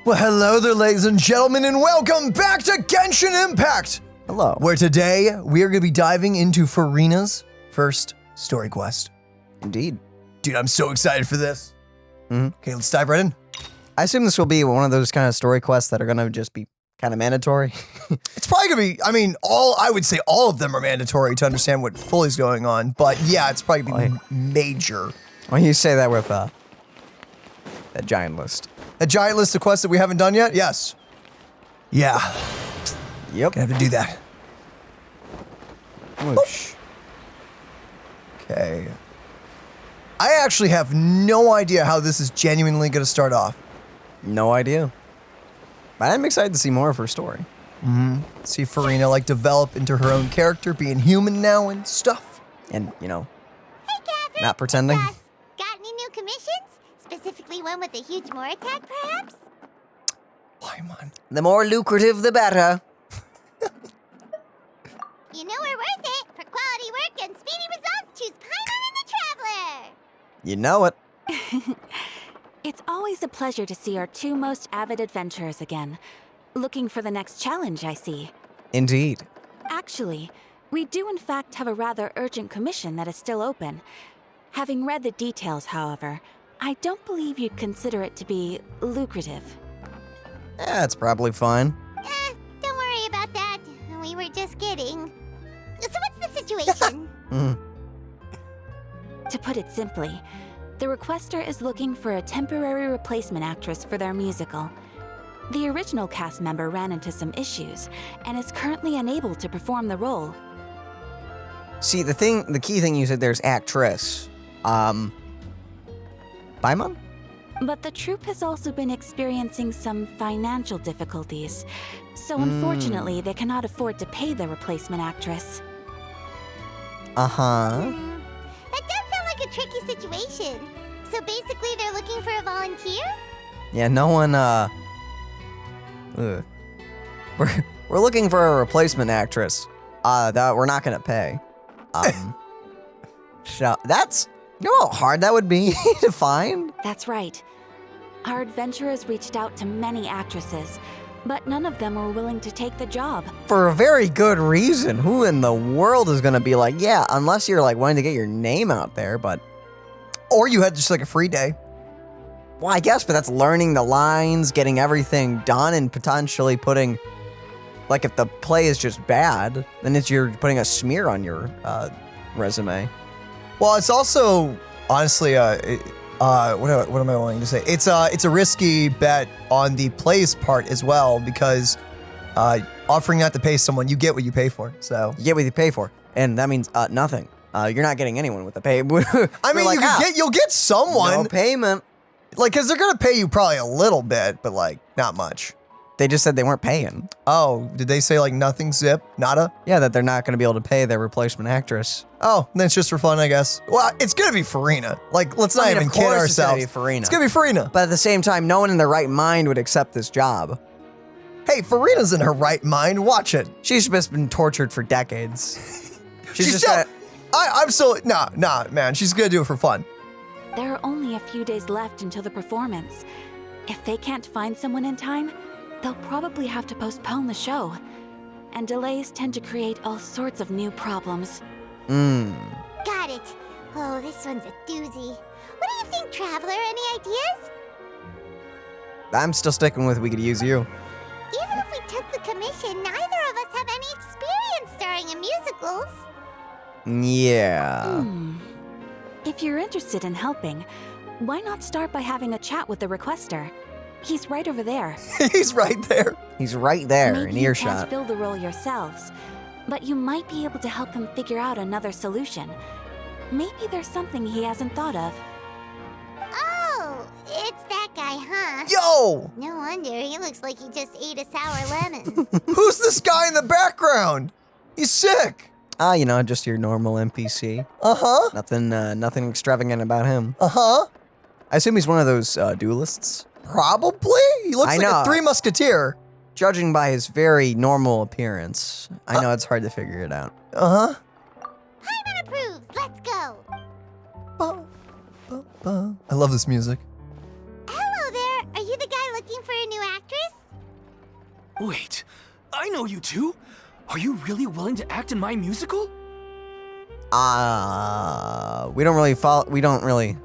Well, hello there, ladies and gentlemen, and welcome back to Genshin Impact! Hello. Where today, we are going to be diving into Furina's first story quest. Indeed. Dude, I'm so excited for this. Mm-hmm. Okay, let's dive right in. I assume this will be one of those kind of story quests that are going to just be kind of mandatory. It's probably going to be, I would say all of them are mandatory to understand what fully is going on, but yeah, it's probably going to be major. Why you say that with that giant list? A giant list of quests that we haven't done yet? Yes. Yeah. Yep. Gonna have to do that. Whoosh. Okay. I actually have no idea how this is genuinely going to start off. No idea. But I'm excited to see more of her story. See Furina like develop into her own character, being human now and stuff. And, you know, Hey, Catherine. not pretending. Got any new commissions? Specifically one with a huge more attack, perhaps? Paimon. The more lucrative, the better. You know we're worth it. For quality work and speedy results, choose Paimon and the Traveler. You know it. It's always a pleasure to see our two most avid adventurers again. Looking for the next challenge, I see. Indeed. Actually, we do in fact have a rather urgent commission that is still open. Having read the details, however, I don't believe you'd consider it to be lucrative. Yeah, it's probably fine. Don't worry about that. We were just kidding. So what's the situation? To put it simply, the requester is looking for a temporary replacement actress for their musical. The original cast member ran into some issues and is currently unable to perform the role. See, the key thing you said there's actress. Paimon? But the troupe has also been experiencing some financial difficulties, so unfortunately they cannot afford to pay the replacement actress. Uh-huh. That does sound like a tricky situation. So basically they're looking for a volunteer? Yeah, no one, We're looking for a replacement actress, that we're not gonna pay. So that's, you know how hard that would be to find? That's right. Our adventurers reached out to many actresses, but none of them were willing to take the job. For a very good reason. Who in the world is gonna be like, yeah, unless you're like wanting to get your name out there, but... Or you had just like a free day. Well, I guess, but that's learning the lines, getting everything done, and potentially putting... Like, if the play is just bad, then you're putting a smear on your resume. Well, it's also, honestly, what am I wanting to say? It's a risky bet on the play's part as well, because offering not to pay someone, you get what you pay for. So You get what you pay for, and that means nothing. You're not getting anyone with the pay. I mean, like, you'll get someone, no payment. like, because they're gonna pay you probably a little bit, but like not much. They just said they weren't paying. Oh, did they say like nothing, zip, nada? Yeah, that they're not going to be able to pay their replacement actress. Oh, then it's just for fun, I guess. Well, it's gonna be Furina. Like, let's not even kid ourselves. It's gonna be Furina. It's gonna be Furina. But at the same time, no one in their right mind would accept this job. Hey, Furina's in her right mind. Watch it. She's just been tortured for decades. She's just still, got... nah, man. She's gonna do it for fun. There are only a few days left until the performance. If they can't find someone in time, they'll probably have to postpone the show. And delays tend to create all sorts of new problems. Got it. Oh, this one's a doozy. What do you think, Traveler? Any ideas? I'm still sticking with we could use you. Even if we took the commission, neither of us have any experience starring in musicals. Yeah. If you're interested in helping, why not start by having a chat with the requester? He's right over there. He's right there. He's right there Maybe in you earshot. can't fill the role yourselves, but you might be able to help him figure out another solution. Maybe there's something he hasn't thought of. Oh, it's that guy, huh? Yo, No wonder, he looks like he just ate a sour lemon. who's this guy in the background? He's sick. You know, just your normal NPC. Uh-huh. Nothing extravagant about him. Uh-huh. I assume he's one of those duelists. Probably. He looks I like know. a Three Musketeer. Judging by his very normal appearance, I know it's hard to figure it out. Uh-huh. Paimon approves, let's go. I love this music. Hello there, Are you the guy looking for a new actress? Wait, I know you two. Are you really willing to act in my musical? We don't really.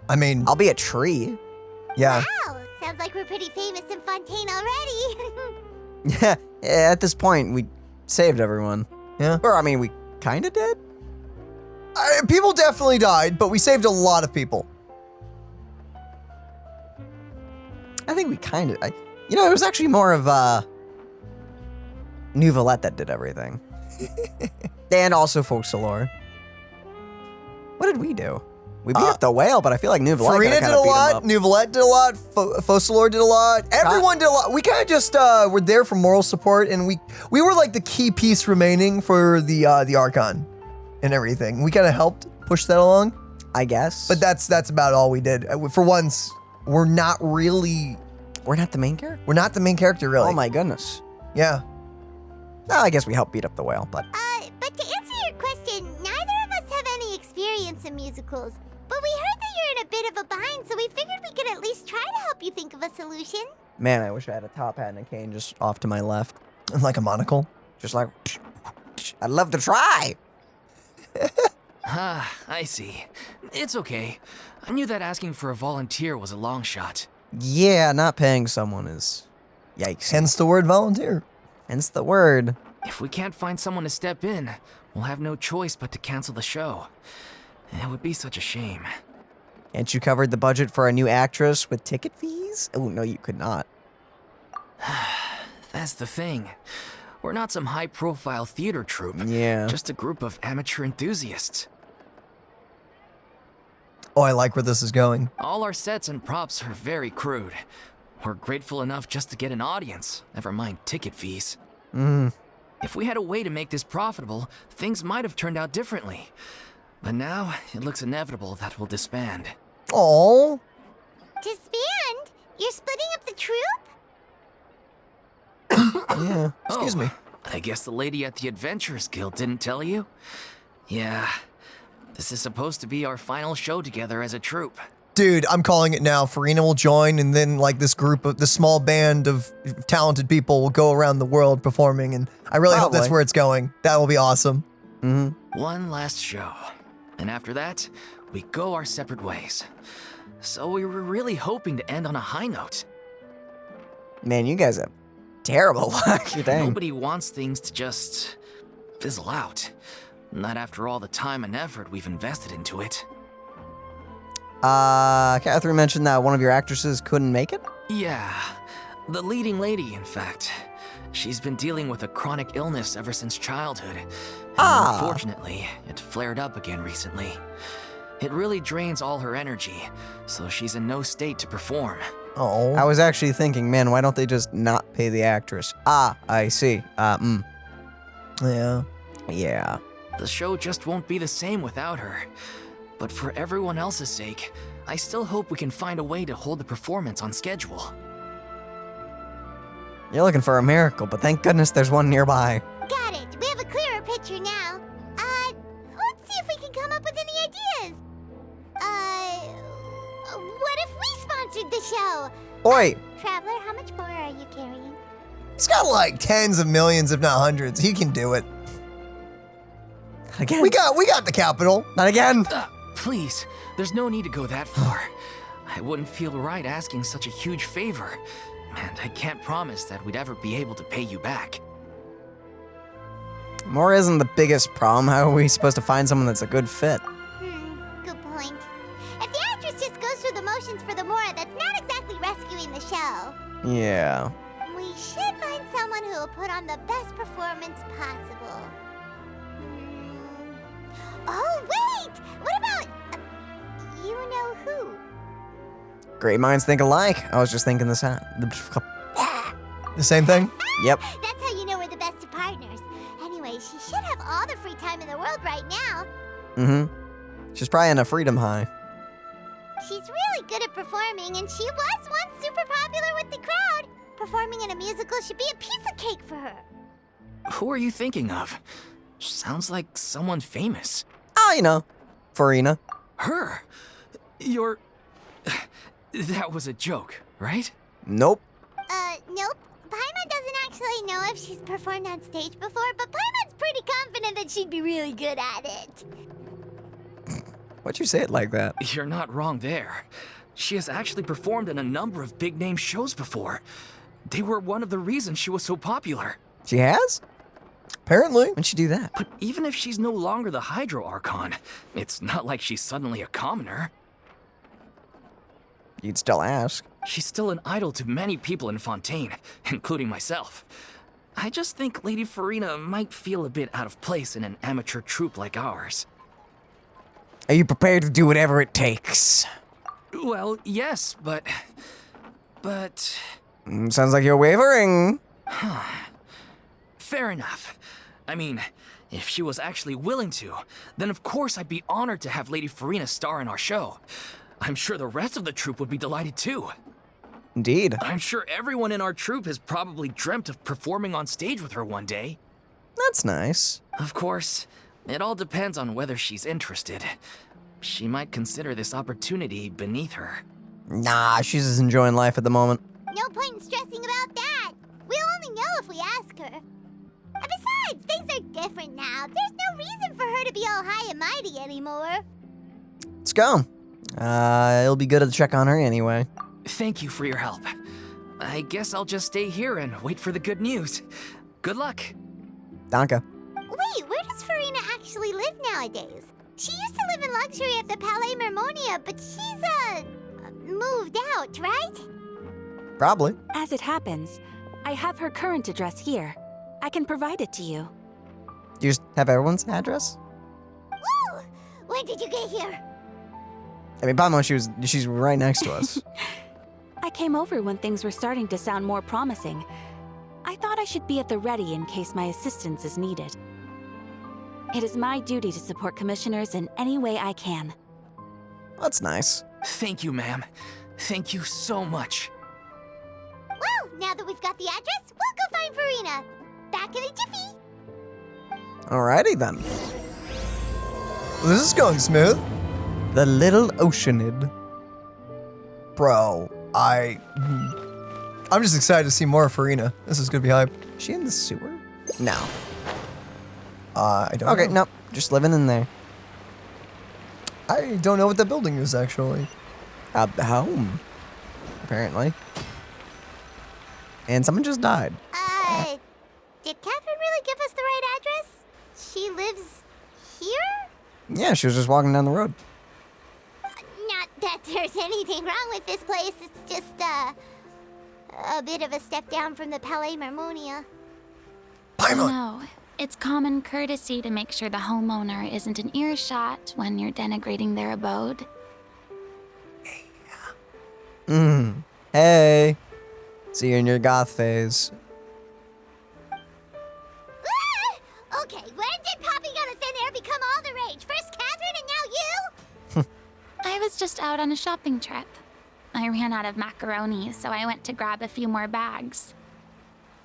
I mean, I'll be a tree. yeah. Wow, sounds like we're pretty famous in Fontaine already. Yeah, at this point, we saved everyone. Yeah. Or, I mean, we kind of did? People definitely died, but we saved a lot of people. I think we kind of... it was actually more of, Nouvellette that did everything. And also Folksolore. What did we do? We beat up the whale, but I feel like Nouvellette Furina did a lot, Nouvellette did a lot, Folksolore did a lot, everyone did a lot. We kind of just were there for moral support, and we were like the key piece remaining for the Archon and everything. We kind of helped push that along, I guess. but that's about all we did. For once, we're not really, we're not the main character? we're not the main character really. Oh my goodness. Yeah. No, I guess we helped beat up the whale, but... But to answer your question, neither of us have any experience in musicals. But we heard that you're in a bit of a bind, so we figured we could at least try to help you think of a solution. Man, I wish I had a top hat and a cane just off to my left. Like a monocle. Just like... I'd love to try! Ah, I see. It's okay. I knew that asking for a volunteer was a long shot. Yeah, not paying someone is... Yikes. Hence the word volunteer. Hence the word. If we can't find someone to step in, we'll have no choice but to cancel the show. It would be such a shame. And you covered the budget for a new actress with ticket fees? Oh, no, you could not. That's the thing. We're not some high-profile theater troupe. Yeah. Just a group of amateur enthusiasts. Oh, I like where this is going. All our sets and props are very crude. We're grateful enough just to get an audience, never mind ticket fees. If we had a way to make this profitable, things might have turned out differently. But now, it looks inevitable that we'll disband. Oh. Disband? You're splitting up the troupe? Yeah. Excuse me. I guess the lady at the Adventurers Guild didn't tell you? Yeah. This is supposed to be our final show together as a troupe. Dude, I'm calling it now. Furina will join, and then like this small band of talented people will go around the world performing, and I really hope that's Probably. where it's going. That will be awesome. One last show. And after that, we go our separate ways. So we were really hoping to end on a high note. Man, you guys have terrible luck. Dang. Nobody wants things to just fizzle out. Not after all the time and effort we've invested into it. Catherine mentioned that one of your actresses couldn't make it? Yeah, the leading lady, in fact. She's been dealing with a chronic illness ever since childhood. And unfortunately, it flared up again recently. It really drains all her energy, so she's in no state to perform. Oh. I was actually thinking, man, why don't they just not pay the actress? I see. Yeah. Yeah. The show just won't be the same without her. But for everyone else's sake, I still hope we can find a way to hold the performance on schedule. You're looking for a miracle, but thank goodness there's one nearby. Got it. We have a clearer picture now. Let's see if we can come up with any ideas. What if we sponsored the show? Oi! Traveler, how much more are you carrying? He's got like tens of millions, if not hundreds. He can do it. Again? We got the capital. Not again! Please, there's no need to go that far. I wouldn't feel right asking such a huge favor, and I can't promise that we'd ever be able to pay you back. More isn't the biggest problem. How are we supposed to find someone that's a good fit? Good point. If the actress just goes through the motions for the Mora, that's not exactly rescuing the show. Yeah. We should find someone who will put on the best performance possible. Oh, wait! What about... you know who? Great minds think alike. I was just thinking this out. The same thing? Yep. That's how you know we're the best of partners. Anyway, she should have all the free time in the world right now. She's probably on a freedom high. She's really good at performing, and she was once super popular with the crowd. Performing in a musical should be a piece of cake for her. Who are you thinking of? Sounds like someone famous. Oh, you know. Furina. Her? You're... That was a joke, right? Nope. Nope. Paimon doesn't actually know if she's performed on stage before, but Paimon's pretty confident that she'd be really good at it. Why'd you say it like that? You're not wrong there. She has actually performed in a number of big-name shows before. They were one of the reasons she was so popular. She has? Apparently. When'd she do that? But even if she's no longer the Hydro Archon, it's not like she's suddenly a commoner. You'd still ask. She's still an idol to many people in Fontaine, including myself. I just think Lady Furina might feel a bit out of place in an amateur troupe like ours. Are you prepared to do whatever it takes? Well, yes, but... Sounds like you're wavering. Fair enough. I mean, if she was actually willing to, then of course I'd be honored to have Lady Furina star in our show. I'm sure the rest of the troupe would be delighted too. Indeed. I'm sure everyone in our troupe has probably dreamt of performing on stage with her one day. That's nice. Of course, it all depends on whether she's interested. She might consider this opportunity beneath her. Nah, she's just enjoying life at the moment. No point in stressing about that. We'll only know if we ask her. And besides, things are different now. There's no reason for her to be all high and mighty anymore. Let's go. It'll be good to check on her anyway. Thank you for your help. I guess I'll just stay here and wait for the good news. Good luck. Danke. Wait, where does Furina actually live nowadays? She used to live in luxury at the Palais Mermonia, but she's, moved out, right? Probably. As it happens, I have her current address here. I can provide it to you. You just have everyone's address? Woo! When did you get here? I mean, Paimon, she's right next to us. I came over when things were starting to sound more promising. I thought I should be at the ready in case my assistance is needed. It is my duty to support commissioners in any way I can. That's nice. Thank you, ma'am. Thank you so much. Well, now that we've got the address, we'll go find Furina. Back in a jiffy. Alrighty then. This is going smooth. The little Oceanid. Bro, I'm just excited to see more of Furina. This is gonna be hype. Is she in the sewer? No. I don't Okay, know. no. Just living in there. I don't know what that building is, actually. Home. Apparently. And someone just died. Did Catherine really give us the right address? She lives here? Yeah, she was just walking down the road. Not that there's anything wrong with this place. It's just, a bit of a step down from the Palais Mermonia. Paimon! No, it's common courtesy to make sure the homeowner isn't in earshot when you're denigrating their abode. Hey. See you in your goth phase. Okay, when did popping out of thin air become all the rage? First Catherine and now you? I was just out on a shopping trip. I ran out of macaroni, so I went to grab a few more bags.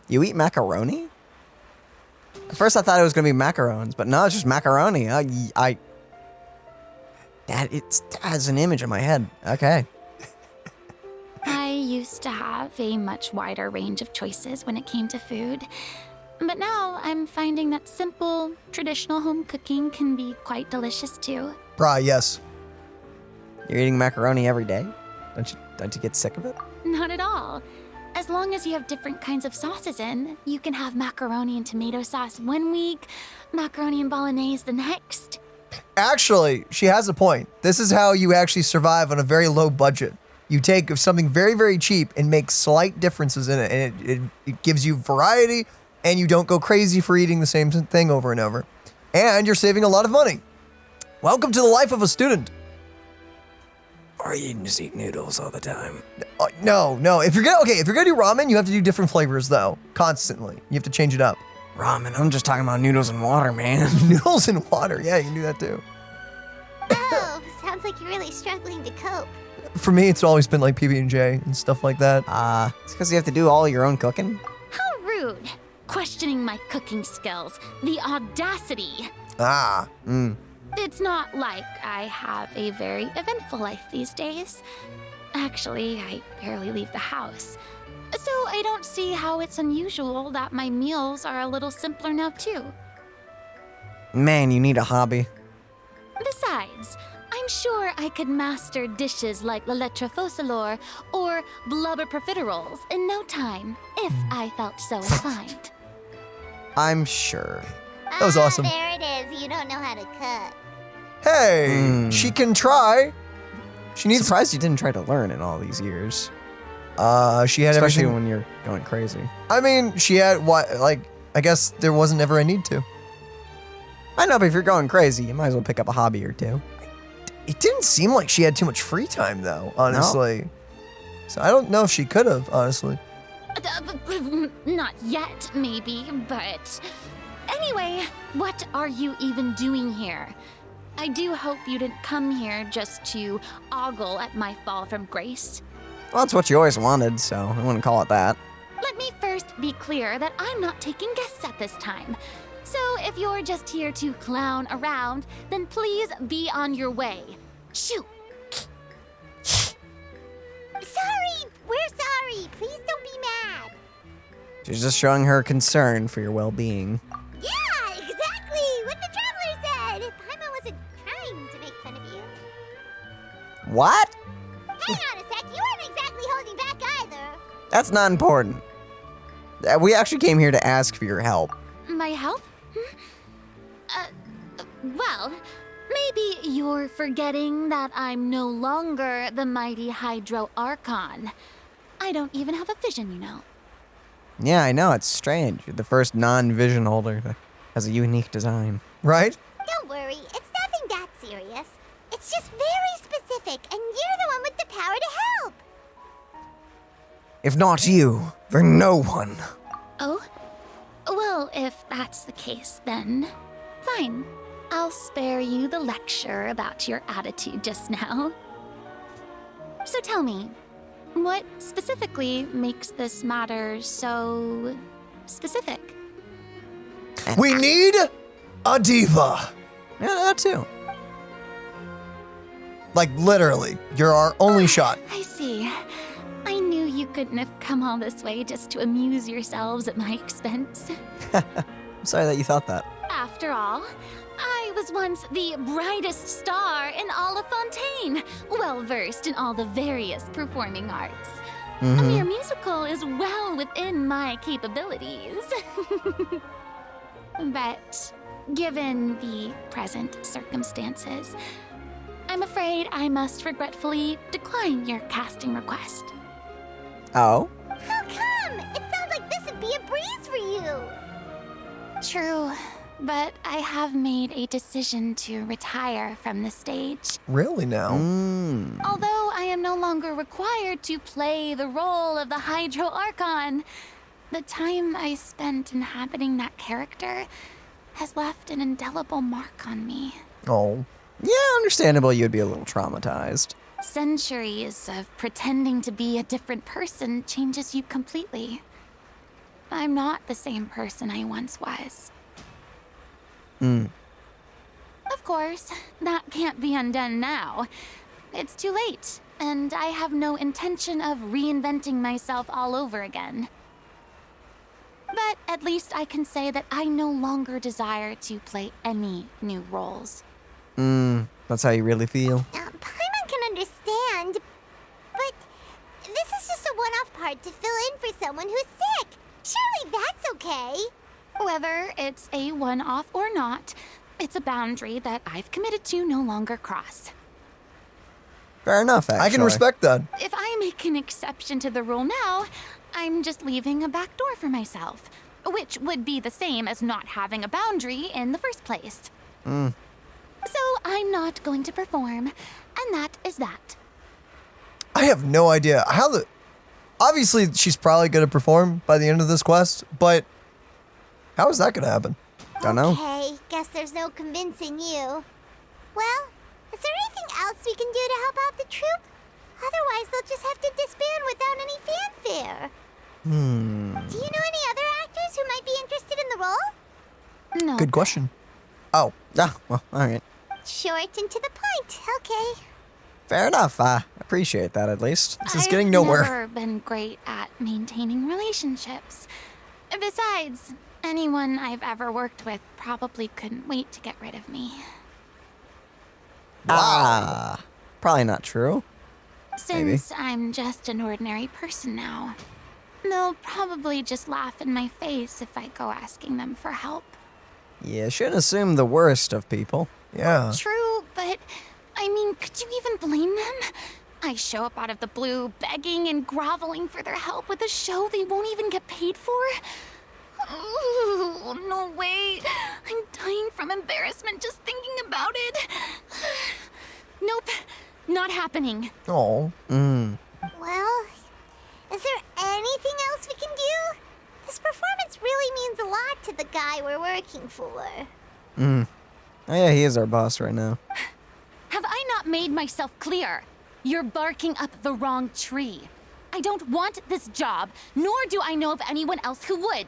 You eat macaroni? At first I thought it was gonna be macarons, but no, it's just macaroni. That has an image in my head. Okay. I used to have a much wider range of choices when it came to food. But now I'm finding that simple, traditional home cooking can be quite delicious too. Bruh, yes. You're eating macaroni every day? Don't you get sick of it? Not at all. As long as you have different kinds of sauces in, you can have macaroni and tomato sauce one week, macaroni and bolognese the next. Actually, she has a point. This is how you actually survive on a very low budget. You take something very, very cheap and make slight differences in it, and it gives you variety, and you don't go crazy for eating the same thing over and over. And you're saving a lot of money. Welcome to the life of a student. Or you can just eat noodles all the time. No. If you're gonna do ramen, you have to do different flavors though, constantly. You have to change it up. Ramen, I'm just talking about noodles and water, man. Noodles and water, yeah, you can do that too. Oh, sounds like you're really struggling to cope. For me, it's always been like PB&J and stuff like that. It's because you have to do all your own cooking? How rude! Questioning my cooking skills. The audacity! Mm. It's not like I have a very eventful life these days. Actually, I barely leave the house. So I don't see how it's unusual that my meals are a little simpler now, too. Man, you need a hobby. Besides, I'm sure I could master dishes like la lettre faucilor or blubber profiteroles in no time, if I felt so inclined. I'm sure. That was awesome. There it is. You don't know how to cook. Hey, she can try. She needs. Surprised you didn't try to learn in all these years. She had Especially everything. when you're going crazy. I mean, she had what? Like, I guess there wasn't ever a need to. I know, but if you're going crazy, you might as well pick up a hobby or two. It didn't seem like she had too much free time, though. Honestly, so I don't know if she could have. Honestly, Not yet, maybe, but... Anyway, what are you even doing here? I do hope you didn't come here just to ogle at my fall from grace. Well, that's what you always wanted, so I wouldn't call it that. Let me first be clear that I'm not taking guests at this time. So if you're just here to clown around, then please be on your way. Shoo! Sorry, we're sorry. Please don't be mad. She's just showing her concern for your well-being. Yeah, exactly what the traveler said. Paimon wasn't trying to make fun of you. What? Hang on a sec, you weren't exactly holding back either. That's not important. We actually came here to ask for your help. My help? Well, maybe you're forgetting that I'm no longer the mighty Hydro Archon. I don't even have a vision, you know. Yeah, I know, it's strange. You're the first non-vision holder that has a unique design. right? Don't worry, it's nothing that serious. It's just very specific, and you're the one with the power to help. If not you, then no one. Oh? Well, if that's the case, then fine. I'll spare you the lecture about your attitude just now. So tell me, what specifically makes this matter so specific? We need a diva. Yeah, that too. Like, literally, you're our only shot. I see. I knew you couldn't have come all this way just to amuse yourselves at my expense. I'm sorry that you thought that. After all, I was once the brightest star in all of Fontaine, well versed in all the various performing arts. A mere musical is well within my capabilities. But given the present circumstances, I'm afraid I must regretfully decline your casting request. Oh? How come? It sounds like this would be a breeze for you. True, but I have made a decision to retire from the stage. Really now? Although I am no longer required to play the role of the Hydro Archon, the time I spent inhabiting that character has left an indelible mark on me. Oh. Yeah, understandable you'd be a little traumatized. Centuries of pretending to be a different person changes you completely. I'm not the same person I once was. Of course, that can't be undone now. It's too late, and I have no intention of reinventing myself all over again. But at least I can say that I no longer desire to play any new roles. That's how you really feel? Paimon can understand, but this is just a one-off part to fill in for someone who's sick. Surely that's okay. Whether it's a one-off or not, it's a boundary that I've committed to no longer cross. Fair enough, actually. I can respect that. If I make an exception to the rule now, I'm just leaving a back door for myself, which would be the same as not having a boundary in the first place. So I'm not going to perform, and that is that. I have no idea how the. Obviously, she's probably going to perform by the end of this quest, but how is that going to happen? Don't know. Okay, guess there's no convincing you. Well, is there anything else we can do to help out the troupe? Otherwise, they'll just have to disband without any fanfare. Do you know any other actors who might be interested in the role? No. Good question. Oh, Ah, well, alright. Short and to the point. Okay. Fair enough. I appreciate that at least. This is getting nowhere. I've never been great at maintaining relationships. Besides, anyone I've ever worked with probably couldn't wait to get rid of me. Ah, probably not true. Since I'm just an ordinary person now, they'll probably just laugh in my face if I go asking them for help. Yeah, shouldn't assume the worst of people. Yeah. True, but I mean, could you even blame them? I show up out of the blue, begging and groveling for their help with a show they won't even get paid for? Oh, no way. I'm dying from embarrassment just thinking about it. Nope, not happening. Oh. Well, is there anything else we can do? This performance really means a lot to the guy we're working for. Oh yeah, he is our boss right now. Have I not made myself clear? You're barking up the wrong tree. I don't want this job, nor do I know of anyone else who would.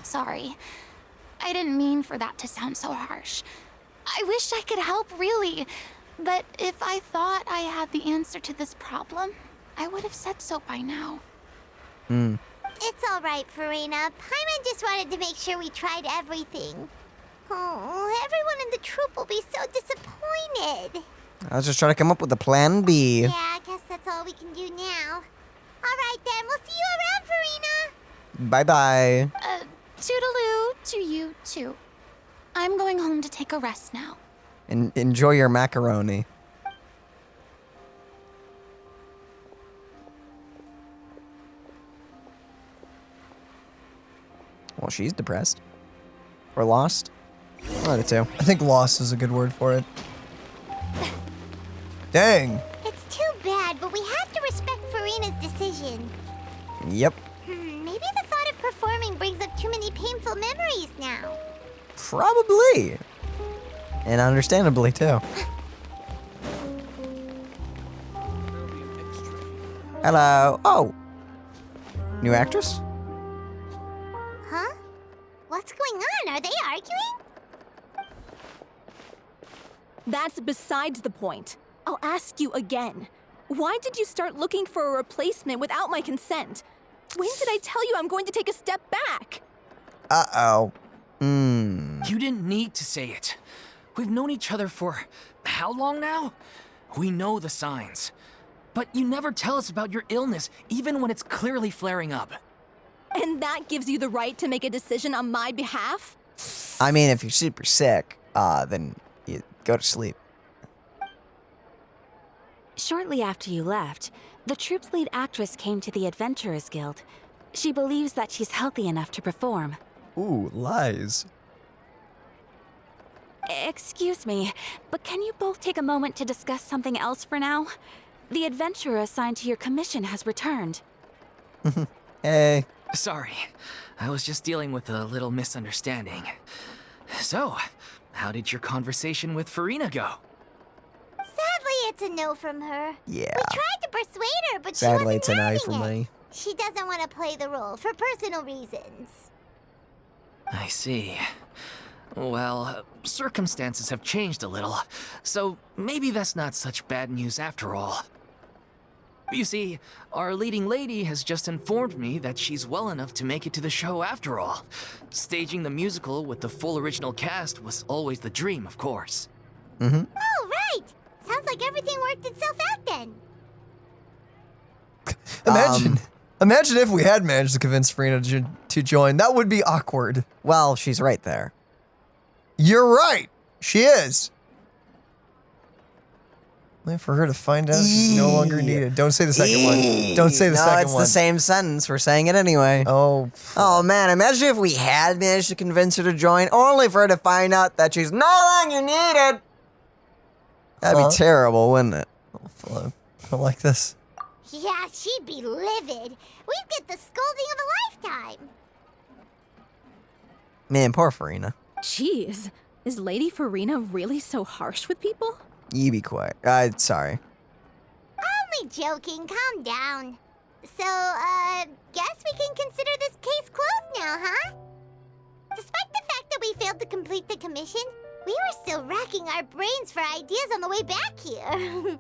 Sorry. I didn't mean for that to sound so harsh. I wish I could help, really. But if I thought I had the answer to this problem, I would have said so by now. It's all right, Furina. Paimon just wanted to make sure we tried everything. Oh, everyone in the troupe will be so disappointed. I was just trying to come up with a plan B. Yeah, I guess that's all we can do now. All right, then. We'll see you around, Furina. Bye-bye. Toodaloo to you, too. I'm going home to take a rest now. And enjoy your macaroni. Well, she's depressed. Or lost. One of the two. I think lost is a good word for it. Dang. It's too bad, but we have to respect Furina's decision. Yep. Maybe the thought of performing brings up too many painful memories now. Probably. And understandably, too. Hello. Oh. New actress? Huh? What's going on? Are they arguing? That's besides the point. I'll ask you again. Why did you start looking for a replacement without my consent? When did I tell you I'm going to take a step back? Uh-oh. You didn't need to say it. We've known each other for how long now? We know the signs. But you never tell us about your illness, even when it's clearly flaring up. And that gives you the right to make a decision on my behalf? I mean, if you're super sick, then you go to sleep. Shortly after you left, the troupe's lead actress came to the Adventurers Guild. She believes that she's healthy enough to perform. Ooh, lies. Excuse me, but can you both take a moment to discuss something else for now? The adventurer assigned to your commission has returned. Hey. Sorry, I was just dealing with a little misunderstanding. So, how did your conversation with Furina go? Sadly, it's a no from her. Yeah. We tried to persuade her, but Sadly, she it's wasn't an eye having for it. me. She doesn't want to play the role for personal reasons. I see. Well, circumstances have changed a little, so maybe that's not such bad news after all. You see, our leading lady has just informed me that she's well enough to make it to the show after all. Staging the musical with the full original cast was always the dream, of course. Oh, right! Sounds like everything worked itself out then. Imagine if we had managed to convince Furina to join. That would be awkward. Well, she's right there. You're right. She is. Wait for her to find out she's no longer needed. Don't say the second one. Don't say the second one. No, it's the same sentence. We're saying it anyway. Oh. Oh, man. Imagine if we had managed to convince her to join, only for her to find out that she's no longer needed. That'd be terrible, wouldn't it? I don't like this. Yeah, she'd be livid. We'd get the scolding of a lifetime. Man, poor Furina. Jeez, is Lady Furina really so harsh with people? You be quiet. Sorry. Only joking. Calm down. So, guess we can consider this case closed now, huh? Despite the fact that we failed to complete the commission, We were still racking our brains for ideas on the way back here.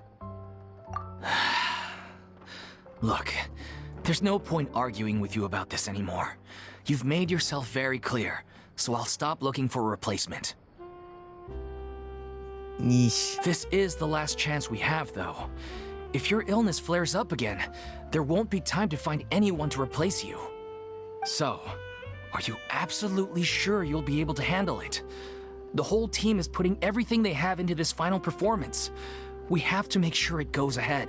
Look, there's no point arguing with you about this anymore. You've made yourself very clear, so I'll stop looking for a replacement. Yeesh. This is the last chance we have, though. If your illness flares up again, there won't be time to find anyone to replace you. So, are you absolutely sure you'll be able to handle it? The whole team is putting everything they have into this final performance. We have to make sure it goes ahead.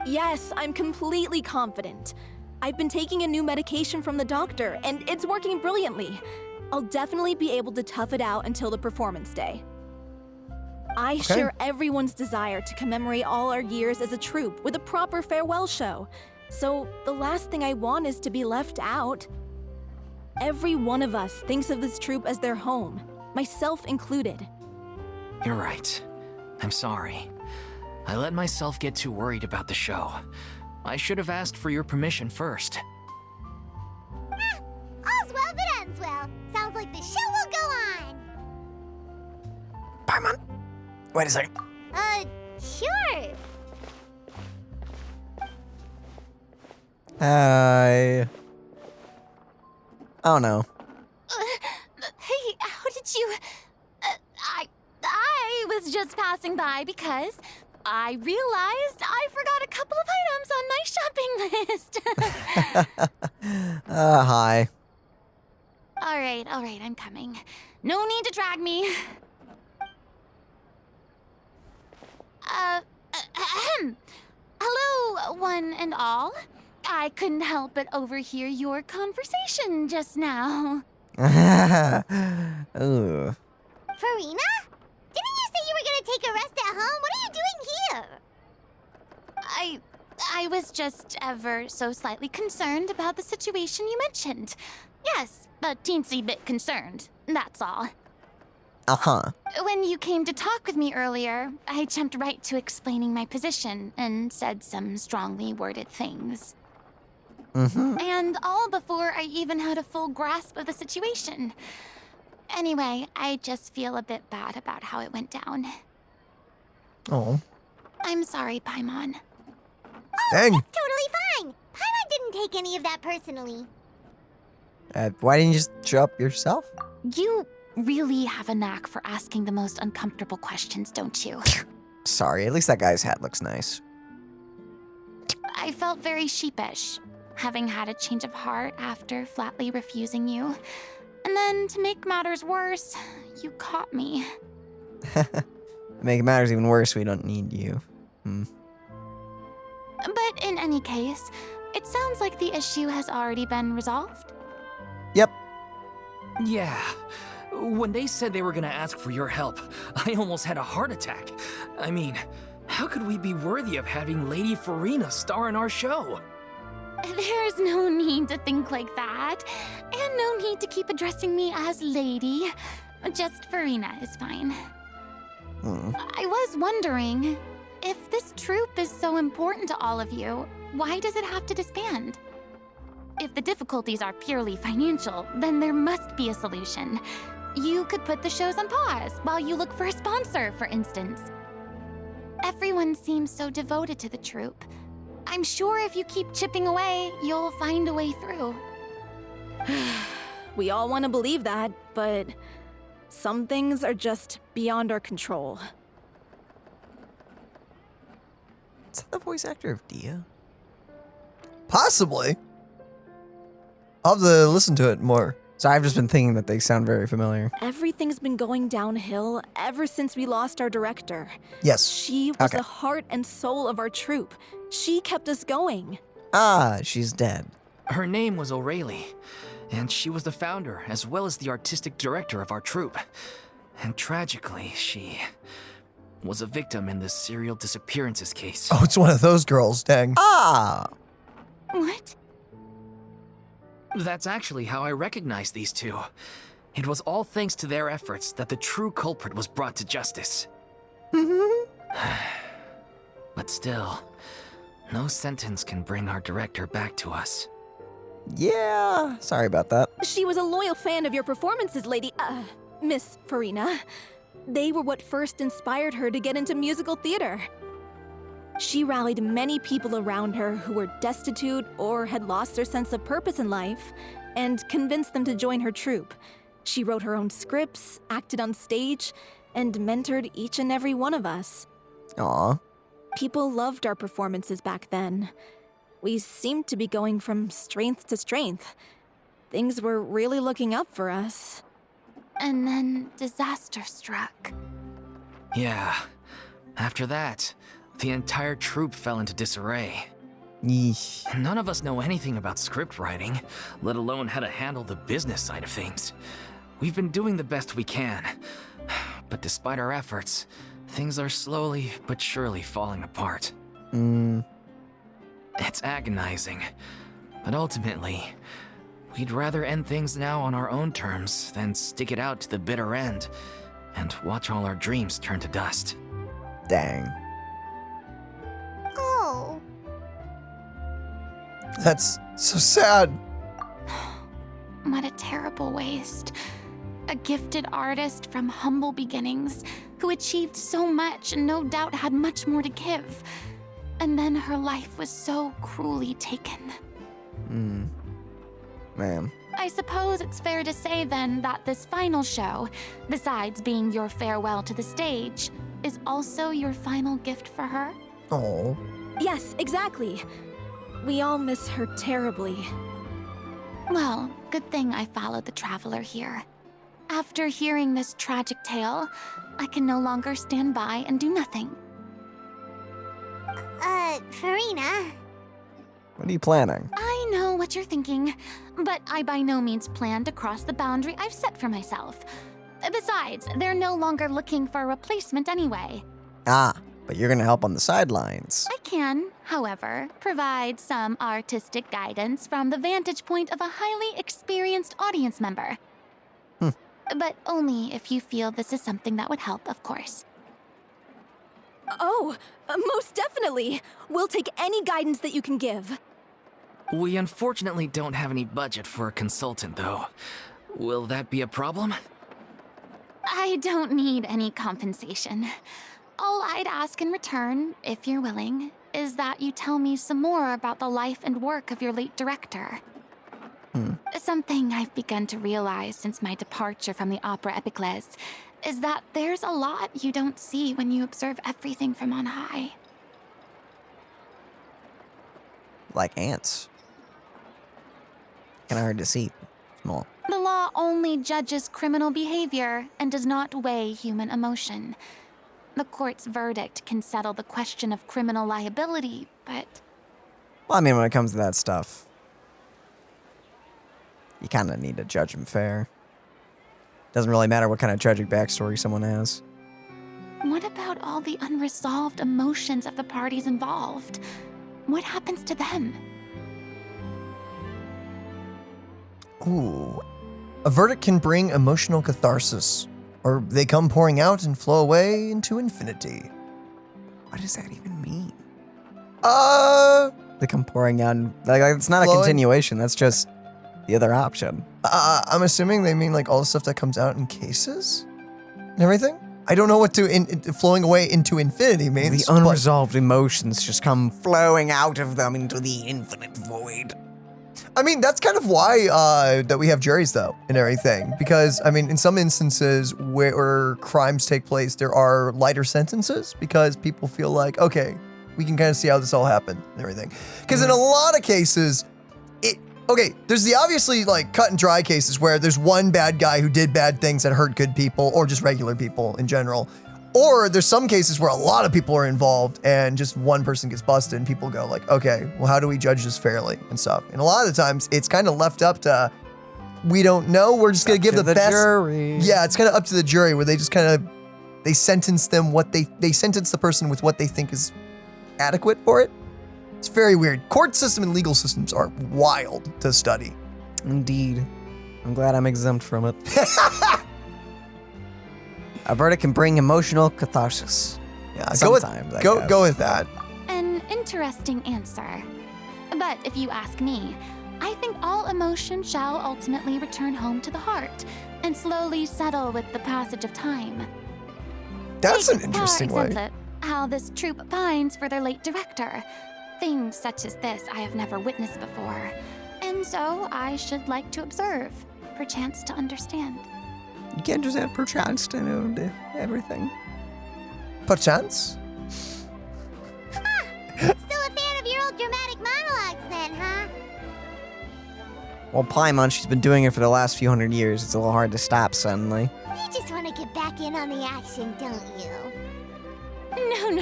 Yes, I'm completely confident. I've been taking a new medication from the doctor, and it's working brilliantly. I'll definitely be able to tough it out until the performance day. I share everyone's desire to commemorate all our years as a troupe with a proper farewell show. So the last thing I want is to be left out. Every one of us thinks of this troupe as their home, myself included. You're right. I'm sorry. I let myself get too worried about the show. I should have asked for your permission first. All's well that ends well. Sounds like the show will go on. Paimon, wait a second. Sure. I don't know. Hey, how did you... I was just passing by because I realized I forgot a couple of items on my shopping list. Hi. All right, I'm coming. No need to drag me. Hello, one and all. I couldn't help but overhear your conversation just now. Ooh. Furina? Didn't you say you were gonna take a rest at home? What are you doing here? I was just ever so slightly concerned about the situation you mentioned. Yes, a teensy bit concerned, that's all. Uh-huh. When you came to talk with me earlier, I jumped right to explaining my position and said some strongly worded things. Mm-hmm. And all before I even had a full grasp of the situation. Anyway, I just feel a bit bad about how it went down. Oh. I'm sorry, Paimon. Dang. It's totally fine. Paimon didn't take any of that personally. Why didn't you just show up yourself? You really have a knack for asking the most uncomfortable questions, don't you? Sorry, at least that guy's hat looks nice. I felt very sheepish, having had a change of heart after flatly refusing you. And then, to make matters worse, you caught me. To make matters even worse, we don't need you. But in any case, it sounds like the issue has already been resolved. Yep. Yeah. When they said they were gonna ask for your help, I almost had a heart attack. I mean, how could we be worthy of having Lady Furina star in our show? There's no need to think like that, and no need to keep addressing me as Lady. Just Furina is fine. I was wondering, if this troupe is so important to all of you, why does it have to disband? If the difficulties are purely financial, then there must be a solution. You could put the shows on pause while you look for a sponsor, for instance. Everyone seems so devoted to the troupe. I'm sure if you keep chipping away, you'll find a way through. We all want to believe that, but some things are just beyond our control. Is that the voice actor of Dia? Possibly. I'll have to listen to it more. So I've just been thinking that they sound very familiar. Everything's been going downhill ever since we lost our director. Yes. She was Okay. the heart and soul of our troupe. She kept us going. Ah, she's dead. Her name was O'Reilly, and she was the founder as well as the artistic director of our troupe. And tragically, she was a victim in the serial disappearances case. Oh, it's one of those girls. Dang. Ah! What? That's actually how I recognized these two. It was all thanks to their efforts that the true culprit was brought to justice. But still, no sentence can bring our director back to us. Yeah, sorry about that. She was a loyal fan of your performances, Lady. Miss Furina. They were what first inspired her to get into musical theater. She rallied many people around her who were destitute or had lost their sense of purpose in life, and convinced them to join her troupe. She wrote her own scripts, acted on stage, and mentored each and every one of us. Aw. People loved our performances back then. We seemed to be going from strength to strength. Things were really looking up for us. And then disaster struck. Yeah. After that, the entire troupe fell into disarray. Yeesh. None of us know anything about script writing, let alone how to handle the business side of things. We've been doing the best we can, but despite our efforts, things are slowly but surely falling apart. It's agonizing, but ultimately, we'd rather end things now on our own terms than stick it out to the bitter end and watch all our dreams turn to dust. Dang. Oh. That's so sad. What a terrible waste. A gifted artist from humble beginnings who achieved so much and no doubt had much more to give. And then her life was so cruelly taken. Man. I suppose it's fair to say then that this final show, besides being your farewell to the stage, is also your final gift for her? Oh. Yes, exactly. We all miss her terribly. Well, good thing I followed the traveler here. After hearing this tragic tale, I can no longer stand by and do nothing. Furina. What are you planning? I know what you're thinking, but I by no means plan to cross the boundary I've set for myself. Besides, they're no longer looking for a replacement anyway. Ah, but you're gonna help on the sidelines. I can, however, provide some artistic guidance from the vantage point of a highly experienced audience member. But only if you feel this is something that would help, of course. Oh, most definitely. We'll take any guidance that you can give. We unfortunately don't have any budget for a consultant, though. Will that be a problem? I don't need any compensation. All I'd ask in return, if you're willing, is that you tell me some more about the life and work of your late director. Something I've begun to realize since my departure from the Opera Epiclese is that there's a lot you don't see when you observe everything from on high. Like ants. Kinda hard to see. Small. The law only judges criminal behavior and does not weigh human emotion. The court's verdict can settle the question of criminal liability, but... Well, I mean, when it comes to that stuff, you kinda need to judge them fair. Doesn't really matter what kind of tragic backstory someone has. what about all the unresolved emotions of the parties involved? What happens to them? Ooh. A verdict can bring emotional catharsis, or they come pouring out and flow away into infinity. What does that even mean? They They come pouring out. Like, it's not Flowing? a continuation. That's just the other option. I'm assuming they mean like all the stuff that comes out in cases and everything. I don't know what flowing away into infinity means. The unresolved emotions just come flowing out of them into the infinite void. I mean, that's kind of why that we have juries, though, and everything. Because, I mean, in some instances where crimes take place, there are lighter sentences because people feel like, okay, we can kind of see how this all happened and everything. Because in a lot of cases, there's the obviously like cut and dry cases where there's one bad guy who did bad things that hurt good people or just regular people in general. Or there's some cases where a lot of people are involved and just one person gets busted and people go like, okay, well, how do we judge this fairly and stuff? And a lot of the times it's kind of left up to, we don't know. We're just going to give the best. Jury. Yeah, it's kind of up to the jury where they just kind of, they sentence them they sentence the person with what they think is adequate for it. It's very weird. Court system and legal systems are wild to study. Indeed. I'm glad I'm exempt from it. A verdict can bring emotional catharsis. Yeah, Sometimes, I guess. go with that. An interesting answer. But if you ask me, I think all emotion shall ultimately return home to the heart, and slowly settle with the passage of time. That's an Take, interesting for way. example, how this troupe pines for their late director. Things such as this I have never witnessed before, and so I should like to observe, perchance to understand. You can't just add perchance to everything. Perchance? Still a fan of your old dramatic monologues then, huh? Well, Paimon, she's been doing it for the last few hundred years. It's a little hard to stop suddenly. You just want to get back in on the action, don't you?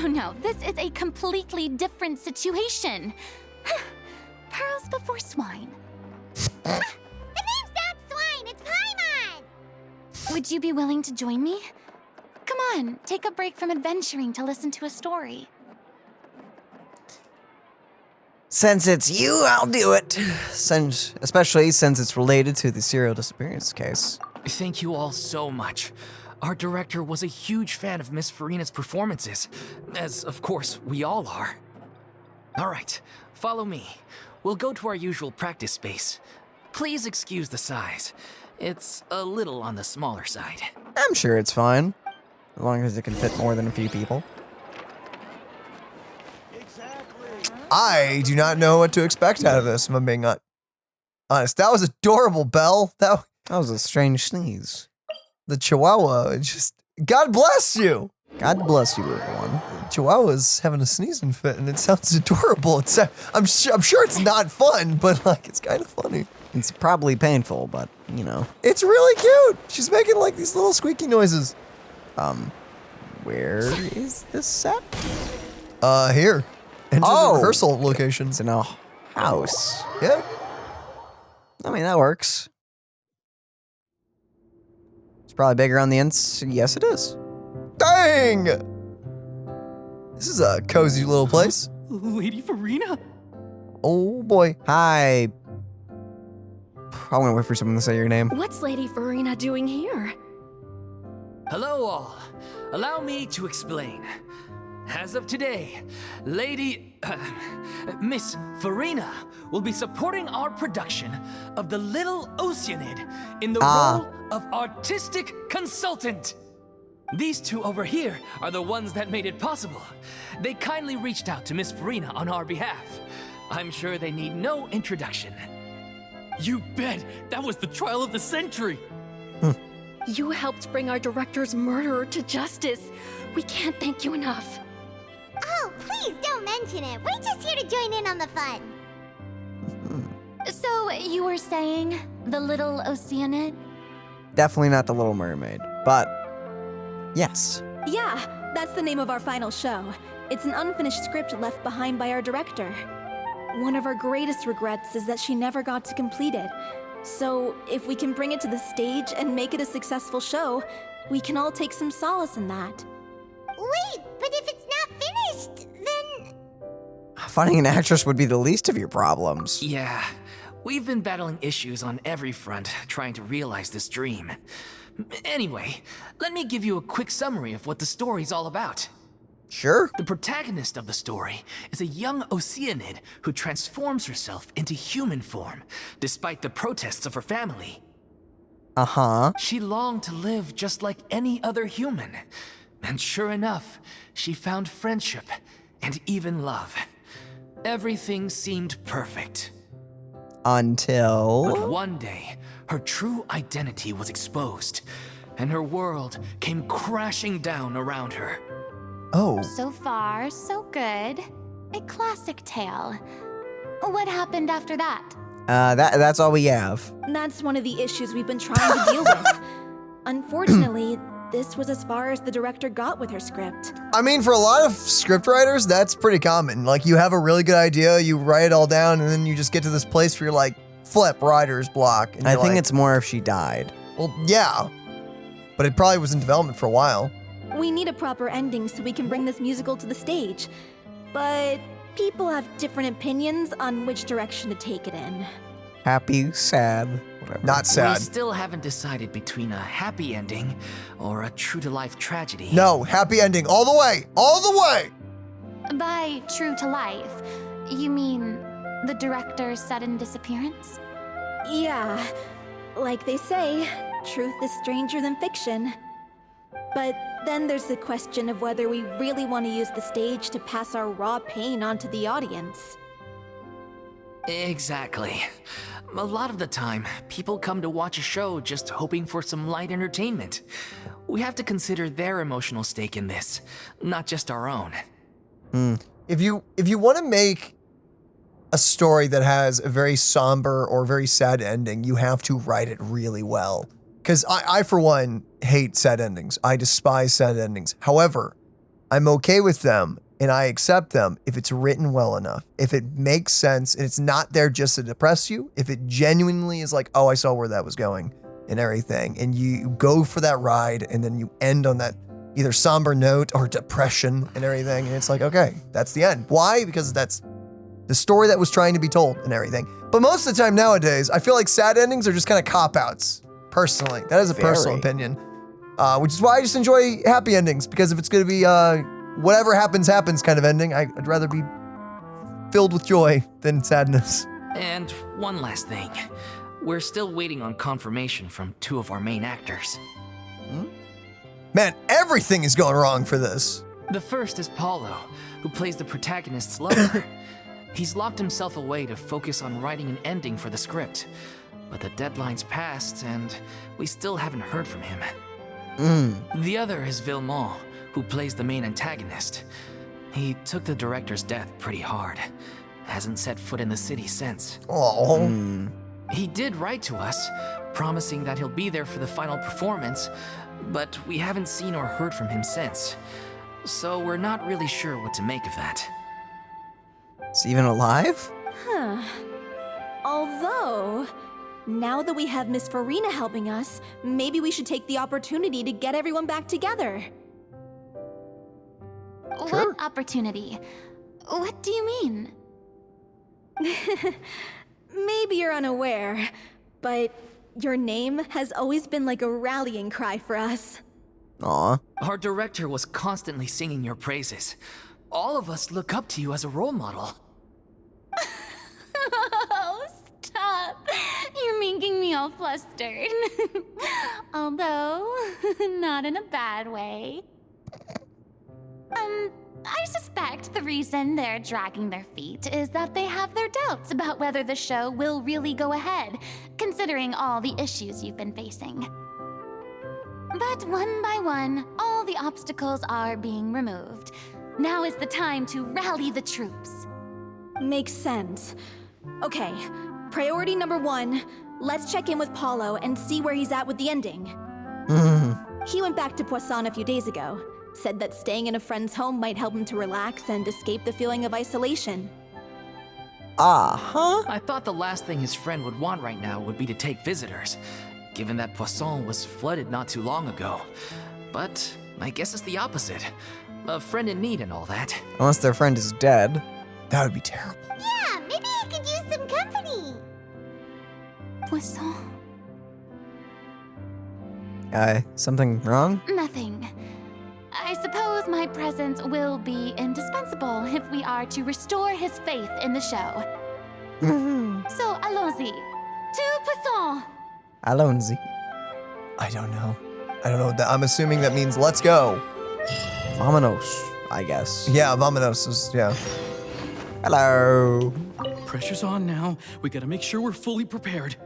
No. This is a completely different situation. Pearls before swine. The name's not Swine, it's Paimon! Would you be willing to join me? Come on, take a break from adventuring to listen to a story. Since it's you, I'll do it. Especially since it's related to the serial disappearance case. Thank you all so much. Our director was a huge fan of Miss Furina's performances, as of course we all are. All right, follow me. We'll go to our usual practice space. Please excuse the size. It's a little on the smaller side. I'm sure it's fine, as long as it can fit more than a few people. I do not know what to expect out of this, if I'm being honest. That was adorable, Belle. That was a strange sneeze. The Chihuahua, it just... God bless you! God bless you, little one. Chihuahua's having a sneezing fit, and it sounds adorable. I'm sure it's not fun, but like it's kind of funny. It's probably painful, but you know. It's really cute. She's making like these little squeaky noises. Where is this set? Here. Enter the rehearsal location. It's in a house. Yeah. I mean, that works. It's probably bigger on the inside. Yes, it is. Dang! This is a cozy little place. Lady Furina? Oh boy. Hi. I want to wait for someone to say your name. What's Lady Furina doing here? Hello all. Allow me to explain. As of today, Miss Furina will be supporting our production of the Little Oceanid in the role of artistic consultant. These two over here are the ones that made it possible. They kindly reached out to Miss Furina on our behalf. I'm sure they need no introduction. You bet! That was the trial of the century! You helped bring our director's murderer to justice. We can't thank you enough. Oh, please don't mention it. We're just here to join in on the fun. So, you were saying the Little Oceanid? Definitely not the Little Mermaid, but yes. Yeah, that's the name of our final show. It's an unfinished script left behind by our director. One of our greatest regrets is that she never got to complete it. So, if we can bring it to the stage and make it a successful show, we can all take some solace in that. Wait, but if it's not finished, then... Finding an actress would be the least of your problems. Yeah, we've been battling issues on every front trying to realize this dream. Anyway, let me give you a quick summary of what the story's all about. Sure. The protagonist of the story is a young Oceanid who transforms herself into human form, despite the protests of her family. Uh-huh. She longed to live just like any other human. And sure enough, she found friendship and even love. Everything seemed perfect. Until... But one day, her true identity was exposed, and her world came crashing down around her. Oh. So far, so good. A classic tale. What happened after that? That's all we have. That's one of the issues we've been trying to deal with. Unfortunately, this was as far as the director got with her script. I mean, for a lot of script writers, that's pretty common. Like, you have a really good idea, you write it all down, and then you just get to this place where you're like, flip, writer's block. And I you're think like, it's more if she died. Well, yeah. But it probably was in development for a while. We need a proper ending so we can bring this musical to the stage. But people have different opinions on which direction to take it in. Happy, sad, whatever. Not sad. We still haven't decided between a happy ending or a true-to-life tragedy. No, happy ending all the way. All the way. By true to life, you mean the director's sudden disappearance? Yeah, like they say, truth is stranger than fiction. But then there's the question of whether we really want to use the stage to pass our raw pain onto the audience. Exactly. A lot of the time, people come to watch a show just hoping for some light entertainment. We have to consider their emotional stake in this, not just our own. If you want to make a story that has a very somber or very sad ending, you have to write it really well. Because I, for one, hate sad endings. I despise sad endings. However, I'm okay with them and I accept them if it's written well enough. If it makes sense and it's not there just to depress you. If it genuinely is like, oh, I saw where that was going and everything. And you go for that ride and then you end on that either somber note or depression and everything. And it's like, okay, that's the end. Why? Because that's the story that was trying to be told and everything. But most of the time nowadays, I feel like sad endings are just kind of cop-outs, personally. That is a personal opinion. Which is why I just enjoy happy endings, because if it's going to be whatever happens, happens kind of ending, I'd rather be filled with joy than sadness. And one last thing. We're still waiting on confirmation from 2 of our main actors. Man, everything is going wrong for this. The first is Paulo, who plays the protagonist's lover. He's locked himself away to focus on writing an ending for the script. But the deadline's passed, and we still haven't heard from him. The other is Villemont, who plays the main antagonist. He took the director's death pretty hard. Hasn't set foot in the city since. He did write to us, promising that he'll be there for the final performance, but we haven't seen or heard from him since. So we're not really sure what to make of that. Is he even alive? Although, now that we have Miss Furina helping us, maybe we should take the opportunity to get everyone back together. What opportunity? What do you mean? Maybe you're unaware, but your name has always been like a rallying cry for us. Aw. Our director was constantly singing your praises. All of us look up to you as a role model. Oh, stop. You're making me all flustered. Although, not in a bad way. I suspect the reason they're dragging their feet is that they have their doubts about whether the show will really go ahead, considering all the issues you've been facing. But one by one, all the obstacles are being removed. Now is the time to rally the troops. Makes sense. Okay, priority number 1, let's check in with Paulo and see where he's at with the ending. He went back to Poisson a few days ago. Said that staying in a friend's home might help him to relax and escape the feeling of isolation. I thought the last thing his friend would want right now would be to take visitors, given that Poisson was flooded not too long ago. But I guess it's the opposite. A friend in need and all that. Unless their friend is dead. That would be terrible. Yeah, maybe he could use some company. Poisson. Something wrong? Nothing. I suppose my presence will be indispensable if we are to restore his faith in the show. So, allons-y. To Poisson. Allons-y. I don't know. I'm assuming that means let's go. Vamonos, I guess. Yeah, vamonos is, yeah. Hello. Pressure's on now. We gotta make sure we're fully prepared.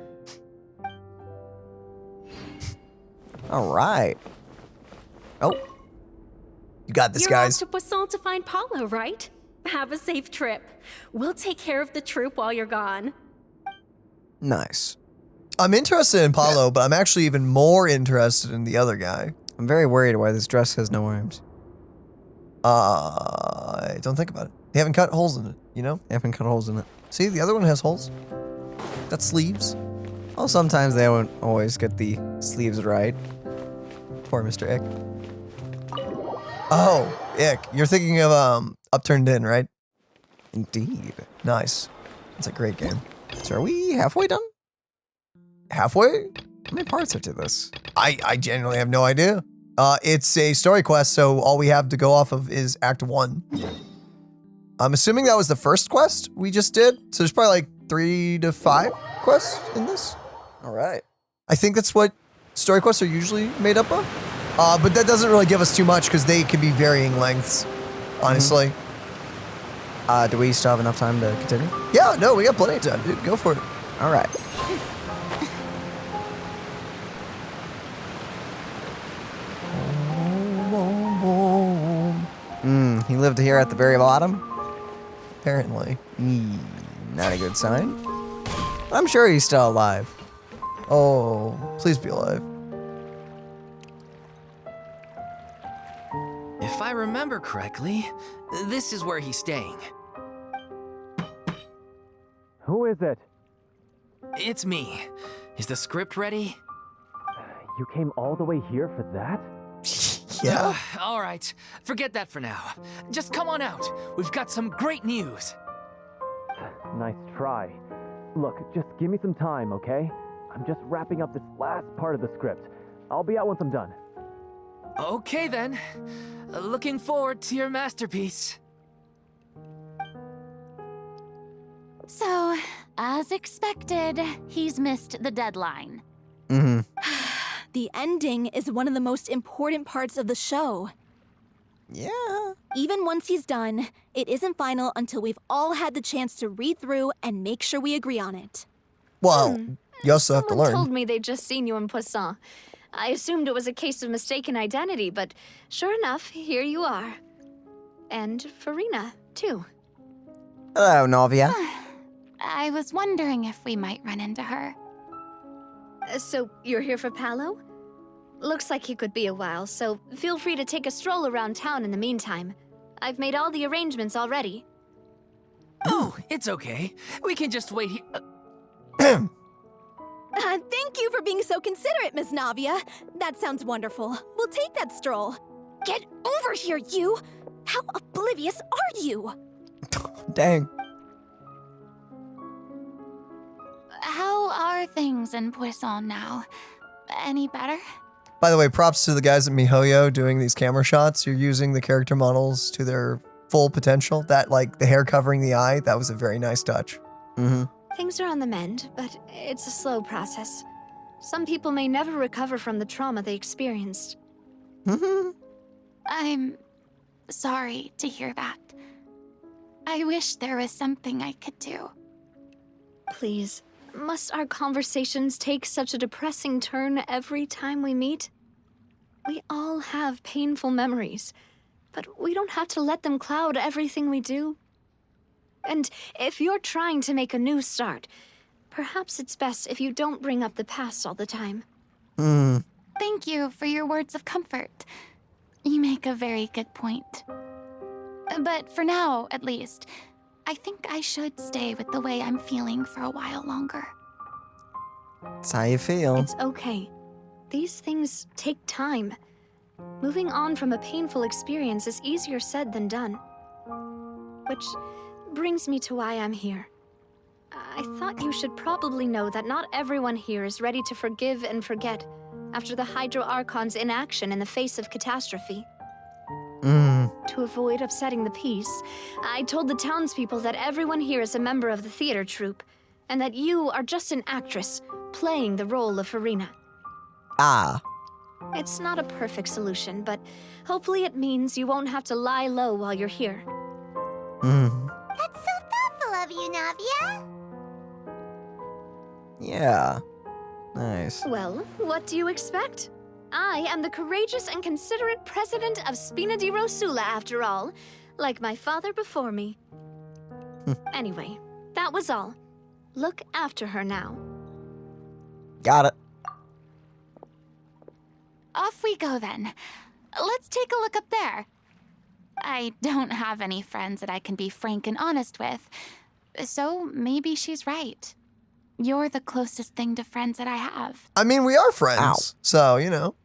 All right. Oh. You got this, You're guys. off to Poisson to find Paulo, right? Have a safe trip. We'll take care of the troop while you're gone. Nice. I'm interested in Paulo, but I'm actually even more interested in the other guy. I'm very worried why this dress has no arms. Don't think about it. They haven't cut holes in it, you know? They haven't cut holes in it. See, the other one has holes. Got sleeves. Well, sometimes they don't always get the sleeves right. Poor Mr. Ick. Oh, Ick. You're thinking of Upturned In, right? Indeed. Nice. It's a great game. So are we halfway done? Halfway? How many parts are to this? I genuinely have no idea. It's a story quest, so all we have to go off of is Act 1. I'm assuming that was the first quest we just did, so there's probably like 3 to 5 quests in this. All right. I think that's what story quests are usually made up of. But that doesn't really give us too much because they can be varying lengths, honestly. Do we still have enough time to continue? Yeah, no, we got plenty of time, dude. Go for it. All right. He lived here at the very bottom? Apparently. Not a good sign. I'm sure he's still alive. Oh, please be alive. If I remember correctly, this is where he's staying. Who is it? It's me. Is the script ready? You came all the way here for that? Yeah. All right. Forget that for now. Just come on out. We've got some great news. Nice try. Look, just give me some time, okay? I'm just wrapping up this last part of the script. I'll be out once I'm done. Okay then. Looking forward to your masterpiece. So, as expected, he's missed the deadline. The ending is one of the most important parts of the show. Yeah. Even once he's done, it isn't final until we've all had the chance to read through and make sure we agree on it. Well, you also have to Someone learn. told me they'd just seen you in Poisson. I assumed it was a case of mistaken identity, but sure enough, here you are. And Furina, too. Hello, Novia. I was wondering if we might run into her. So, you're here for Palo? Looks like he could be a while, so feel free to take a stroll around town in the meantime. I've made all the arrangements already. Oh, it's okay. We can just wait here. Thank you for being so considerate, Miss Navia. That sounds wonderful. We'll take that stroll. Get over here, you! How oblivious are you? Dang. How are things in Poisson now? Any better? By the way, props to the guys at miHoYo doing these camera shots. You're using the character models to their full potential. That, like, the hair covering the eye, that was a very nice touch. Things are on the mend, but it's a slow process. Some people may never recover from the trauma they experienced. I'm sorry to hear that. I wish there was something I could do. Please, must our conversations take such a depressing turn every time we meet? We all have painful memories, but we don't have to let them cloud everything we do. And if you're trying to make a new start, perhaps it's best if you don't bring up the past all the time. Thank you for your words of comfort. You make a very good point. But for now, at least, I think I should stay with the way I'm feeling for a while longer. That's how you feel. It's okay. These things take time. Moving on from a painful experience is easier said than done. Which brings me to why I'm here. I thought you should probably know that not everyone here is ready to forgive and forget after the Hydro Archon's inaction in the face of catastrophe. To avoid upsetting the peace, I told the townspeople that everyone here is a member of the theater troupe, and that you are just an actress playing the role of Furina. It's not a perfect solution, but hopefully it means you won't have to lie low while you're here. That's so thoughtful of you, Navia. Yeah. Nice. Well, what do you expect? I am the courageous and considerate president of Spina di Rosula, after all, like my father before me. Anyway, that was all. Look after her now. Got it. Off we go then. Let's take a look up there. I don't have any friends that I can be frank and honest with, so maybe she's right. You're the closest thing to friends that I have. I mean, we are friends, so, you know.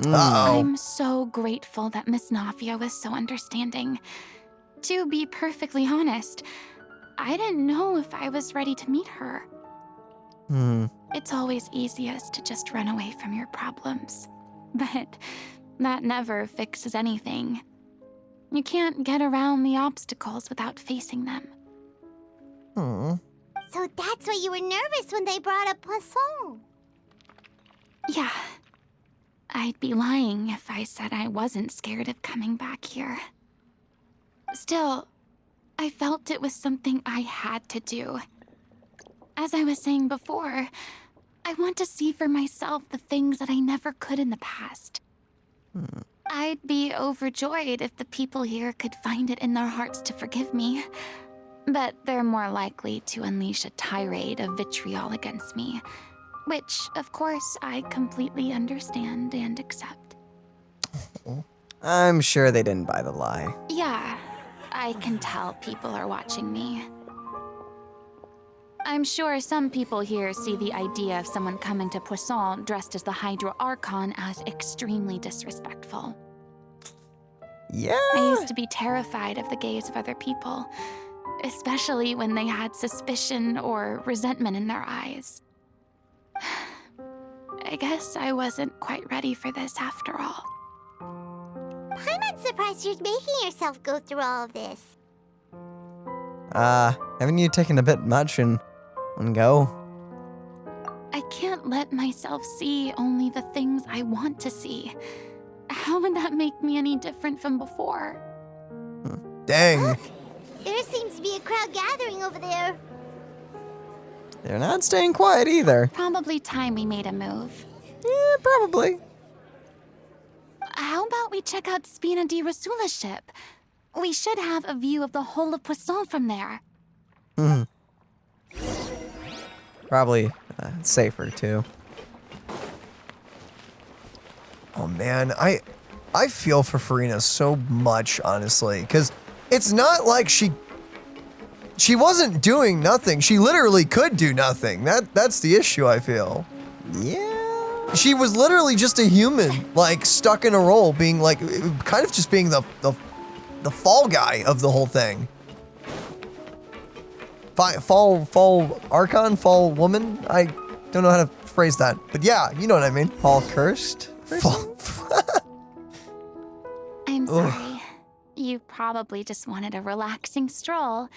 I'm so grateful that Miss Navia was so understanding. To be perfectly honest, I didn't know if I was ready to meet her. It's always easiest to just run away from your problems. But that never fixes anything. You can't get around the obstacles without facing them. So that's why you were nervous when they brought up Poisson. Yeah. I'd be lying if I said I wasn't scared of coming back here. Still, I felt it was something I had to do. As I was saying before, I want to see for myself the things that I never could in the past. I'd be overjoyed if the people here could find it in their hearts to forgive me. But they're more likely to unleash a tirade of vitriol against me. Which, of course, I completely understand and accept. I'm sure they didn't buy the lie. Yeah, I can tell people are watching me. I'm sure some people here see the idea of someone coming to Poisson dressed as the Hydro Archon as extremely disrespectful. Yeah. I used to be terrified of the gaze of other people, especially when they had suspicion or resentment in their eyes. I guess I wasn't quite ready for this after all. I'm not surprised you're making yourself go through all of this. Haven't you taken a bit much in one go? I can't let myself see only the things I want to see. How would that make me any different from before? Dang. Look, there seems to be a crowd gathering over there. They're not staying quiet either. Probably time we made a move. Yeah, probably. How about we check out Spina di Rasula's ship? We should have a view of the whole of Poisson from there. Probably safer too. Oh man, I feel for Furina so much, honestly, because it's not like she wasn't doing nothing. She literally could do nothing. That's the issue, I feel. Yeah. She was literally just a human, like stuck in a role, being like kind of just being the fall guy of the whole thing. Fall Archon, fall woman? I don't know how to phrase that, but yeah, you know what I mean. Fall cursed? Fall. I'm sorry. You probably just wanted a relaxing stroll.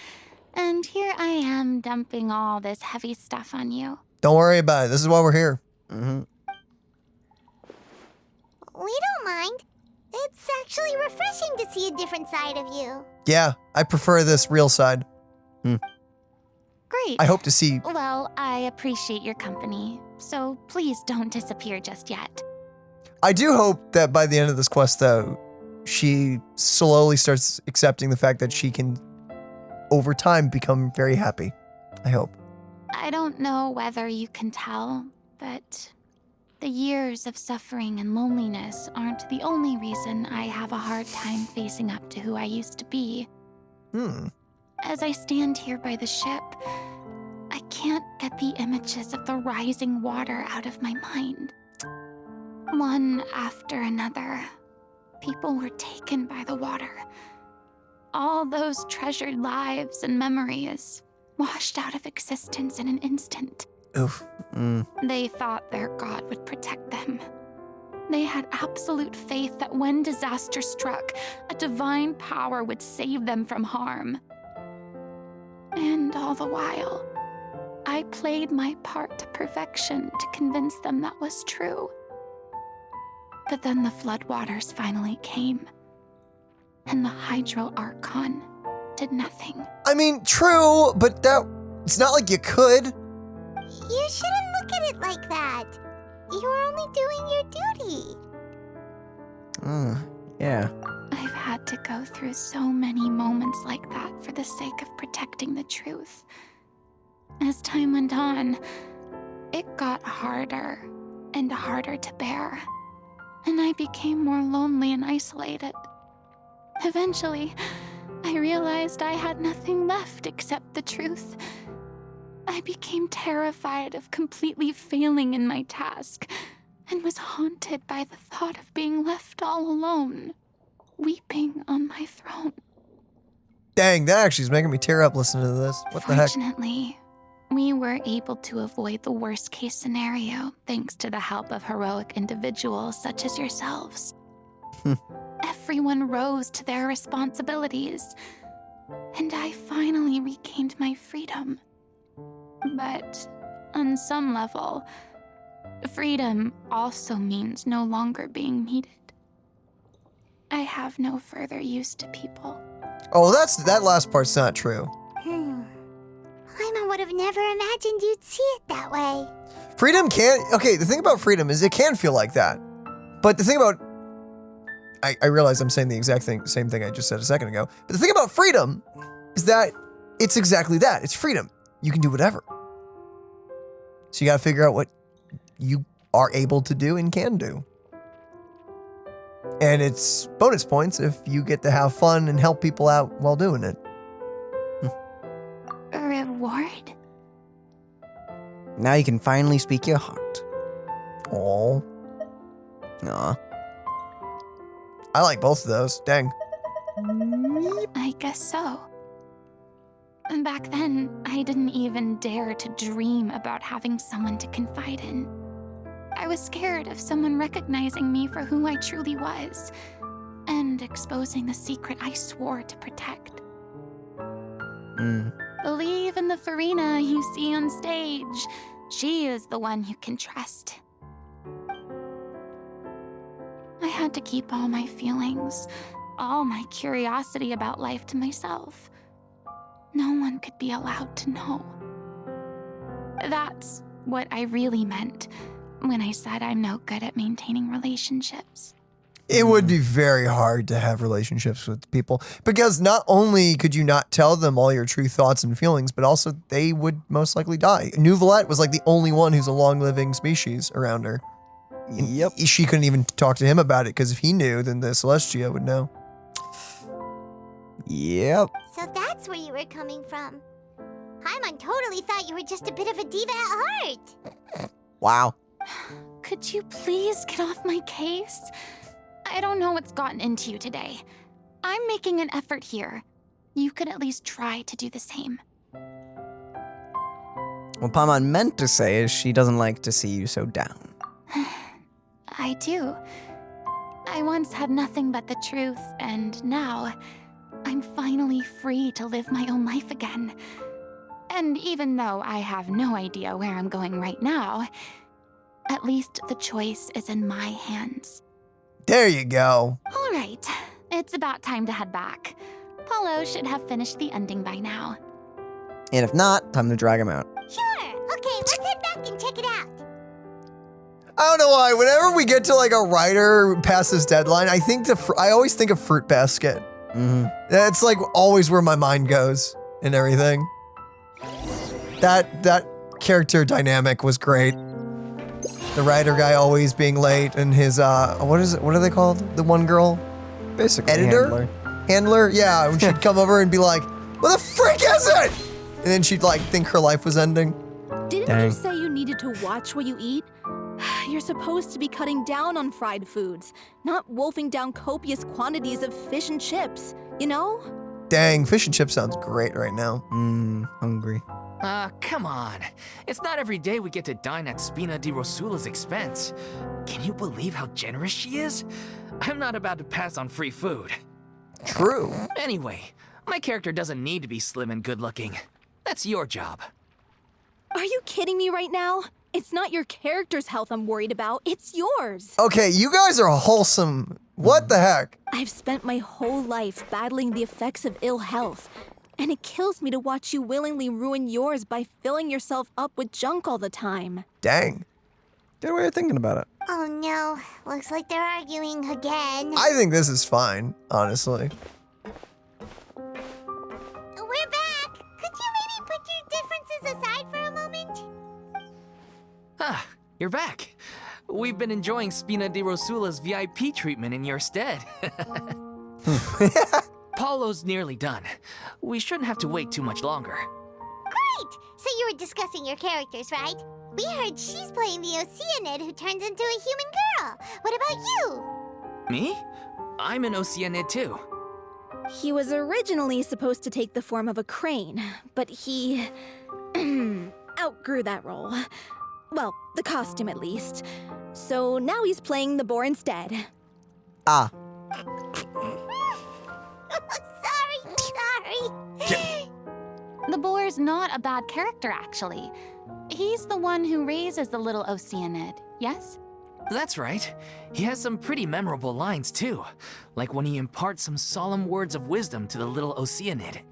And here I am dumping all this heavy stuff on you. Don't worry about it. This is why we're here. We don't mind. It's actually refreshing to see a different side of you. Yeah, I prefer this real side. Great. I hope to see. Well, I appreciate your company, so please don't disappear just yet. I do hope that by the end of this quest, though, she slowly starts accepting the fact that she can, over time, become very happy. I hope. I don't know whether you can tell, but the years of suffering and loneliness aren't the only reason I have a hard time facing up to who I used to be. As I stand here by the ship, I can't get the images of the rising water out of my mind. One after another, people were taken by the water. All those treasured lives and memories washed out of existence in an instant. Oof. They thought their god would protect them. They had absolute faith that when disaster struck, a divine power would save them from harm. And all the while, I played my part to perfection to convince them that was true. But then the floodwaters finally came, and the Hydro Archon did nothing. I mean, true, but it's not like you could. You shouldn't look at it like that. You were only doing your duty. Yeah. I've had to go through so many moments like that for the sake of protecting the truth. As time went on, it got harder and harder to bear, and I became more lonely and isolated. Eventually, I realized I had nothing left except the truth. I became terrified of completely failing in my task, and was haunted by the thought of being left all alone, weeping on my throne. Dang, that actually is making me tear up listening to this. What the heck? Fortunately, We were able to avoid the worst case scenario thanks to the help of heroic individuals such as yourselves. Everyone rose to their responsibilities, and I finally regained my freedom. But on some level, freedom also means no longer being needed. I have no further use to people. Oh, that last part's not true. Paimon would have never imagined you'd see it that way. Freedom can't. Okay, the thing about freedom is it can feel like that. But the thing about. I realize I'm saying the exact same thing I just said a second ago. But the thing about freedom is that it's exactly that. It's freedom. You can do whatever. So you gotta figure out what you are able to do and can do. And it's bonus points if you get to have fun and help people out while doing it. A reward? Now you can finally speak your heart. Aww. Aw. I like both of those. Dang. I guess so. Back then, I didn't even dare to dream about having someone to confide in. I was scared of someone recognizing me for who I truly was and exposing the secret I swore to protect. Believe in the Furina you see on stage. She is the one you can trust. I had to keep all my feelings, all my curiosity about life to myself. No one could be allowed to know. That's what I really meant when I said I'm no good at maintaining relationships. It would be very hard to have relationships with people because not only could you not tell them all your true thoughts and feelings, but also they would most likely die. Nouvellette was like the only one who's a long-living species around her. Yep. She couldn't even talk to him about it because if he knew, then the Celestia would know. Yep. So that's where you were coming from. Paimon totally thought you were just a bit of a diva at heart. Wow. Could you please get off my case? I don't know what's gotten into you today. I'm making an effort here. You could at least try to do the same. What Paimon meant to say is she doesn't like to see you so down. I do. I once had nothing but the truth, and now I'm finally free to live my own life again. And even though I have no idea where I'm going right now, at least the choice is in my hands. There you go. All right, it's about time to head back. Paulo should have finished the ending by now. And if not, time to drag him out. Sure. Okay, let's head back and check it out. I don't know why. Whenever we get to like a writer past this deadline, I always think of Fruit Basket. That's like always where my mind goes and everything. That character dynamic was great. The writer guy always being late and his what are they called? The one girl? Basically, editor? Handler? Yeah, when she'd come over and be like, "What the frick is it?" And then she'd like think her life was ending. Didn't you say you needed to watch what you eat? You're supposed to be cutting down on fried foods, not wolfing down copious quantities of fish and chips, you know? Dang, fish and chips sounds great right now. Hungry. Come on. It's not every day we get to dine at Spina di Rosula's expense. Can you believe how generous she is? I'm not about to pass on free food. True. Anyway, my character doesn't need to be slim and good looking. That's your job. Are you kidding me right now? It's not your character's health I'm worried about, it's yours. Okay, you guys are wholesome. What the heck? I've spent my whole life battling the effects of ill health, and it kills me to watch you willingly ruin yours by filling yourself up with junk all the time. Dang. Good way of thinking about it. Oh no, looks like they're arguing again. I think this is fine, honestly. We're back. Could you maybe put your differences aside for a moment? Ah, you're back. We've been enjoying Spina di Rosula's VIP treatment in your stead. Paulo's nearly done. We shouldn't have to wait too much longer. Great! So you were discussing your characters, right? We heard she's playing the Oceanid who turns into a human girl. What about you? Me? I'm an Oceanid too. He was originally supposed to take the form of a crane, but he outgrew that role. Well, the costume at least. So now he's playing the boar instead. Ah. Sorry. The boar's not a bad character, actually. He's the one who raises the little Oceanid, yes? That's right. He has some pretty memorable lines, too. Like when he imparts some solemn words of wisdom to the little Oceanid.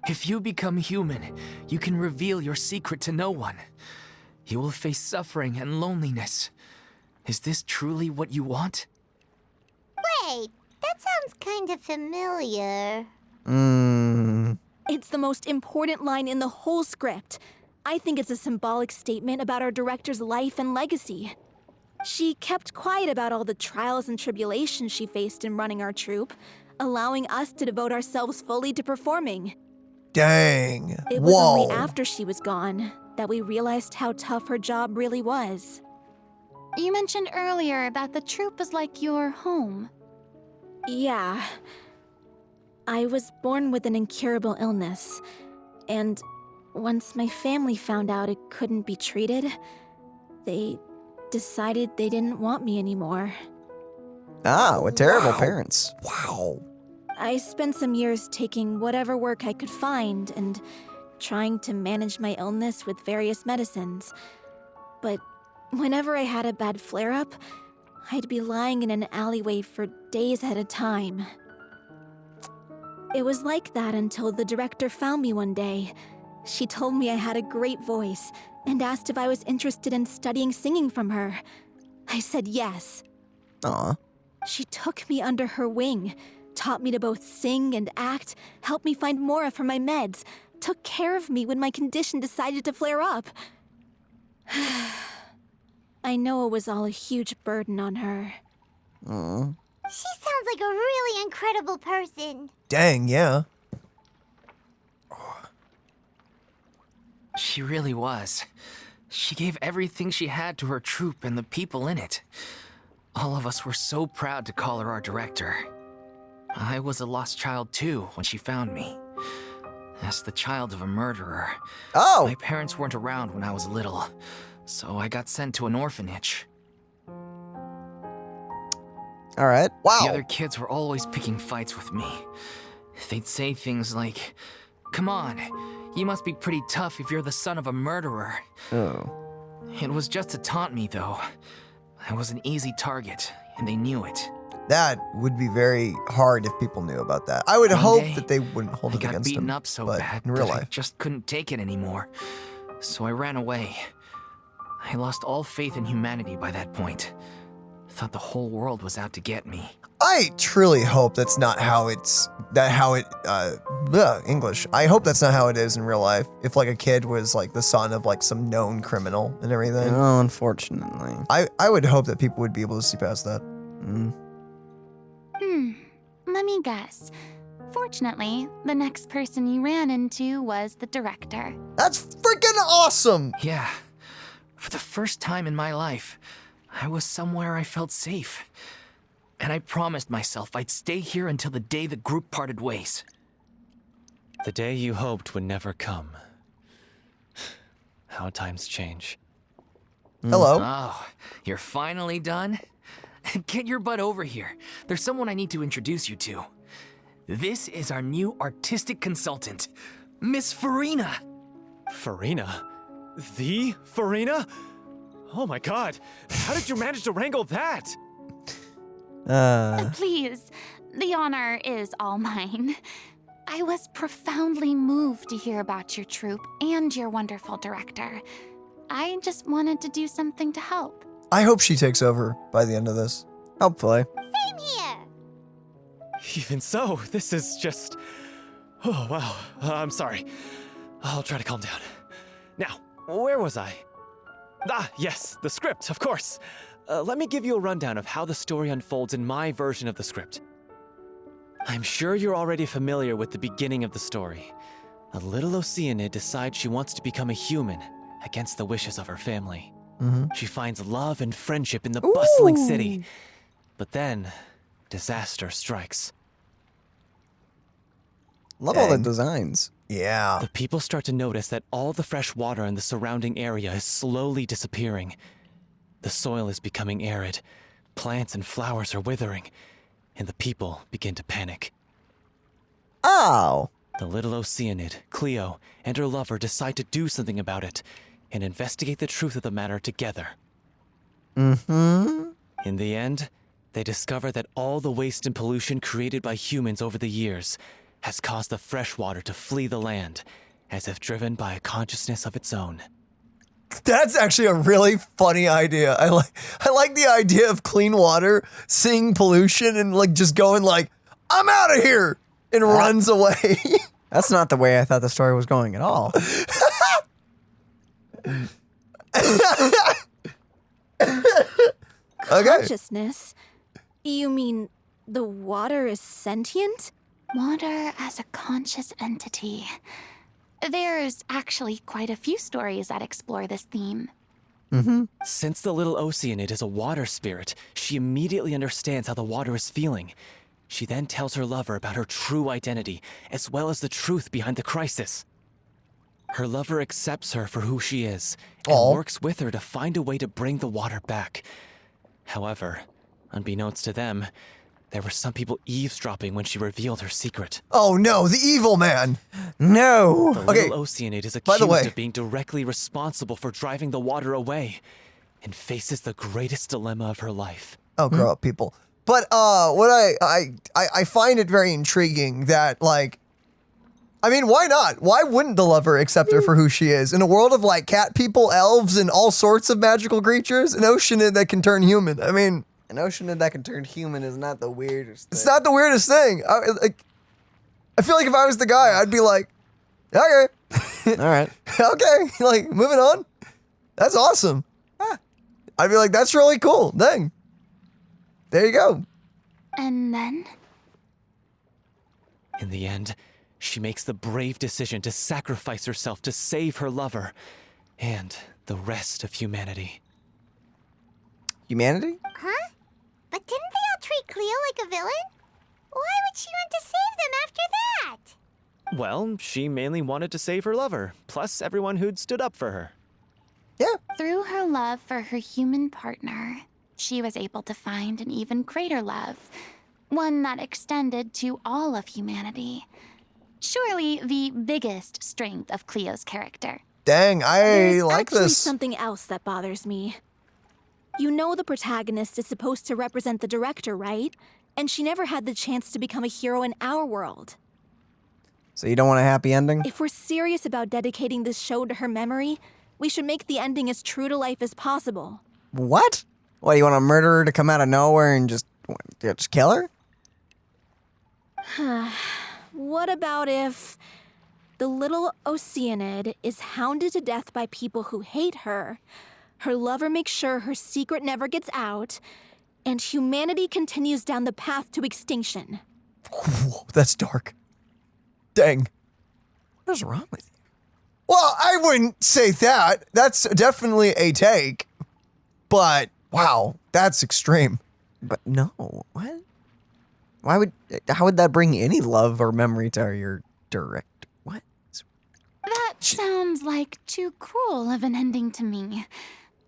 If you become human, you can reveal your secret to no one. You will face suffering and loneliness. Is this truly what you want? Wait, that sounds kind of familiar. It's the most important line in the whole script. I think it's a symbolic statement about our director's life and legacy. She kept quiet about all the trials and tribulations she faced in running our troupe, allowing us to devote ourselves fully to performing. Dang. It was Whoa. only after she was gone that we realized how tough her job really was. You mentioned earlier that the troupe is like your home. Yeah. I was born with an incurable illness, and once my family found out it couldn't be treated, they decided they didn't want me anymore. Ah, what terrible Wow. parents. Wow. I spent some years taking whatever work I could find and trying to manage my illness with various medicines. But whenever I had a bad flare-up, I'd be lying in an alleyway for days at a time. It was like that until the director found me one day. She told me I had a great voice and asked if I was interested in studying singing from her. I said yes. Aw. She took me under her wing, taught me to both sing and act, helped me find Mora for my meds, took care of me when my condition decided to flare up. I know it was all a huge burden on her. Aw. She sounds like a really incredible person. Dang, yeah. She really was. She gave everything she had to her troupe and the people in it. All of us were so proud to call her our director. I was a lost child too when she found me. As the child of a murderer. Oh! My parents weren't around when I was little, so I got sent to an orphanage. Alright. Wow. The other kids were always picking fights with me. They'd say things like, "Come on, you must be pretty tough if you're the son of a murderer." Oh. It was just to taunt me, though. I was an easy target, and they knew it. That would be very hard if people knew about that. I would One hope day, that they wouldn't hold I it got against beaten him. up so but bad in real that I life. just couldn't take it anymore. So I ran away. I lost all faith in humanity by that point. Thought the whole world was out to get me. I truly hope that's not how English. I hope that's not how it is in real life. If like a kid was like the son of like some known criminal and everything. Oh, unfortunately. I would hope that people would be able to see past that. Let me guess. Fortunately, the next person you ran into was the director. That's freaking awesome! Yeah. For the first time in my life, I was somewhere I felt safe. And I promised myself I'd stay here until the day the group parted ways. The day you hoped would never come. How times change. Hello. Oh, you're finally done? Get your butt over here. There's someone I need to introduce you to. This is our new artistic consultant, Miss Furina. Furina? The Furina? Oh my god, how did you manage to wrangle that? Please, the honor is all mine. I was profoundly moved to hear about your troupe and your wonderful director. I just wanted to do something to help. I hope she takes over by the end of this. Hopefully. Same here. Even so, this is just... Oh, wow. I'm sorry. I'll try to calm down. Now, where was I? Ah, yes, the script, of course. Let me give you a rundown of how the story unfolds in my version of the script. I'm sure you're already familiar with the beginning of the story. A little Oceanid decides she wants to become a human against the wishes of her family. She finds love and friendship in the bustling city. But then, disaster strikes. Love all the Dang. designs. Yeah. The people start to notice that all the fresh water in the surrounding area is slowly disappearing. The soil is becoming arid, plants and flowers are withering, and the people begin to panic. Oh. The little Oceanid, Cleo, and her lover decide to do something about it and investigate the truth of the matter together. Mm-hmm. In the end, they discover that all the waste and pollution created by humans over the years has caused the fresh water to flee the land, as if driven by a consciousness of its own. That's actually a really funny idea. I like the idea of clean water, seeing pollution, and like just going like, I'm out of here, and runs away. That's not the way I thought the story was going at all. Okay. Consciousness? You mean the water is sentient? Water as a conscious entity. There's actually quite a few stories that explore this theme. Mm-hmm. Since the little Oceanid is a water spirit, she immediately understands how the water is feeling. She then tells her lover about her true identity, as well as the truth behind the crisis. Her lover accepts her for who she is, and works with her to find a way to bring the water back. However, unbeknownst to them, there were some people eavesdropping when she revealed her secret. Oh no, the evil man. No. The little Oceanid is By the way, accused of being directly responsible for driving the water away, and faces the greatest dilemma of her life. Oh, grow up, people. But what I find it very intriguing that, like, I mean, why not? Why wouldn't the lover accept her for who she is? In a world of like cat people, elves, and all sorts of magical creatures, an Oceanid that can turn human. I mean, An Oceanid that can turn human is not the weirdest thing. it's not the weirdest thing. I feel like if I was the guy, I'd be like, okay, All right. okay, like moving on. That's awesome. I'd be like, that's really cool. Dang. There you go. And then? In the end, she makes the brave decision to sacrifice herself to save her lover and the rest of humanity. Humanity? Huh? But didn't they all treat Cleo like a villain? Why would she want to save them after that? Well, she mainly wanted to save her lover, plus everyone who'd stood up for her. Yeah. Through her love for her human partner, she was able to find an even greater love, one that extended to all of humanity. Surely the biggest strength of Cleo's character. Dang, I There's like actually this. something else that bothers me. You know the protagonist is supposed to represent the director, right? And she never had the chance to become a hero in our world. So you don't want a happy ending? If we're serious about dedicating this show to her memory, we should make the ending as true to life as possible. What? What, you want a murderer to come out of nowhere and just kill her? What about if the little Oceanid is hounded to death by people who hate her, her lover makes sure her secret never gets out, and humanity continues down the path to extinction? Whoa, that's dark. Dang. What is wrong with you? Well, I wouldn't say that. That's definitely a take. But, wow, that's extreme. But no, what? How would that bring any love or memory to your direct? What? That sounds like too cruel of an ending to me.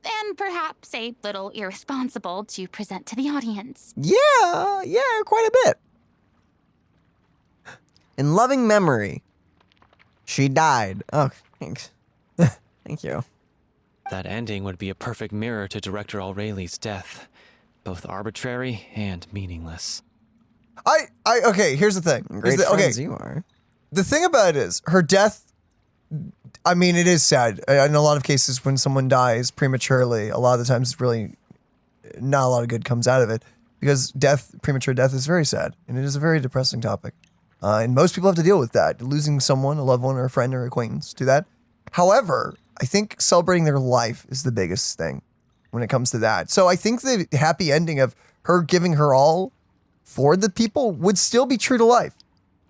And perhaps a little irresponsible to present to the audience. Yeah, quite a bit. In loving memory, she died. Oh, thanks. Thank you. That ending would be a perfect mirror to Director Aureli's death, both arbitrary and meaningless. Okay, here's the thing. Great friends you are. The thing about it is, her death, I mean, it is sad. In a lot of cases, when someone dies prematurely, a lot of the times it's really not a lot of good comes out of it, because premature death is very sad, and it is a very depressing topic. And most people have to deal with that, losing someone, a loved one, or a friend, or acquaintance to that. However, I think celebrating their life is the biggest thing when it comes to that. So I think the happy ending of her giving her all for the people would still be true to life,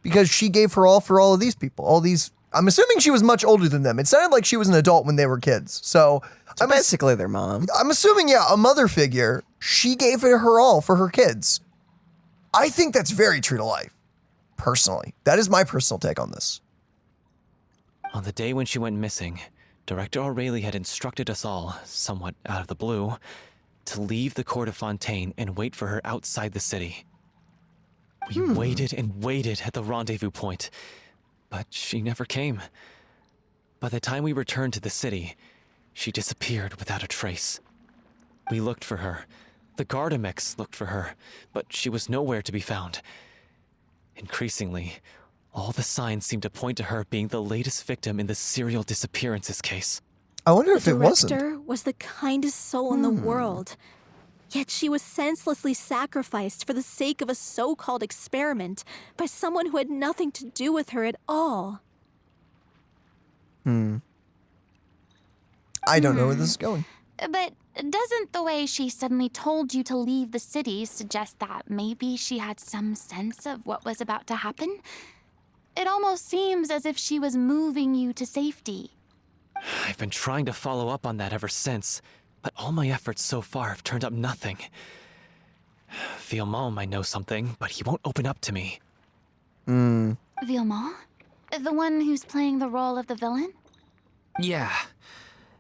because she gave her all for all of these people, all these. I'm assuming she was much older than them. It sounded like she was an adult when they were kids. So I'm basically their mom. I'm assuming, yeah, a mother figure. She gave it her all for her kids. I think that's very true to life. Personally, that is my personal take on this. On the day when she went missing, Director Aurelie had instructed us all, somewhat out of the blue, to leave the court of Fontaine and wait for her outside the city. We waited and waited at the rendezvous point, but she never came. By the time we returned to the city, she disappeared without a trace. We looked for her. The Gardamex looked for her, but she was nowhere to be found. Increasingly, all the signs seemed to point to her being the latest victim in the serial disappearances case. I wonder if it The wasn't. director was the kindest soul in the world. Yet she was senselessly sacrificed for the sake of a so-called experiment by someone who had nothing to do with her at all. I don't know where this is going. But doesn't the way she suddenly told you to leave the city suggest that maybe she had some sense of what was about to happen? It almost seems as if she was moving you to safety. I've been trying to follow up on that ever since, but all my efforts so far have turned up nothing. Villemont might know something, but he won't open up to me. Villemont? The one who's playing the role of the villain? Yeah.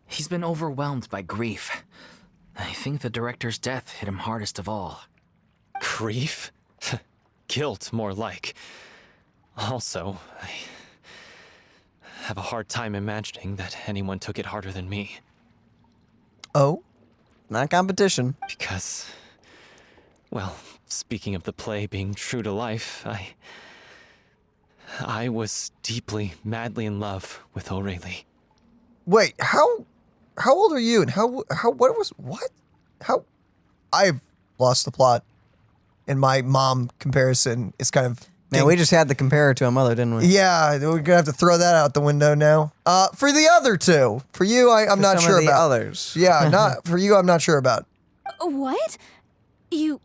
He's been overwhelmed by grief. I think the director's death hit him hardest of all. Grief? Guilt, more like. Also, I have a hard time imagining that anyone took it harder than me. Oh? Not competition. Because, well, speaking of the play being true to life, I was deeply, madly in love with Aurelie. Wait, how old are you? And how? I've lost the plot. And my mom comparison is kind of... Man, we just had to compare her to a mother, didn't we? Yeah, we're gonna have to throw that out the window now. For the other two, for you, I'm not Some sure of the about. others. Yeah, not for you. I'm not sure about. What? You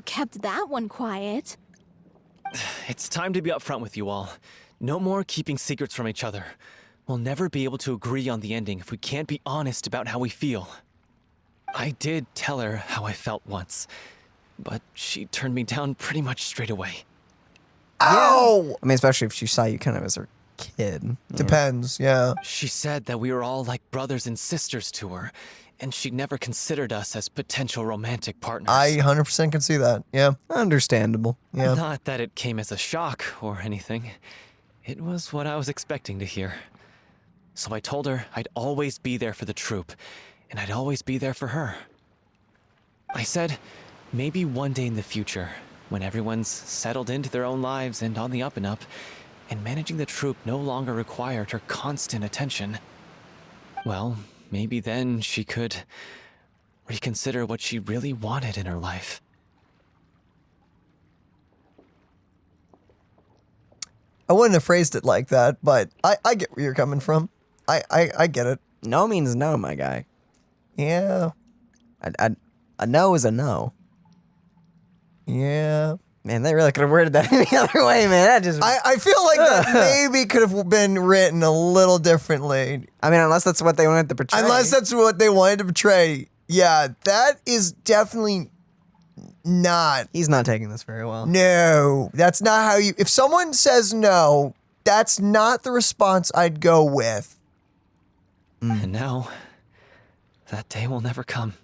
kept that one quiet. It's time to be upfront with you all. No more keeping secrets from each other. We'll never be able to agree on the ending if we can't be honest about how we feel. I did tell her how I felt once, but she turned me down pretty much straight away. Ow! I mean, especially if she saw you kind of as her kid. Depends. Yeah. She said that we were all like brothers and sisters to her, and she never considered us as potential romantic partners. I 100% can see that. Yeah. Understandable. Yeah. Not that it came as a shock or anything. It was what I was expecting to hear. So I told her I'd always be there for the troupe, and I'd always be there for her. I said, maybe one day in the future, when everyone's settled into their own lives and on the up and up, and managing the troupe no longer required her constant attention, well, maybe then she could reconsider what she really wanted in her life. I wouldn't have phrased it like that, but I get where you're coming from. I get it. No means no, my guy. Yeah. A no is a no. Yeah. Man, they really could have worded that any other way, man. That just... I feel like that maybe could have been written a little differently. I mean, unless that's what they wanted to portray. Unless that's what they wanted to portray. Yeah, that is definitely not. He's not taking this very well. No, that's not how you... If someone says no, that's not the response I'd go with. And now, that day will never come.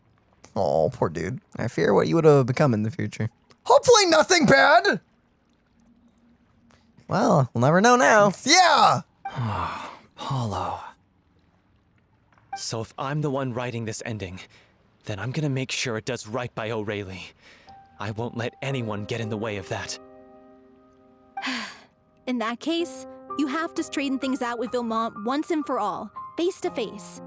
Oh, poor dude. I fear what you would have become in the future. Hopefully nothing bad. Well, we'll never know now. Yeah. Paulo. So if I'm the one writing this ending, then I'm gonna make sure it does right by Aurelie. I won't let anyone get in the way of that. In that case, you have to straighten things out with Villemont once and for all, face to face.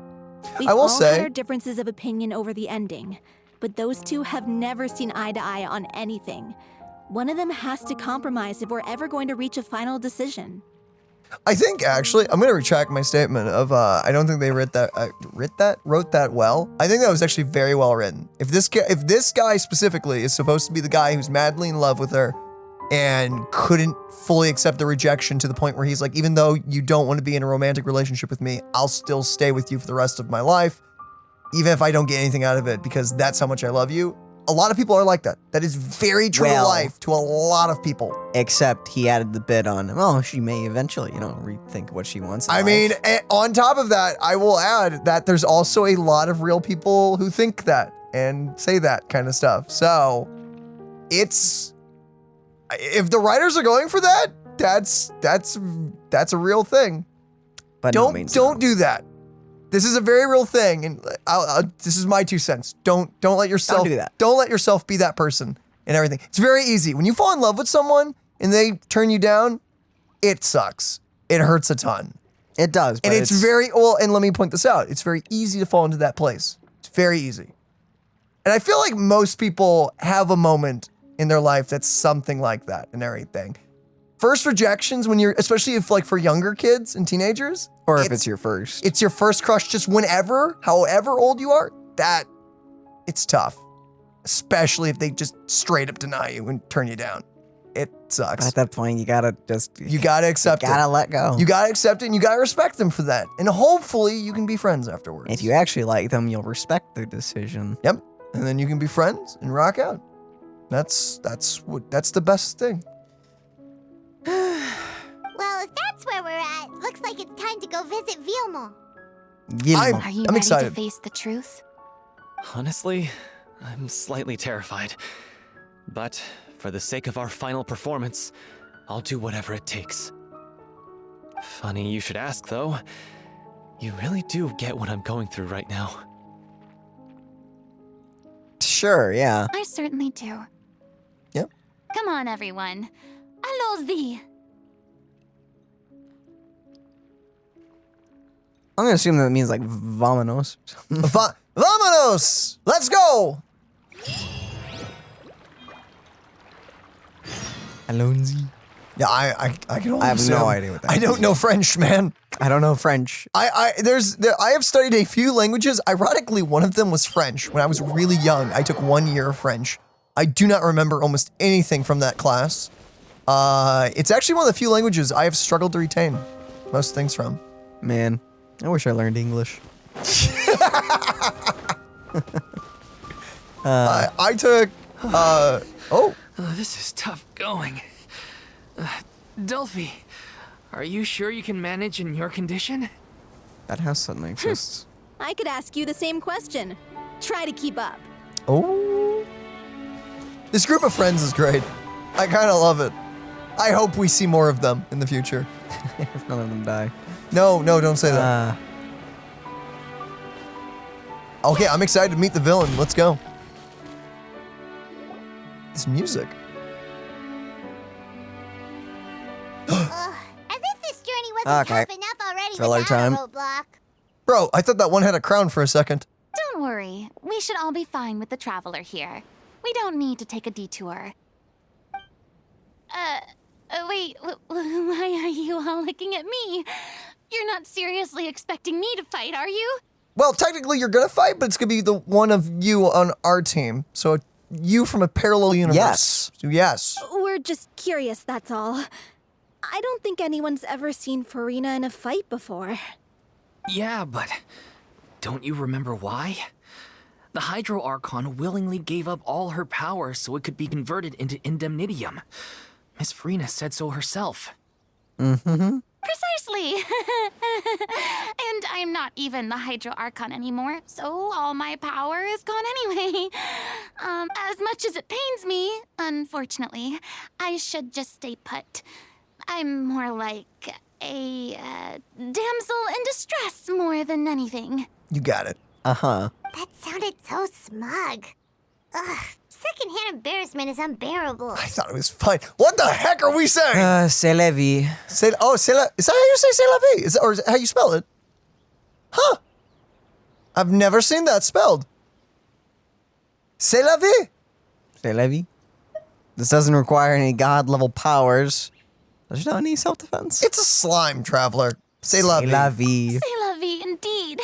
We've I will all say- had our differences of opinion over the ending, but those two have never seen eye to eye on anything. One of them has to compromise if we're ever going to reach a final decision. I think actually, I'm gonna retract my statement of I don't think they wrote that well. I think that was actually very well written. If this guy specifically is supposed to be the guy who's madly in love with her and couldn't fully accept the rejection to the point where he's like, even though you don't want to be in a romantic relationship with me, I'll still stay with you for the rest of my life, even if I don't get anything out of it because that's how much I love you. a lot of people are like that. That is very true to Well- life to a lot of people. Except he added the bit on, well, she may eventually, rethink what she wants in I life. mean, on top of that, I will add that there's also a lot of real people who think that and say that kind of stuff. So it's, if the writers are going for that, that's a real thing. But Don't do that. This is a very real thing, and this is my 2 cents. Don't let yourself do that. Don't let yourself be that person and everything. It's very easy when you fall in love with someone and they turn you down. It sucks. It hurts a ton, It does, but and it's very well. And let me point this out. It's very easy to fall into that place. It's very easy, and I feel like most people have a moment in their life that's something like that and everything. First rejections when you're, especially if like for younger kids and teenagers, or if it's your first. it's your first crush just whenever, however old you are, that it's tough. Especially if they just straight up deny you and turn you down. It sucks. At that point, you gotta You gotta accept gotta it. let go. You gotta accept it and you gotta respect them for that. And hopefully you can be friends afterwards. If you actually like them, you'll respect their decision. Yep. And then you can be friends and rock out. That's the best thing. Well, if that's where we're at, looks like it's time to go visit Vilmont. Are you I'm ready excited. to face the truth? Honestly, I'm slightly terrified. But for the sake of our final performance, I'll do whatever it takes. Funny you should ask, though. You really do get what I'm going through right now. Sure, yeah. I certainly do. Yep. Come on, everyone. Allons-y. I'm gonna assume that means like vamonos. Vamonos! Let's go! Allons-y. Yeah, I can only I have no assume. idea what that I don't know French, man. I don't know French. I have studied a few languages. Ironically, one of them was French. When I was really young, I took 1 year of French. I do not remember almost anything from that class. It's actually one of the few languages I have struggled to retain most things from. Man, I wish I learned English. I took, Oh, this is tough going. Delphi, are you sure you can manage in your condition? That house suddenly exists. I could ask you the same question. Try to keep up. oh. This group of friends is great. I kind of love it. I hope we see more of them in the future. If none of them die. No, don't say that. Okay, I'm excited to meet the villain. Let's go. This music. Ugh, as if this journey wasn't Okay. tough enough already Filler without time. a roadblock. Bro, I thought that one had a crown for a second. Don't worry. We should all be fine with the traveler here. We don't need to take a detour. Wait, why are you all looking at me? You're not seriously expecting me to fight, are you? Well, technically you're gonna fight, but it's gonna be the one of you on our team. So you from a parallel universe. Yes. Yes. We're just curious, that's all. I don't think anyone's ever seen Furina in a fight before. Yeah, but don't you remember why? The Hydro Archon willingly gave up all her power so it could be converted into indemnitium. Miss Furina said so herself. Mm-hmm. Precisely. And I'm not even the Hydro Archon anymore, so all my power is gone anyway. As much as it pains me, unfortunately, I should just stay put. I'm more like a damsel in distress more than anything. You got it. Uh-huh. That sounded so smug. Ugh, secondhand embarrassment is unbearable. I thought it was fine. What the heck are we saying? C'est la vie. C'est la, is that how you say c'est la vie? Or is that how you spell it? Huh. I've never seen that spelled. C'est la vie. C'est la vie. This doesn't require any god-level powers. There's not any self-defense. It's a slime traveler. C'est la C'est vie. la vie. C'est la vie indeed.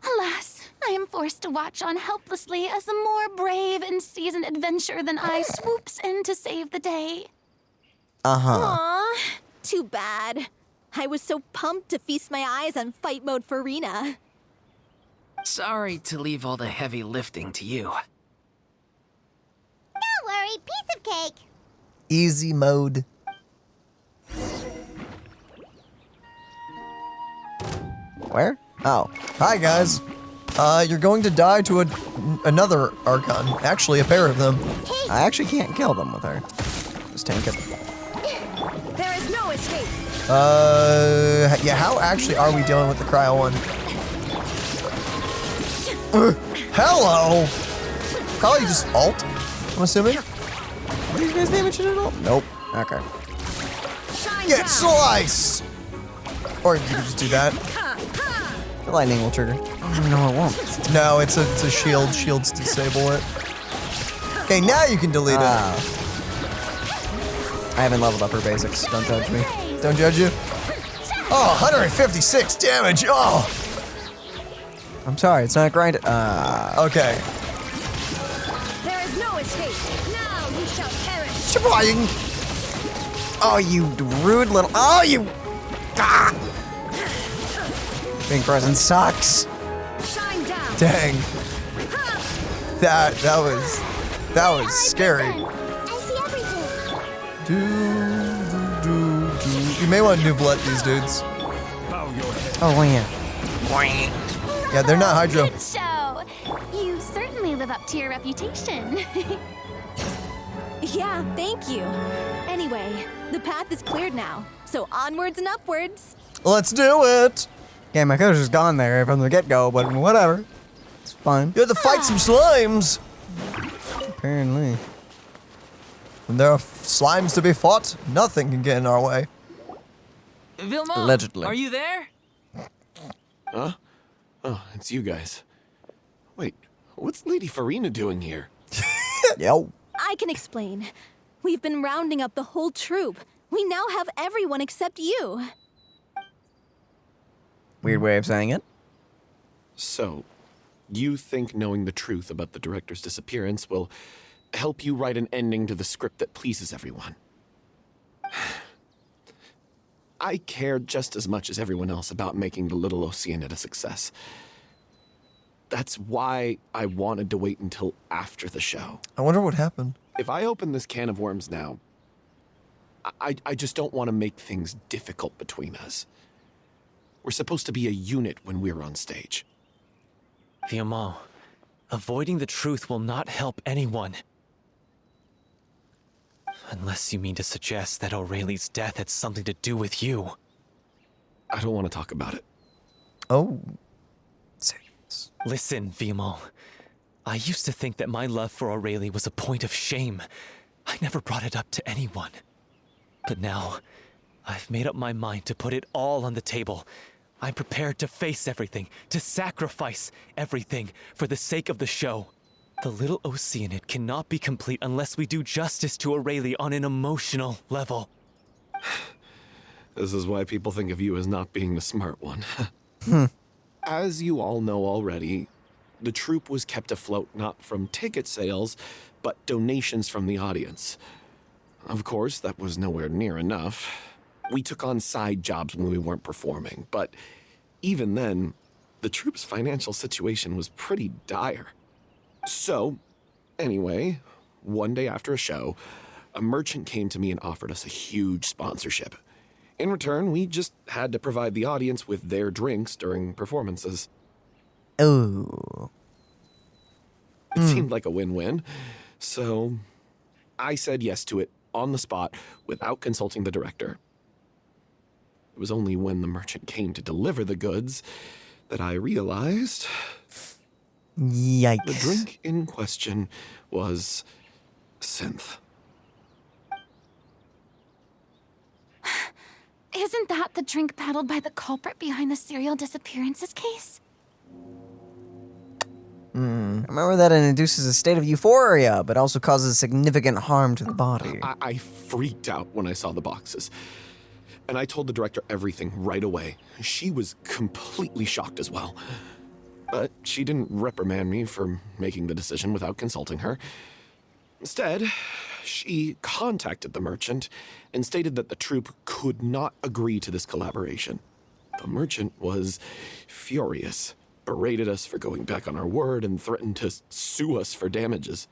Alas, I am forced to watch on helplessly as a more brave and seasoned adventurer than I swoops in to save the day. Uh-huh. Aw, too bad. I was so pumped to feast my eyes on fight mode Furina. Sorry to leave all the heavy lifting to you. strawberry piece of cake. Easy mode. Where? Oh. Hi, guys. You're going to die to another Archon. Actually, a pair of them. I actually can't kill them with her. Just tank it. There is no escape. Yeah, how actually are we dealing with the cryo one? Hello! Probably just alt, I'm assuming. What are you guys damage at all? Nope. Okay. Get sliced! Or you can just do that. The lightning will trigger. Oh, no, it won't. No, it's a shield. Shields disable it. Okay, now you can delete it. I haven't leveled up her basics. Don't judge me. Don't judge you. Oh, 156 damage. Oh. I'm sorry, it's not grinded. Okay. There is no escape. Now you shall perish. Trying. Oh, you rude little. Oh, you. Ah! Being present sucks. Shine down. Dang. That was scary. I see everything. You may want to nuvolette these dudes. Oh, yeah. Yeah, they're not hydro. Good show. You certainly live up to your reputation. Yeah, thank you. Anyway, the path is cleared now, so onwards and upwards. Let's do it. Okay, my coach is gone there from the get-go, but whatever. It's fine. You have to fight some slimes. Apparently. When there are slimes to be fought, nothing can get in our way. Vilma, Allegedly. are you there? Huh? Oh, it's you guys. Wait, what's Lady Furina doing here? Yo. I can explain. We've been rounding up the whole troop. We now have everyone except you. Weird way of saying it. So, you think knowing the truth about the director's disappearance will help you write an ending to the script that pleases everyone? I care just as much as everyone else about making the little Oceanid a success. That's why I wanted to wait until after the show. I wonder what happened. If I open this can of worms now, I just don't want to make things difficult between us. We're supposed to be a unit when we're on stage. Vilma, avoiding the truth will not help anyone. Unless you mean to suggest that Aurelie's death had something to do with you. I don't want to talk about it. Oh. Serious. Listen, Vilma. I used to think that my love for Aurelie was a point of shame. I never brought it up to anyone. But now, I've made up my mind to put it all on the table. I'm prepared to face everything, to sacrifice everything for the sake of the show. The little Oceanid cannot be complete unless we do justice to Aurelie on an emotional level. This is why people think of you as not being the smart one. As you all know already, the troupe was kept afloat not from ticket sales, but donations from the audience. Of course, that was nowhere near enough. We took on side jobs when we weren't performing, but even then, the troupe's financial situation was pretty dire. So, anyway, one day after a show, a merchant came to me and offered us a huge sponsorship. In return, we just had to provide the audience with their drinks during performances. Oh. It seemed like a win-win, so I said yes to it on the spot without consulting the director. It was only when the merchant came to deliver the goods that I realized Yikes. the drink in question was synth. Isn't that the drink peddled by the culprit behind the serial disappearances case? Remember that it induces a state of euphoria, but also causes significant harm to the body. I freaked out when I saw the boxes. And I told the director everything right away. She was completely shocked as well. But she didn't reprimand me for making the decision without consulting her. Instead, she contacted the merchant and stated that the troupe could not agree to this collaboration. The merchant was furious, berated us for going back on our word, and threatened to sue us for damages.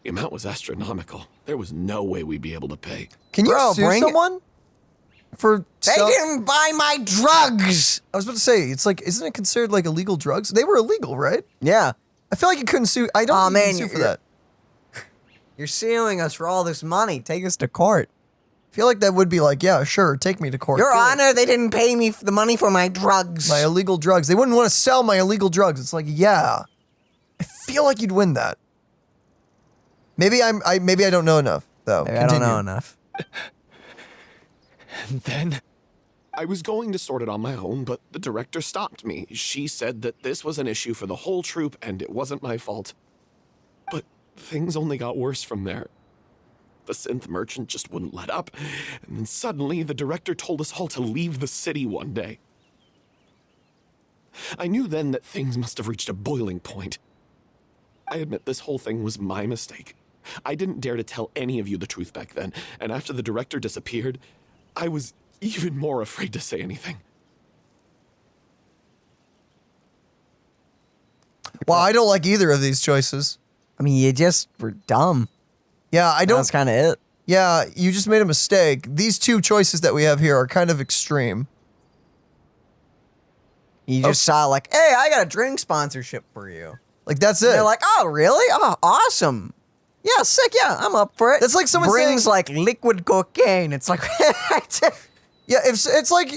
The amount was astronomical. There was no way we'd be able to pay. Can you Bro, sue bring it- someone for They didn't buy my drugs! I was about to say, it's like, isn't it considered like illegal drugs? They were illegal, right? Yeah. I feel like you couldn't sue. I don't think you can sue for that. You're suing us for all this money. Take us to court. I feel like that would be like, yeah, sure, take me to court. Your Do it. Honor, they didn't pay me the money for my drugs. My illegal drugs. They wouldn't want to sell my illegal drugs. It's like, yeah. I feel like you'd win that. Maybe I don't know enough, though. Maybe I don't know enough. And then? I was going to sort it on my own, but the director stopped me. She said that this was an issue for the whole troupe and it wasn't my fault. But things only got worse from there. The synth merchant just wouldn't let up, and then suddenly the director told us all to leave the city one day. I knew then that things must have reached a boiling point. I admit this whole thing was my mistake. I didn't dare to tell any of you the truth back then, and after the director disappeared, I was even more afraid to say anything. Well, I don't like either of these choices. I mean, you just were dumb. Yeah, I don't. That's kind of it. Yeah, you just made a mistake. These two choices that we have here are kind of extreme. You just saw like, hey, I got a drink sponsorship for you. Like, that's it. And they're like, oh, really? Oh, awesome. Yeah, sick. Yeah, I'm up for it. That's like someone brings saying, like liquid cocaine. It's like, yeah, if it's like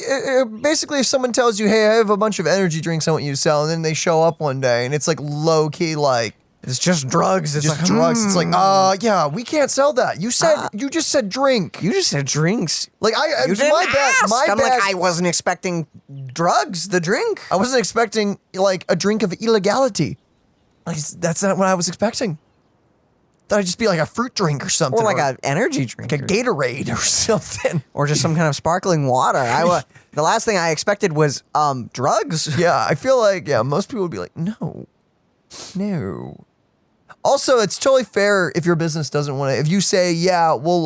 basically if someone tells you, hey, I have a bunch of energy drinks I want you to sell, and then they show up one day and it's like low key like it's just drugs. It's just like, drugs. It's like, yeah, we can't sell that. You said you just said drink. You just said drinks. Like You didn't my bad. ask. My I'm bad. like, I wasn't expecting drugs. The drink. I wasn't expecting like a drink of illegality. Like that's not what I was expecting. Thought it'd just be like a fruit drink or something, Or like an energy drink. like a Gatorade or something, or just some kind of sparkling water. The last thing I expected was drugs. Yeah, I feel like most people would be like, no. Also, it's totally fair if your business doesn't want to. If you say, yeah, we'll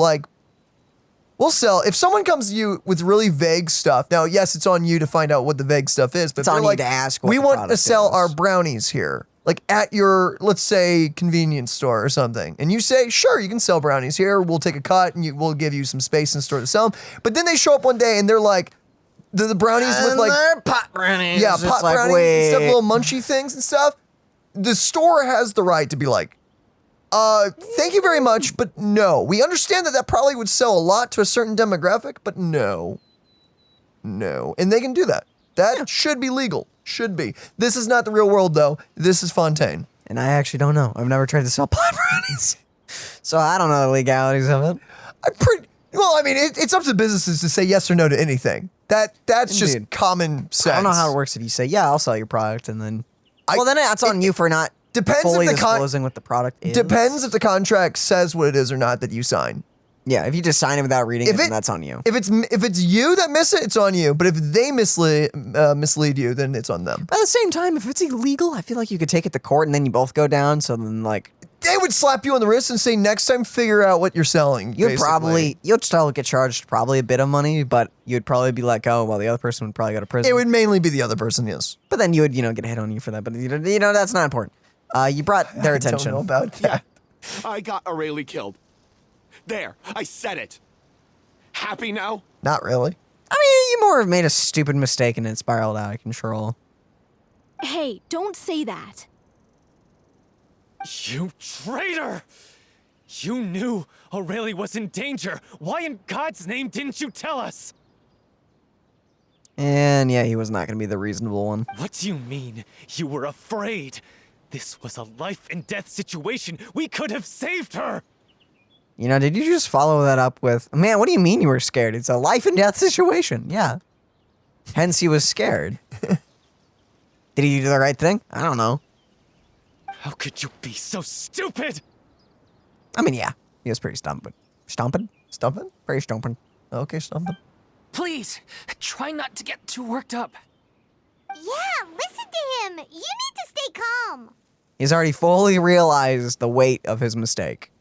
sell. If someone comes to you with really vague stuff, now yes, it's on you to find out what the vague stuff is, but It's on they're you like, to ask what we the want to product sell is. our brownies here. Like at your, let's say, convenience store or something. And you say, sure, you can sell brownies here. We'll take a cut and we'll give you some space in the store to sell them. But then they show up one day and they're like, the brownies with like they're pot brownies. Yeah, It's pot like, brownies wait. and stuff, little munchy things and stuff. The store has the right to be like, thank you very much, but no. We understand that probably would sell a lot to a certain demographic, but no. And they can do that. That should be legal. Should be. This is not the real world, though. This is Fontaine. And I actually don't know. I've never tried to sell pot brownies. So I don't know the legalities of it. Well, I mean, it's up to businesses to say yes or no to anything. That's just Indeed. common sense. I don't know how it works if you say, yeah, I'll sell your product, and then... well, then that's on you for not fully disclosing what the product is. Depends if the contract says what it is or not that you sign. Yeah, if you just sign it without reading it, then that's on you. If it's you that miss it, it's on you. But if they mislead you, then it's on them. But at the same time, if it's illegal, I feel like you could take it to court and then you both go down. So then, like, they would slap you on the wrist and say, next time, figure out what you're selling. you'd still get charged probably a bit of money, but you'd probably be let go while the other person would probably go to prison. It would mainly be the other person, yes. But then you would, get a hit on you for that. But that's not important. You brought their attention. I don't know about that. I got Aurelie killed. There, I said it. Happy now? Not really. I mean, you more have made a stupid mistake and it spiraled out of control. Hey, don't say that. You traitor! You knew Aurelie was in danger. Why in God's name didn't you tell us? And yeah, he was not going to be the reasonable one. What do you mean? You were afraid? This was a life and death situation. We could have saved her. Did you just follow that up with, man, what do you mean you were scared? It's a life and death situation. Yeah. Hence he was scared. Did he do the right thing? I don't know. How could you be so stupid? I mean, yeah. He was pretty stumping. Stomping? Stumping? Pretty stomping. Okay, stumping. Please, try not to get too worked up. Yeah, listen to him. You need to stay calm. He's already fully realized the weight of his mistake.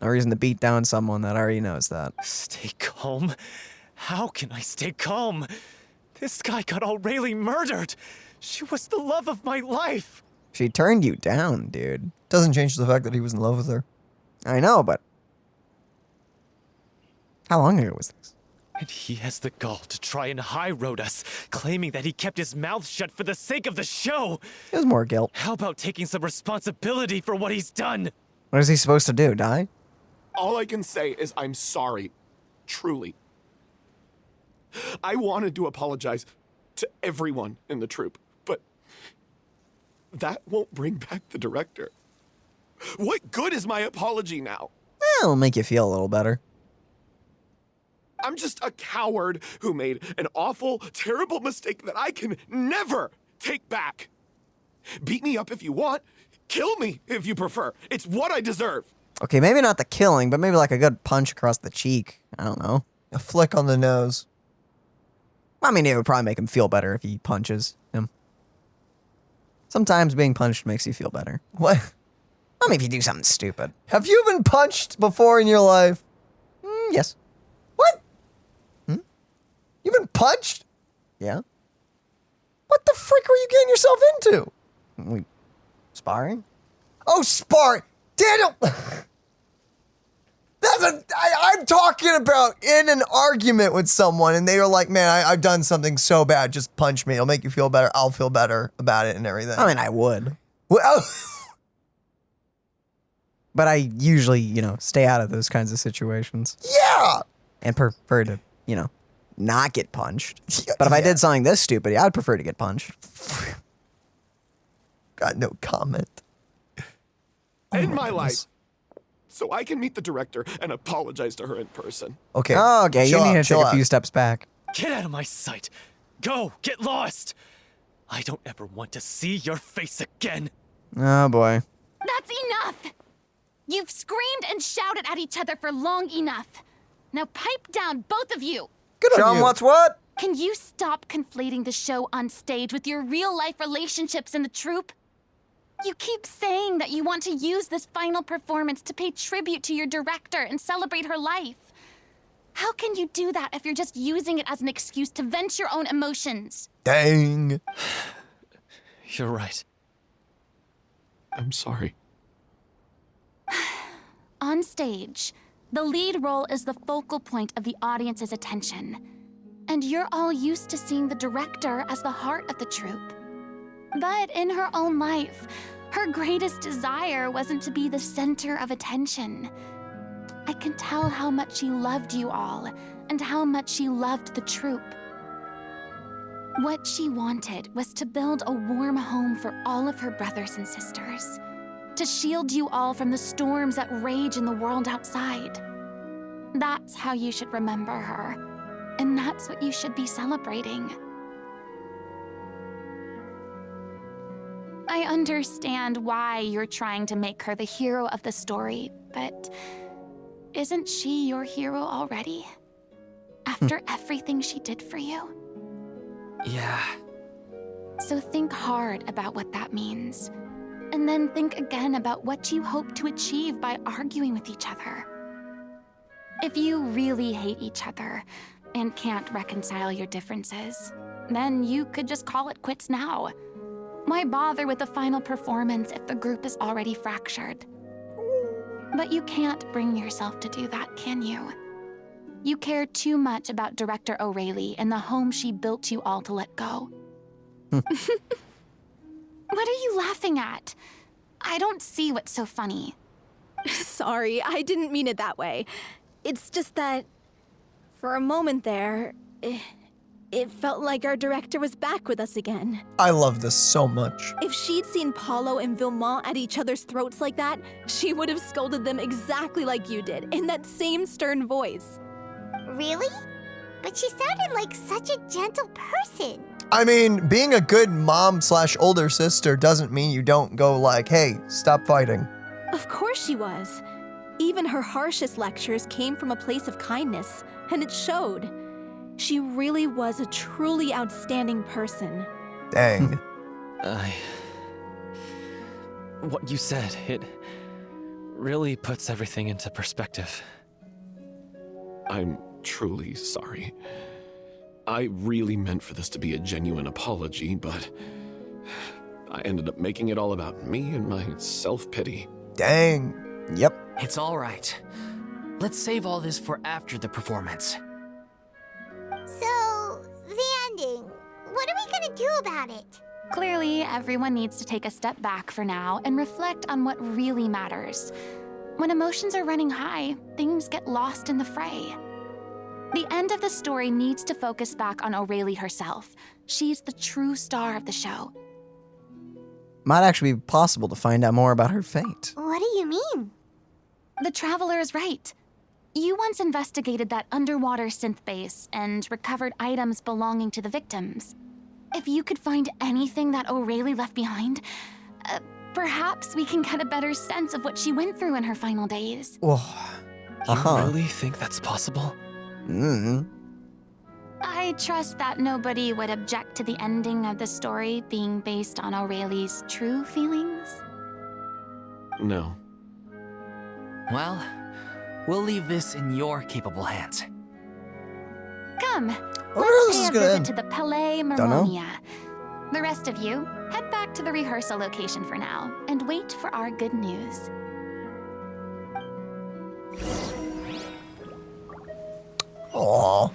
No reason to beat down someone that already knows that. Stay calm? How can I stay calm? This guy got Aurelie murdered. She was the love of my life. She turned you down, dude. Doesn't change the fact that he was in love with her. I know, but how long ago was this? And he has the gall to try and high road us, claiming that he kept his mouth shut for the sake of the show. It was more guilt. How about taking some responsibility for what he's done? What is he supposed to do, die? All I can say is I'm sorry. Truly. I wanted to apologize to everyone in the troupe, but that won't bring back the director. What good is my apology now? It'll make you feel a little better. I'm just a coward who made an awful, terrible mistake that I can never take back. Beat me up if you want. Kill me if you prefer. It's what I deserve. Okay, maybe not the killing, but maybe like a good punch across the cheek. I don't know. A flick on the nose. I mean, it would probably make him feel better if he punches him. Sometimes being punched makes you feel better. What? I mean, if you do something stupid. Have you been punched before in your life? Yes. What? You've been punched? Yeah. What the frick were you getting yourself into? We sparring? Oh, spar. Daniel. I'm talking about in an argument with someone and they are like, man, I've done something so bad. Just punch me. It'll make you feel better. I'll feel better about it and everything. I mean, I would. Well, but I usually, stay out of those kinds of situations. Yeah. And prefer to, not get punched. But if I did something this stupid, I would prefer to get punched. Got no comment. In my life. So I can meet the director and apologize to her in person. Okay. Oh, okay. You need to take a few steps back. Get out of my sight. Go, get lost. I don't ever want to see your face again. Oh, boy. That's enough! You've screamed and shouted at each other for long enough. Now pipe down, both of you. Good on you. What's what? Can you stop conflating the show on stage with your real-life relationships in the troupe? You keep saying that you want to use this final performance to pay tribute to your director and celebrate her life. How can you do that if you're just using it as an excuse to vent your own emotions? Dang. You're right. I'm sorry. On stage, the lead role is the focal point of the audience's attention. And you're all used to seeing the director as the heart of the troupe. But in her own life, her greatest desire wasn't to be the center of attention. I can tell how much she loved you all, and how much she loved the troupe. What she wanted was to build a warm home for all of her brothers and sisters, to shield you all from the storms that rage in the world outside. That's how you should remember her, and that's what you should be celebrating. I understand why you're trying to make her the hero of the story, but isn't she your hero already? After everything she did for you? Yeah. So think hard about what that means. And then think again about what you hope to achieve by arguing with each other. If you really hate each other and can't reconcile your differences, then you could just call it quits now. Why bother with the final performance if the group is already fractured? But you can't bring yourself to do that, can you? You care too much about Director O'Reilly and the home she built you all to let go. What are you laughing at? I don't see what's so funny. Sorry, I didn't mean it that way. It's just that, for a moment there, it felt like our director was back with us again. I love this so much. If she'd seen Paulo and Vilmont at each other's throats like that, she would have scolded them exactly like you did, in that same stern voice. Really? But she sounded like such a gentle person. I mean, being a good mom/older sister doesn't mean you don't go like, hey, stop fighting. Of course she was. Even her harshest lectures came from a place of kindness, and it showed. She really was a truly outstanding person. Dang. What you said, it really puts everything into perspective. I'm truly sorry. I really meant for this to be a genuine apology, but I ended up making it all about me and my self-pity. Dang. Yep. It's all right. Let's save all this for after the performance. So, the ending. What are we gonna do about it? Clearly, everyone needs to take a step back for now and reflect on what really matters. When emotions are running high, things get lost in the fray. The end of the story needs to focus back on Aurelie herself. She's the true star of the show. Might actually be possible to find out more about her fate. What do you mean? The Traveler is right. You once investigated that underwater synth base and recovered items belonging to the victims. If you could find anything that Aurelie left behind, perhaps we can get a better sense of what she went through in her final days. Oh. You really think that's possible? I trust that nobody would object to the ending of the story being based on Aurelie's true feelings. No. Well, we'll leave this in your capable hands. Come, where let's this pay is a gonna visit end. to the Palais know. Mermonia. The rest of you, head back to the rehearsal location for now and wait for our good news. Aww.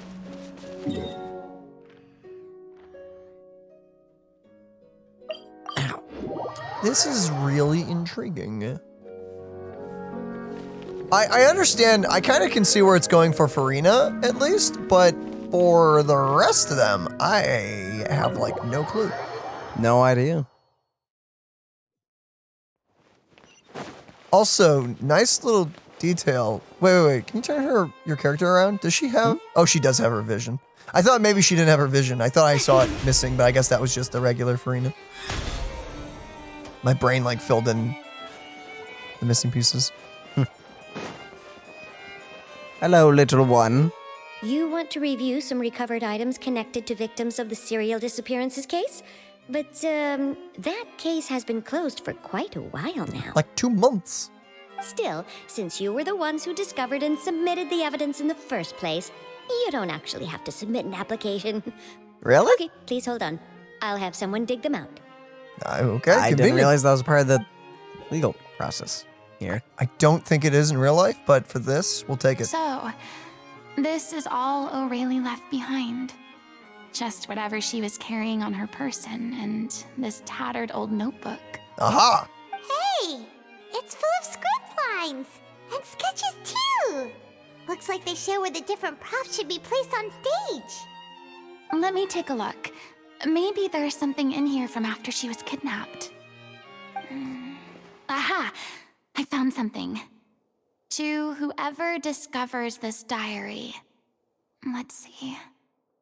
This is really intriguing. I understand, I kind of can see where it's going for Furina, at least, but for the rest of them, I have, like, no clue. No idea. Also, nice little detail. Wait. Can you turn your character around? Does she have... Oh, she does have her vision. I thought maybe she didn't have her vision. I thought I saw it missing, but I guess that was just the regular Furina. My brain, like, filled in the missing pieces. Hello, little one. You want to review some recovered items connected to victims of the serial disappearances case? But, that case has been closed for quite a while now. Like 2 months. Still, since you were the ones who discovered and submitted the evidence in the first place, you don't actually have to submit an application. Really? Okay, please hold on. I'll have someone dig them out. Okay, I didn't convenient. realize that was part of the legal process here. I don't think it is in real life, but for this, we'll take it. So, this is all Aurelie left behind. Just whatever she was carrying on her person and this tattered old notebook. Aha! Hey! It's full of script lines! And sketches too! Looks like they show where the different props should be placed on stage. Let me take a look. Maybe there's something in here from after she was kidnapped. Aha! I found something. To whoever discovers this diary. Let's see.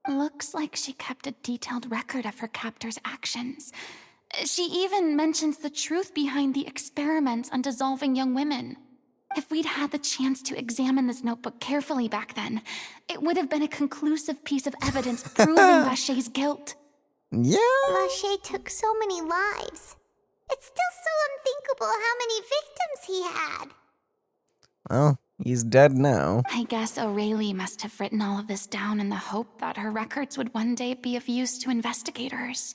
Looks like she kept a detailed record of her captor's actions. She even mentions the truth behind the experiments on dissolving young women. If we'd had the chance to examine this notebook carefully back then, it would have been a conclusive piece of evidence proving Vacher's guilt. Yeah. Vacher took so many lives. It's still so unthinkable how many victims he had. Well, he's dead now. I guess Aurelie must have written all of this down in the hope that her records would one day be of use to investigators.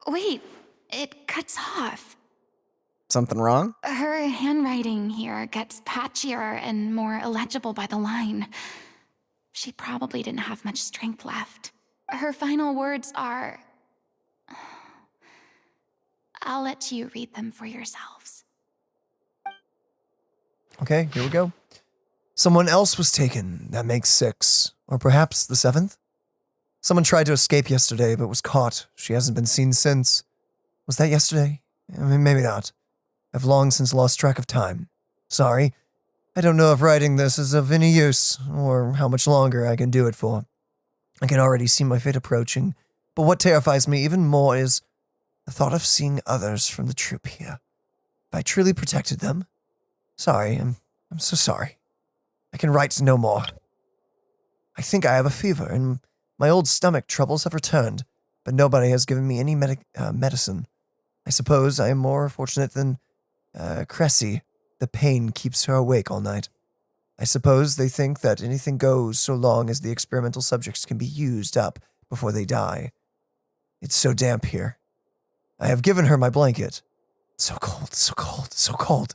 Wait, it cuts off. Something wrong? Her handwriting here gets patchier and more illegible by the line. She probably didn't have much strength left. Her final words are... I'll let you read them for yourselves. Okay, here we go. Someone else was taken. That makes 6. Or perhaps the 7th? Someone tried to escape yesterday, but was caught. She hasn't been seen since. Was that yesterday? I mean, maybe not. I've long since lost track of time. Sorry. I don't know if writing this is of any use, or how much longer I can do it for. I can already see my fate approaching, but what terrifies me even more is the thought of seeing others from the troop here. If I truly protected them... Sorry, I'm so sorry. I can write no more. I think I have a fever, and my old stomach troubles have returned, but nobody has given me any medicine. I suppose I am more fortunate than Cressy. The pain keeps her awake all night. I suppose they think that anything goes so long as the experimental subjects can be used up before they die. It's so damp here. I have given her my blanket. So cold, so cold, so cold.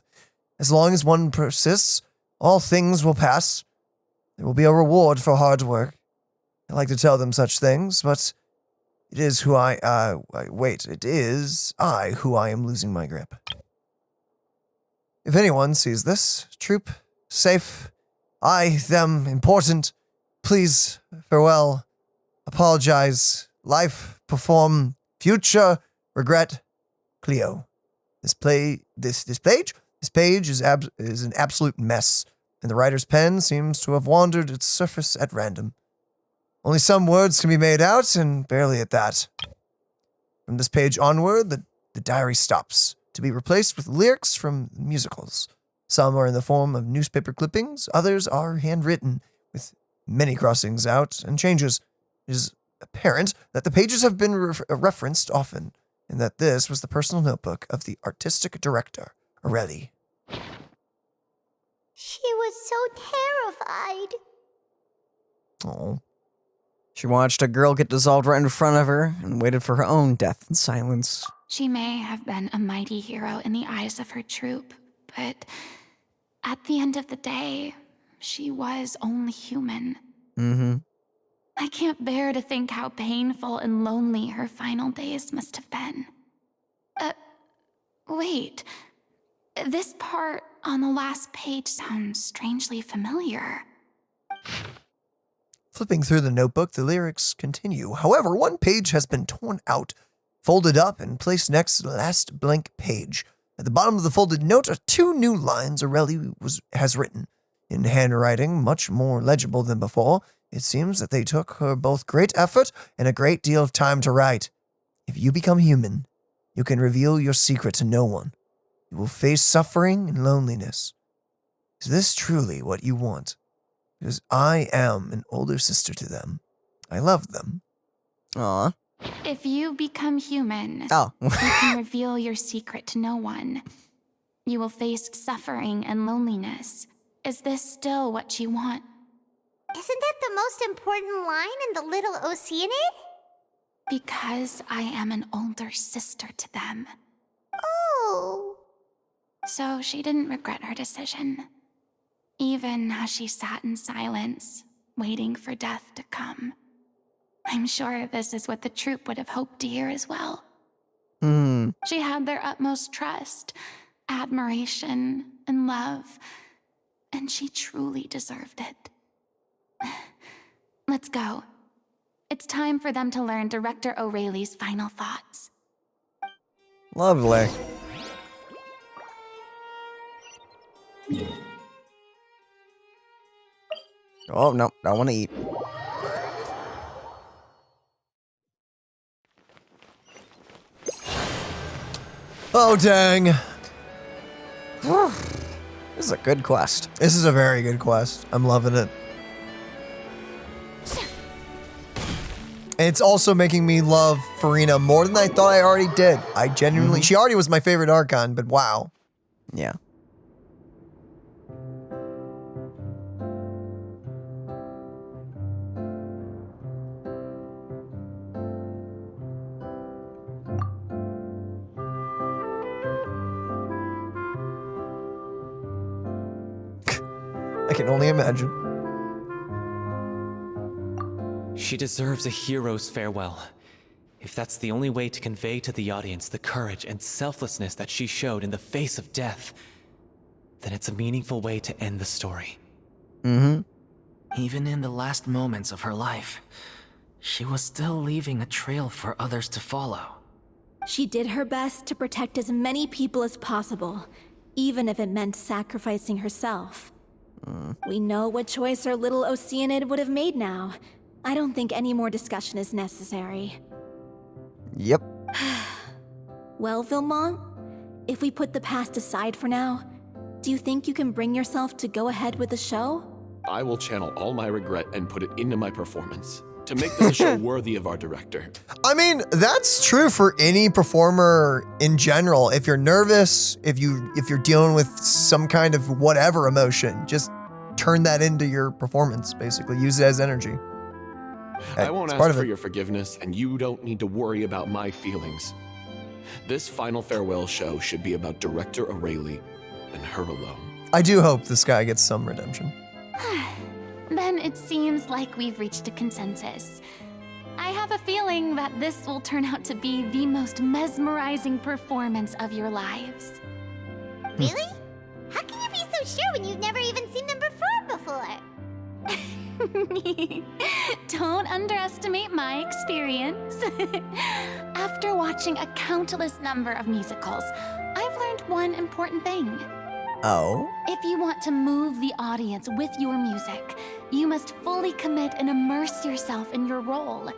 As long as one persists, all things will pass. There will be a reward for hard work. I like to tell them such things, but it is who it is I who I am losing my grip. If anyone sees this, troop, safe, I, them, important, please, farewell, apologize, life, perform, future, regret, Cleo. This page is an absolute mess, and the writer's pen seems to have wandered its surface at random. Only some words can be made out, and barely at that. From this page onward, the diary stops, to be replaced with lyrics from musicals. Some are in the form of newspaper clippings, others are handwritten, with many crossings out and changes. It is apparent that the pages have been referenced often, and that this was the personal notebook of the artistic director, Aurelie. She was so terrified. Oh. She watched a girl get dissolved right in front of her and waited for her own death in silence. She may have been a mighty hero in the eyes of her troop, but at the end of the day, she was only human. Mm-hmm. I can't bear to think how painful and lonely her final days must have been. Wait. This part on the last page sounds strangely familiar. Flipping through the notebook, the lyrics continue. However, one page has been torn out, folded up, and placed next to the last blank page. At the bottom of the folded note are 2 new lines Aurelie has written. In handwriting much more legible than before, it seems that they took her both great effort and a great deal of time to write. If you become human, you can reveal your secret to no one. You will face suffering and loneliness. Is this truly what you want? Because I am an older sister to them. I love them. Aw. If you become human, Oh. you can reveal your secret to no one. You will face suffering and loneliness. Is this still what you want? Isn't that the most important line in the little Oceanid? Because I am an older sister to them. Oh. So she didn't regret her decision. Even as she sat in silence, waiting for death to come. I'm sure this is what the troupe would have hoped to hear as well. She had their utmost trust, admiration, and love, and she truly deserved it. Let's go. It's time for them to learn Director Aurelie's final thoughts. Lovely. Oh, no, I want to eat. Oh, dang. This is a good quest. This is a very good quest. I'm loving it. And it's also making me love Furina more than I thought I already did. I genuinely... She already was my favorite Archon, but wow. Yeah. I can only imagine. She deserves a hero's farewell. If that's the only way to convey to the audience the courage and selflessness that she showed in the face of death, then it's a meaningful way to end the story. Even in the last moments of her life, she was still leaving a trail for others to follow. She did her best to protect as many people as possible, even if it meant sacrificing herself. We know what choice our little Oceanid would have made now. I don't think any more discussion is necessary. Yep. Well, Vilmont, if we put the past aside for now, do you think you can bring yourself to go ahead with the show? I will channel all my regret and put it into my performance to make this a show worthy of our director. I mean, that's true for any performer in general. If you're nervous, if you're dealing with some kind of whatever emotion, just turn that into your performance, basically. Use it as energy. I won't ask for your forgiveness, and you don't need to worry about my feelings. This final farewell show should be about Director Aurelie and her alone. I do hope this guy gets some redemption. Then it seems like we've reached a consensus. I have a feeling that this will turn out to be the most mesmerizing performance of your lives. Really? How can you be so sure when you've never even seen them perform before? Don't underestimate my experience. After watching a countless number of musicals, I've learned one important thing. Oh? If you want to move the audience with your music, you must fully commit and immerse yourself in your role,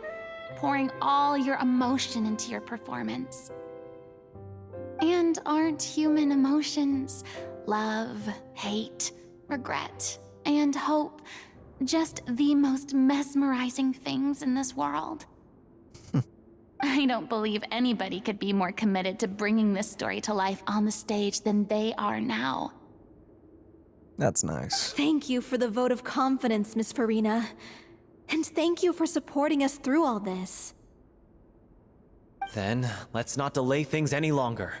pouring all your emotion into your performance. And aren't human emotions, love, hate, regret, and hope, just the most mesmerizing things in this world? I don't believe anybody could be more committed to bringing this story to life on the stage than they are now. That's nice. Thank you for the vote of confidence, Miss Furina. And thank you for supporting us through all this. Then, let's not delay things any longer.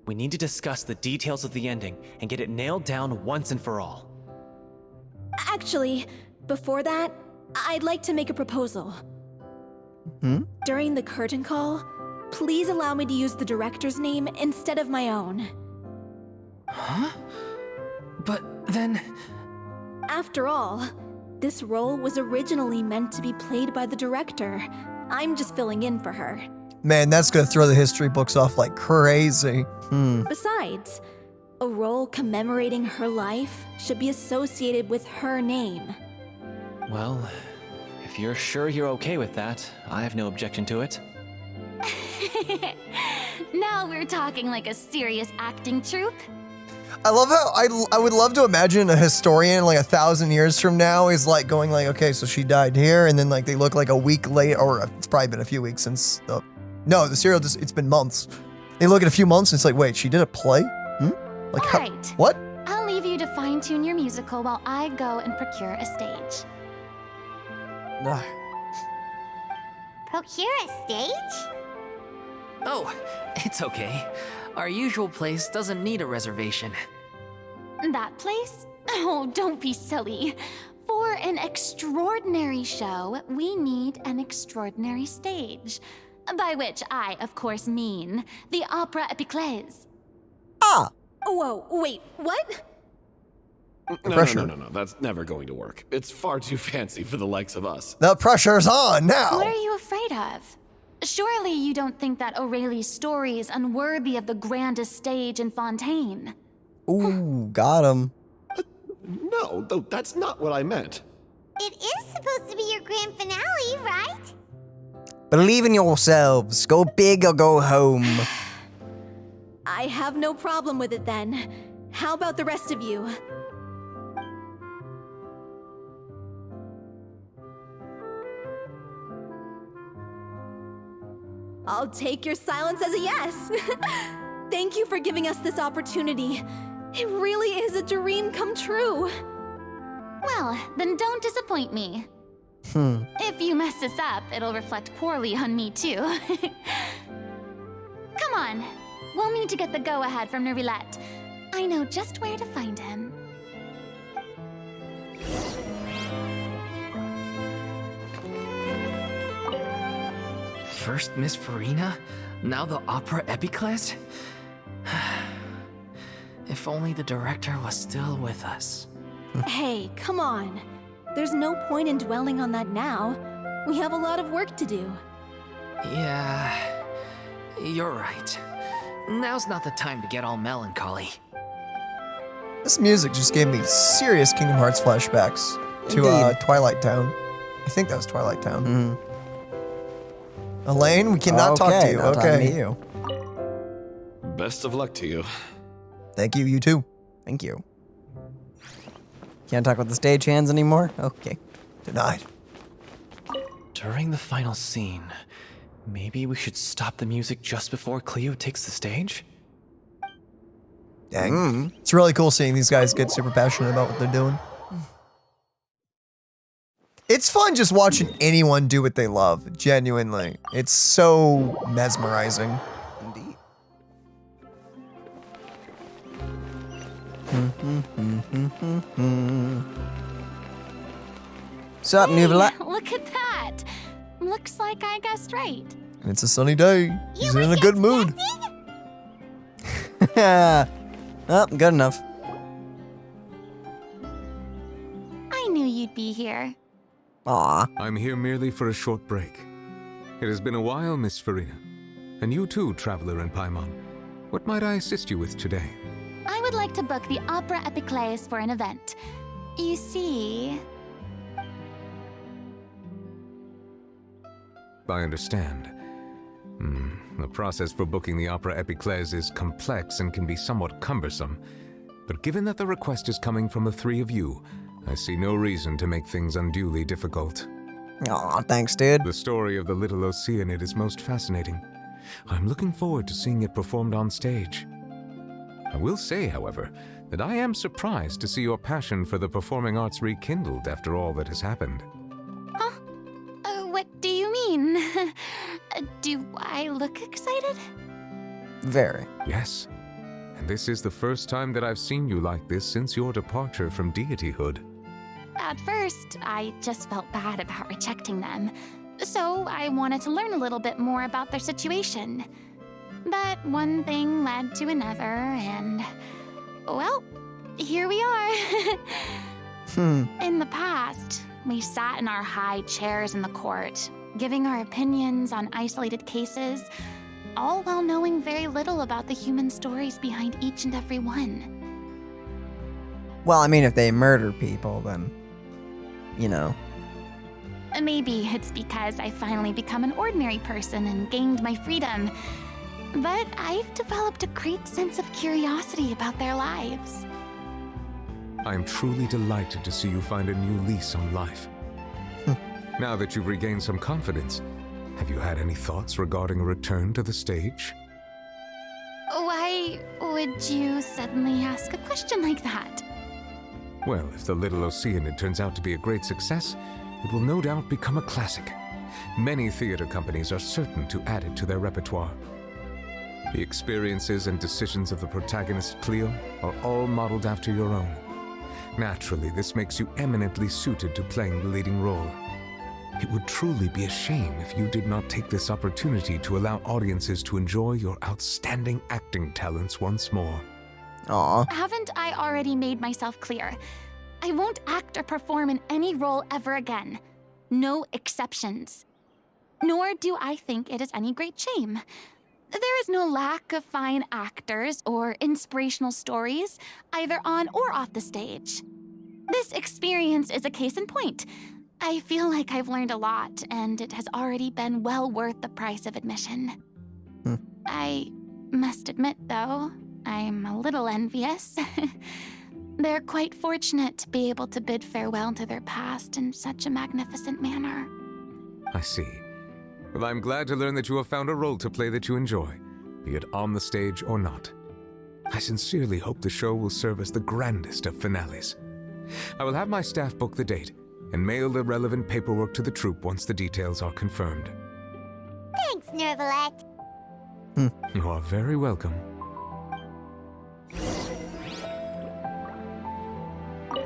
We need to discuss the details of the ending and get it nailed down once and for all. Actually, before that, I'd like to make a proposal. During the curtain call, please allow me to use the director's name instead of my own. Huh? But then... After all, this role was originally meant to be played by the director. I'm just filling in for her. Man, that's gonna throw the history books off like crazy. Besides, a role commemorating her life should be associated with her name. Well, if you're sure you're okay with that, I have no objection to it. Now we're talking like a serious acting troupe. I love how I would love to imagine a historian like 1,000 years from now is like going like, okay, so she died here, and then like they look like a week late, or it's probably been a few weeks since. No, the serial just it's been months. They look at a few months and it's like, wait, she did a play? Like how? Right. What? I'll leave you to fine-tune your musical while I go and procure a stage. Procure a stage? Oh, it's okay. Our usual place doesn't need a reservation. That place? Oh, don't be silly. For an extraordinary show, we need an extraordinary stage. By which I, of course, mean the Opera Epiclese. Ah! Whoa, wait, what? No, that's never going to work. It's far too fancy for the likes of us. The pressure's on now. What are you afraid of? Surely you don't think that Aurelie's story is unworthy of the grandest stage in Fontaine. Ooh, got him. No, that's not what I meant. It is supposed to be your grand finale, right? Believe in yourselves. Go big or go home. I have no problem with it then. How about the rest of you? I'll take your silence as a yes. Thank you for giving us this opportunity. It really is a dream come true. Well, then don't disappoint me. If you mess this up, it'll reflect poorly on me too. Come on, we'll need to get the go-ahead from Noirceur. I know just where to find him. First Miss Furina, now the Opera Epiclese? If only the director was still with us. Hey, come on. There's no point in dwelling on that now. We have a lot of work to do. Yeah, you're right. Now's not the time to get all melancholy. This music just gave me serious Kingdom Hearts flashbacks to Twilight Town. I think that was Twilight Town. Elaine, we cannot talk to you. Not talking to you. Best of luck to you. Thank you, you too. Thank you. Can't talk with the stagehands anymore? Okay. Denied. During the final scene, maybe we should stop the music just before Cleo takes the stage? Dang. It's really cool seeing these guys get super passionate about what they're doing. It's fun just watching anyone do what they love, genuinely. It's so mesmerizing. Indeed. Sup, Nouvelle? Look at that. Looks like I guessed right. It's a sunny day. He's in a good mood. Oh, good enough. I knew you'd be here. Aw. I'm here merely for a short break. It has been a while, Miss Furina. And you too, Traveler in Paimon. What might I assist you with today? I would like to book the Opera Epiclese for an event. You see... I understand. The process for booking the Opera Epiclese is complex and can be somewhat cumbersome. But given that the request is coming from the three of you, I see no reason to make things unduly difficult. Aw, thanks, dude. The story of the little Oceanid is most fascinating. I'm looking forward to seeing it performed on stage. I will say, however, that I am surprised to see your passion for the performing arts rekindled after all that has happened. Huh? What do you mean? Do I look excited? Very. Yes. And this is the first time that I've seen you like this since your departure from deityhood. At first, I just felt bad about rejecting them. So I wanted to learn a little bit more about their situation. But one thing led to another, and... well, here we are. In the past, we sat in our high chairs in the court, giving our opinions on isolated cases, all while knowing very little about the human stories behind each and every one. Well, I mean, if they murder people, then, you know. Maybe it's because I finally become an ordinary person and gained my freedom. But I've developed a great sense of curiosity about their lives. I am truly delighted to see you find a new lease on life. Now that you've regained some confidence, have you had any thoughts regarding a return to the stage? Why would you suddenly ask a question like that? Well, if the little Oceanid turns out to be a great success, it will no doubt become a classic. Many theater companies are certain to add it to their repertoire. The experiences and decisions of the protagonist Cleo are all modeled after your own. Naturally, this makes you eminently suited to playing the leading role. It would truly be a shame if you did not take this opportunity to allow audiences to enjoy your outstanding acting talents once more. Aw. Haven't I already made myself clear? I won't act or perform in any role ever again. No exceptions. Nor do I think it is any great shame. There is no lack of fine actors or inspirational stories, either on or off the stage. This experience is a case in point. I feel like I've learned a lot, and it has already been well worth the price of admission. I must admit, though, I'm a little envious. They're quite fortunate to be able to bid farewell to their past in such a magnificent manner. I see. Well, I'm glad to learn that you have found a role to play that you enjoy, be it on the stage or not. I sincerely hope the show will serve as the grandest of finales. I will have my staff book the date and mail the relevant paperwork to the troupe once the details are confirmed. Thanks, Nervalette. You are very welcome.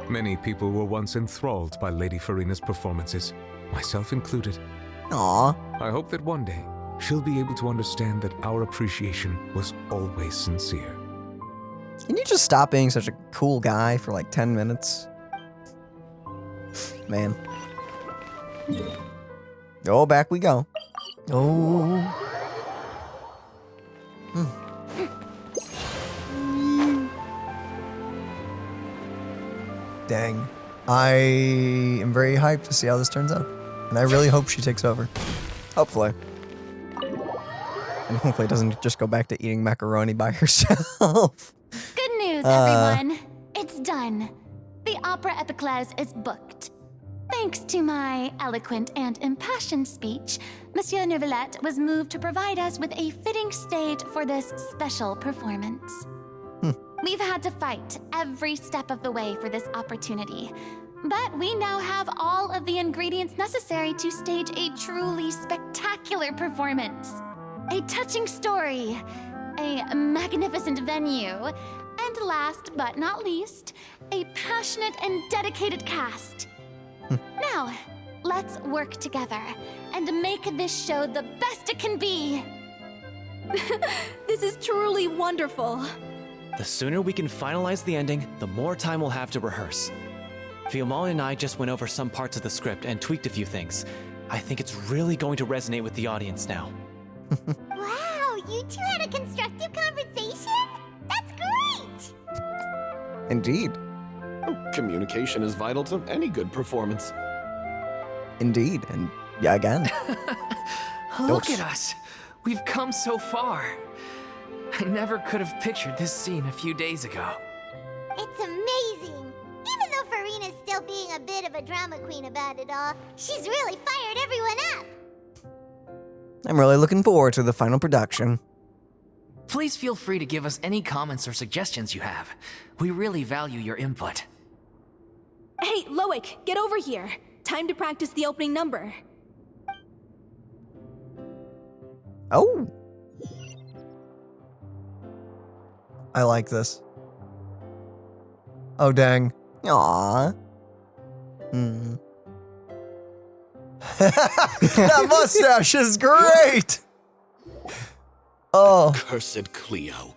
Many people were once enthralled by Lady Furina's performances, myself included. Aw. I hope that one day she'll be able to understand that our appreciation was always sincere. Can you just stop being such a cool guy for like 10 minutes? Man. Oh, back we go. Oh. Dang. I am very hyped to see how this turns out. And I really hope she takes over. Hopefully. And hopefully it doesn't just go back to eating macaroni by herself. Good news, everyone. It's done. The Opera Epiclese is booked. Thanks to my eloquent and impassioned speech, Monsieur Neuvillette was moved to provide us with a fitting stage for this special performance. We've had to fight every step of the way for this opportunity, but we now have all of the ingredients necessary to stage a truly spectacular performance. A touching story, a magnificent venue, and And last but not least, a passionate and dedicated cast. Now, let's work together and make this show the best it can be. This is truly wonderful. The sooner we can finalize the ending, the more time we'll have to rehearse. Fiamma and I just went over some parts of the script and tweaked a few things. I think it's really going to resonate with the audience now. Wow, you two had a constructive conversation? That's great! Indeed. Communication is vital to any good performance. Indeed. And yeah, again. Look at us. We've come so far. I never could have pictured this scene a few days ago. It's amazing! Even though Furina's still being a bit of a drama queen about it all, she's really fired everyone up! I'm really looking forward to the final production. Please feel free to give us any comments or suggestions you have. We really value your input. Hey, Loic, get over here. Time to practice the opening number. Oh. I like this. Oh, dang. Aww. That mustache is great! Oh. Cursed Cleo.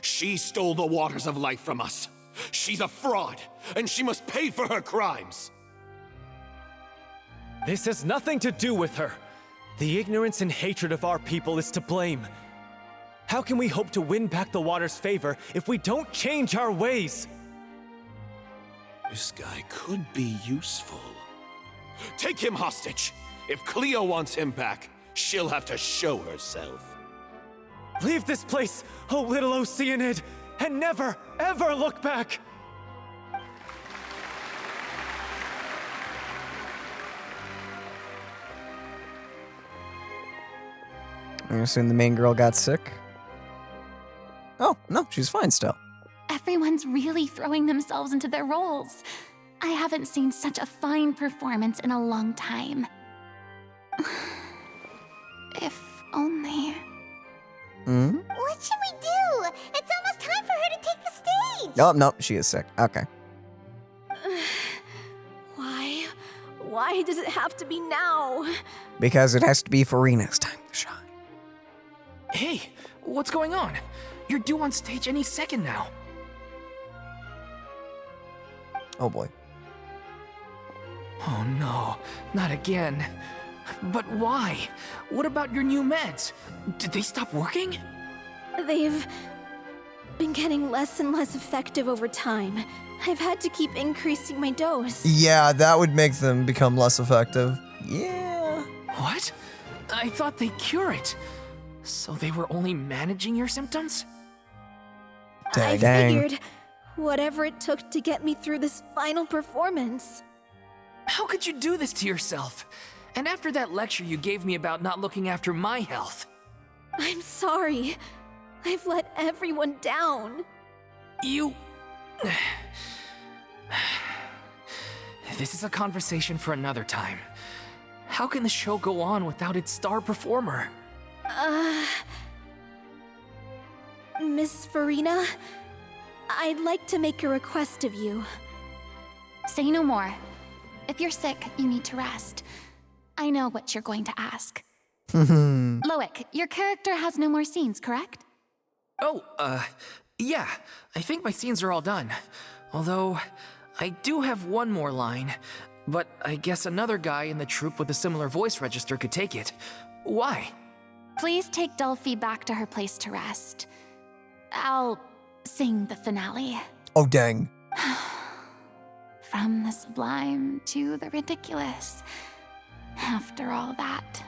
She stole the waters of life from us. She's a fraud, and she must pay for her crimes. This has nothing to do with her. The ignorance and hatred of our people is to blame. How can we hope to win back the water's favor if we don't change our ways? This guy could be useful. Take him hostage. If Cleo wants him back, she'll have to show herself. Leave this place, oh little Oceanid, and never, ever look back! I assume the main girl got sick. Oh, no, she's fine still. Everyone's really throwing themselves into their roles. I haven't seen such a fine performance in a long time. If only. What should we do? It's almost time for her to take the stage! Oh, no, she is sick. Okay. Why? Why does it have to be now? Because it has to be Furina's time to shine. Hey, what's going on? You're due on stage any second now. Oh boy. Oh no, not again. But why? What about your new meds? Did they stop working? They've been getting less and less effective over time. I've had to keep increasing my dose. Yeah, that would make them become less effective. Yeah. What? I thought they cure it. So they were only managing your symptoms? I Dang. figured whatever it took to get me through this final performance. How could you do this to yourself? And after that lecture you gave me about not looking after my health. I'm sorry. I've let everyone down. You... This is a conversation for another time. How can the show go on without its star performer? Miss Furina, I'd like to make a request of you. Say no more. If you're sick, you need to rest. I know what you're going to ask. Loic, your character has no more scenes, correct? Oh, yeah. I think my scenes are all done. Although, I do have one more line. But I guess another guy in the troupe with a similar voice register could take it. Why? Please take Delphi back to her place to rest. I'll sing the finale. Oh, dang. From the sublime to the ridiculous. After all that,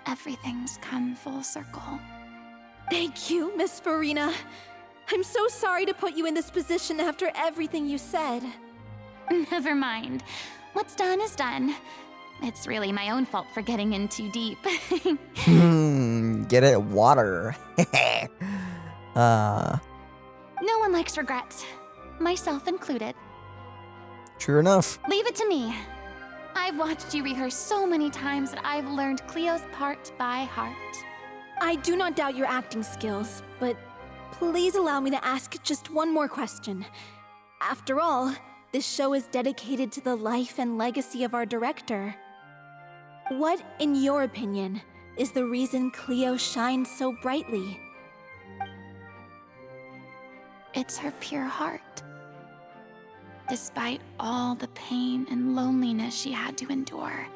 everything's come full circle. Thank you, Miss Furina. I'm so sorry to put you in this position after everything you said. Never mind. What's done is done. It's really my own fault for getting in too deep. Get it? Water. No one likes regrets. Myself included. True enough. Leave it to me. I've watched you rehearse so many times that I've learned Cleo's part by heart. I do not doubt your acting skills, but please allow me to ask just one more question. After all, this show is dedicated to the life and legacy of our director. What, in your opinion, is the reason Cleo shines so brightly? It's her pure heart. Despite all the pain and loneliness she had to endure,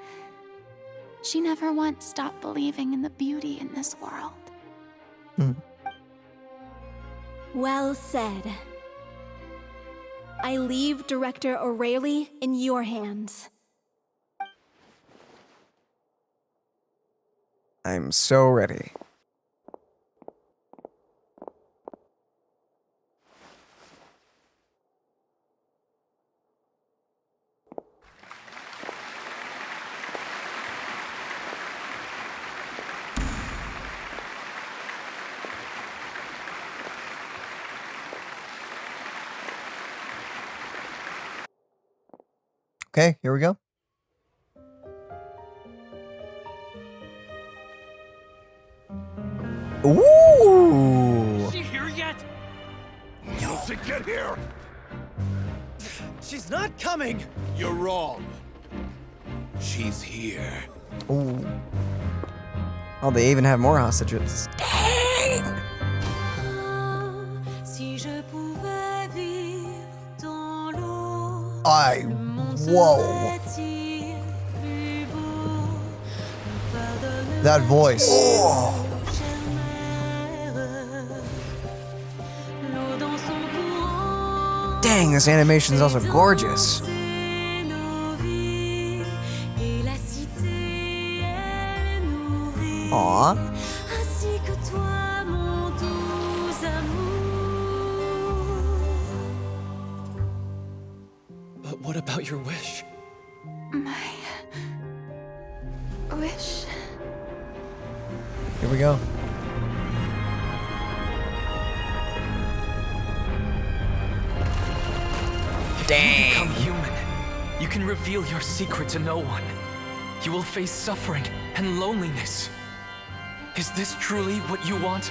she never once stopped believing in the beauty in this world. Well said. I leave Director O'Reilly in your hands. I'm so ready. Okay, here we go. Ooh! Is she here yet? Elsie, get here! She's not coming! You're wrong. She's here. Ooh. Oh, they even have more hostages. Dang! Whoa. That voice. Oh. Dang, this animation is also gorgeous. Aww. But what about your wish? My wish. Here we go. Dang. If you become human, you can reveal your secret to no one. You will face suffering and loneliness. Is this truly what you want?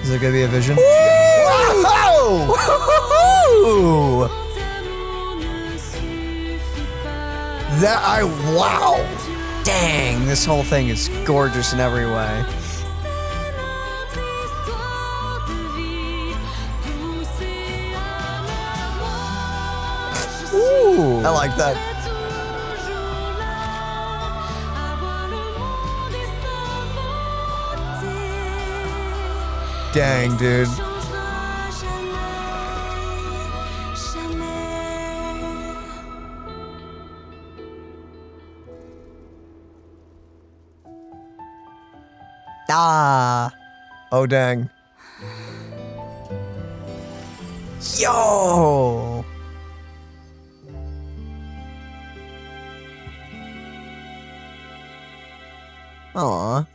Is it gonna be a vision? Whoa! Wow! Dang, this whole thing is gorgeous in every way. Ooh, I like that. Dang, dude. Ah. Oh, dang. Yo. Aw.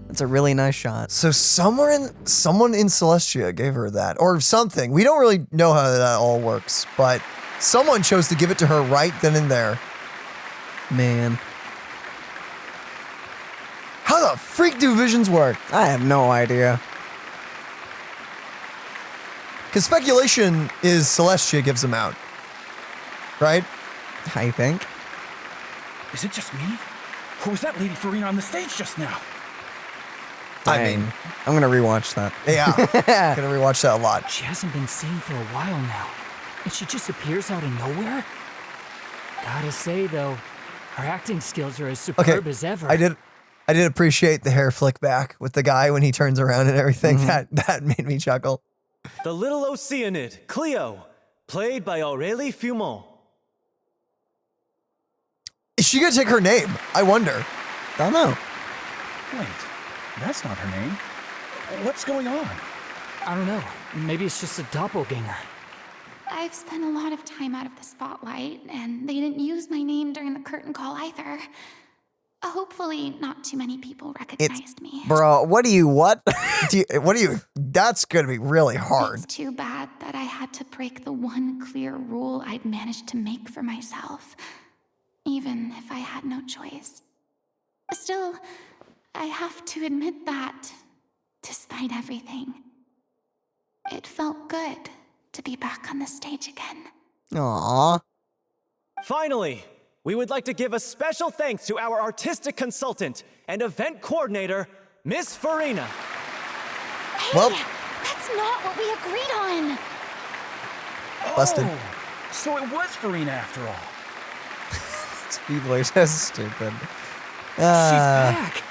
That's a really nice shot. So someone in Celestia gave her that, or something. We don't really know how that all works, but someone chose to give it to her right then and there. Man. How the freak do visions work? I have no idea. Because speculation is Celestia gives them out. Right? I think. Is it just me? Or was that Lady Furina on the stage just now? Dang. I mean, I'm gonna rewatch that. Yeah. Gonna rewatch that a lot. She hasn't been seen for a while now, and she just appears out of nowhere? Gotta say, though, her acting skills are as superb as ever. I did appreciate the hair flick back with the guy when he turns around and everything. Mm-hmm. That made me chuckle. The little Oceanid, Cleo, played by Aurélie Fumont. Is she gonna take her name? I wonder. Don't know. Wait, that's not her name. What's going on? I don't know. Maybe it's just a doppelganger. I've spent a lot of time out of the spotlight, and they didn't use my name during the curtain call either. Hopefully, not too many people recognized me. Bro, what? That's gonna be really hard. It's too bad that I had to break the one clear rule I'd managed to make for myself, even if I had no choice. Still, I have to admit that, despite everything, It felt good to be back on the stage again. Aww. Finally, we would like to give a special thanks to our artistic consultant and event coordinator, Miss Furina. Hey, Well, that's not what we agreed on. Busted. Oh, so it was Furina after all. These people are so stupid. She's back.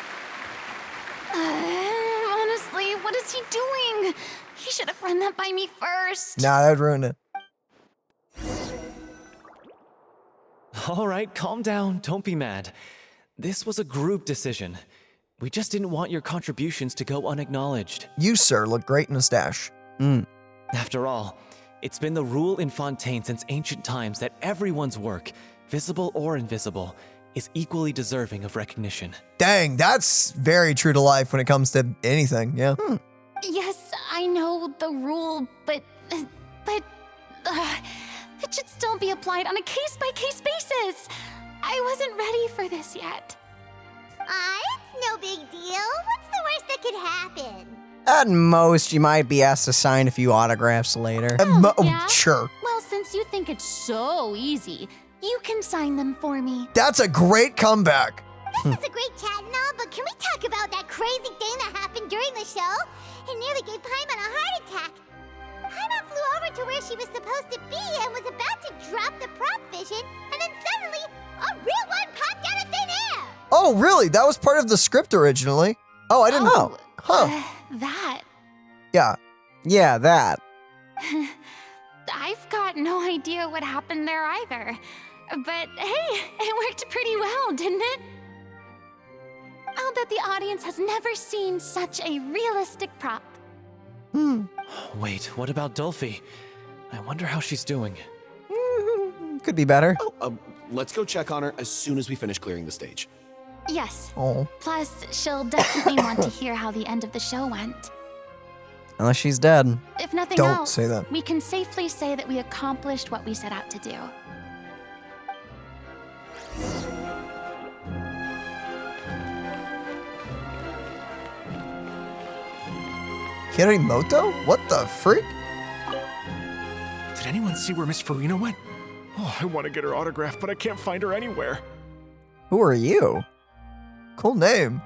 Honestly, what is he doing? He should have run that by me first. Nah, that would ruin it. All right, calm down. Don't be mad. This was a group decision. We just didn't want your contributions to go unacknowledged. You, sir, look great in a stash. After all, it's been the rule in Fontaine since ancient times that everyone's work, visible or invisible, is equally deserving of recognition. Dang, that's very true to life when it comes to anything, yeah. Yes, I know the rule, but it should still be applied on a case-by-case basis. I wasn't ready for this yet. It's no big deal. What's the worst that could happen? At most, you might be asked to sign a few autographs later. Yeah? Sure. Well, since you think it's so easy, you can sign them for me. That's a great comeback. This is a great chat and all, but can we talk about that crazy thing that happened during the show? It nearly gave Paimon a heart attack. Paimon flew over to where she was supposed to be and was about to drop the prop vision, and then suddenly, a real one popped out of thin air! Oh, really? That was part of the script originally. Oh, I didn't know. Huh. That. Yeah. Yeah, that. I've got no idea what happened there either. But hey, it worked pretty well, didn't it? I'll bet the audience has never seen such a realistic prop. Wait, what about Dolphy? I wonder how she's doing. Could be better. Let's go check on her as soon as we finish clearing the stage. Yes. Oh. Plus, she'll definitely want to hear how the end of the show went. Unless she's dead. If nothing Don't else, say that. we can safely say that we accomplished what we set out to do. Kirimoto? What the freak? Did anyone see where Miss Furina went? Oh, I want to get her autograph, but I can't find her anywhere. Who are you? Cool name.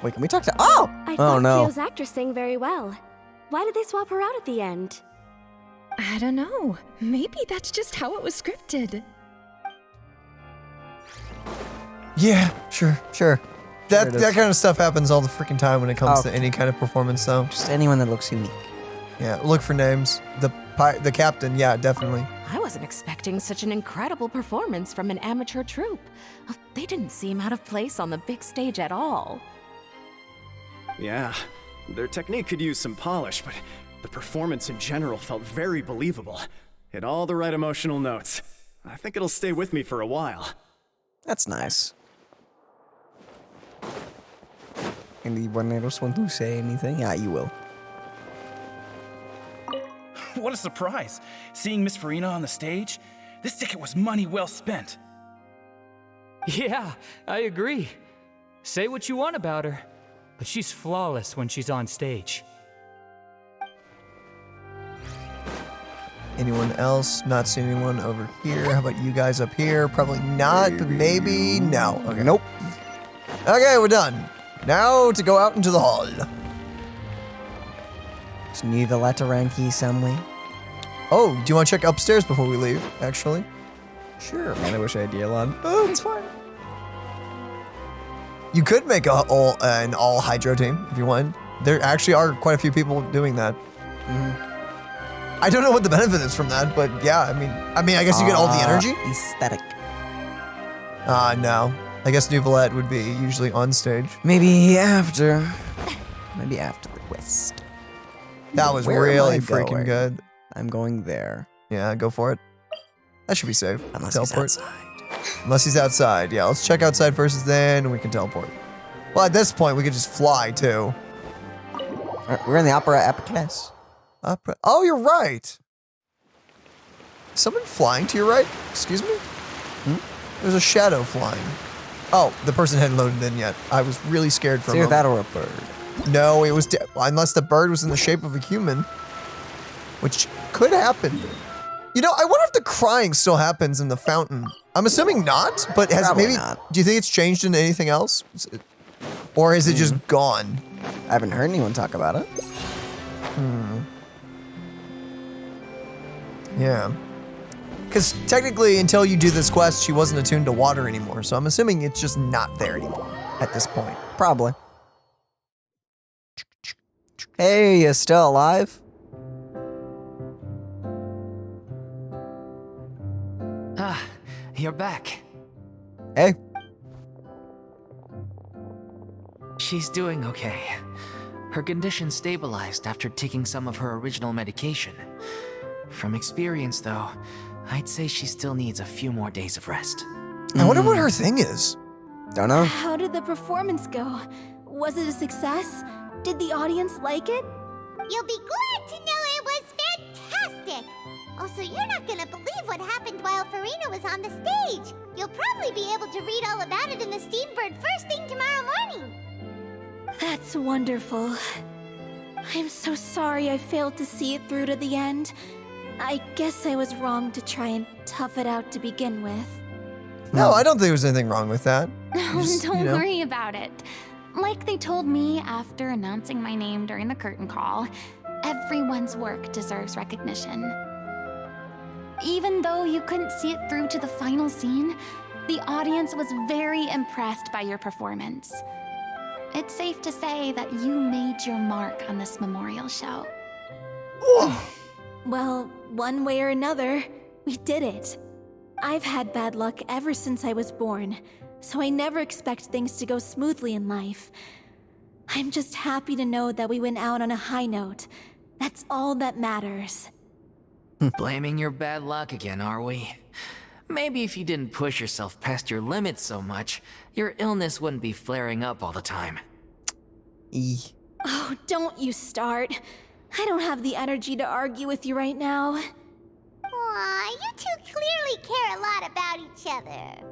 Wait, can we talk to... Oh! I thought no. Cleo's actress sang very well. Why did they swap her out at the end? I don't know. Maybe that's just how it was scripted. Yeah, sure. That it is. that kind of stuff happens all the freaking time when it comes to any kind of performance, though. Just anyone that looks unique. Yeah, look for names. The captain, yeah, definitely. I wasn't expecting such an incredible performance from an amateur troupe. They didn't seem out of place on the big stage at all. Yeah, their technique could use some polish, but the performance in general felt very believable. Hit all the right emotional notes. I think it'll stay with me for a while. That's nice. Anyone else want to say anything? Yeah, you will. What a surprise! Seeing Miss Furina on the stage? This ticket was money well spent. Yeah, I agree. Say what you want about her, but she's flawless when she's on stage. Anyone else? Not seeing anyone over here. How about you guys up here? Probably not, but maybe no. Okay. Nope. Okay, we're done. Now to go out into the hall. Is Noirceur around here somewhere? Oh, do you want to check upstairs before we leave, actually? Sure, man, I wish I had Yelan. Oh, it's fine. You could make an all hydro team if you want. There actually are quite a few people doing that. I don't know what the benefit is from that, but yeah, I mean, I guess you get all the energy. Aesthetic. No. I guess Noirceur would be usually on stage. Maybe after the quest. That was Where am really I freaking going? good. I'm going there. Yeah, go for it. That should be safe. Unless Teleport. he's outside. Unless he's outside. Yeah, let's check outside first, then we can teleport. Well, at this point, we could just fly, too. We're in the Opera Epicness. Opera. Oh, you're right. Someone flying to your right? Excuse me? There's a shadow flying. Oh, the person hadn't loaded in yet. I was really scared for a Either moment. that or a bird. No, it was unless the bird was in the shape of a human, which could happen. You know, I wonder if the crying still happens in the fountain. I'm assuming not, but has Probably maybe not. Do you think it's changed into anything else? Or is it just gone? I haven't heard anyone talk about it. Yeah. Because technically, until you do this quest, she wasn't attuned to water anymore. So I'm assuming it's just not there anymore at this point. Probably. Hey, you still alive? Ah, you're back. Hey. She's doing okay. Her condition stabilized after taking some of her original medication. From experience, though, I'd say she still needs a few more days of rest. I wonder what her thing is. Don't know. How did the performance go? Was it a success? Did the audience like it? You'll be glad to know it was fantastic! Also, you're not gonna believe what happened while Furina was on the stage. You'll probably be able to read all about it in the Steambird first thing tomorrow morning. That's wonderful. I'm so sorry I failed to see it through to the end. I guess I was wrong to try and tough it out to begin with. No, I don't think there's anything wrong with that. Don't worry about it. Like they told me after announcing my name during the curtain call, everyone's work deserves recognition. Even though you couldn't see it through to the final scene, the audience was very impressed by your performance. It's safe to say that you made your mark on this memorial show. Well, one way or another, we did it. I've had bad luck ever since I was born, so I never expect things to go smoothly in life. I'm just happy to know that we went out on a high note. That's all that matters. Blaming your bad luck again, are we? Maybe if you didn't push yourself past your limits so much, your illness wouldn't be flaring up all the time. Oh, don't you start. I don't have the energy to argue with you right now. Aw, you two clearly care a lot about each other.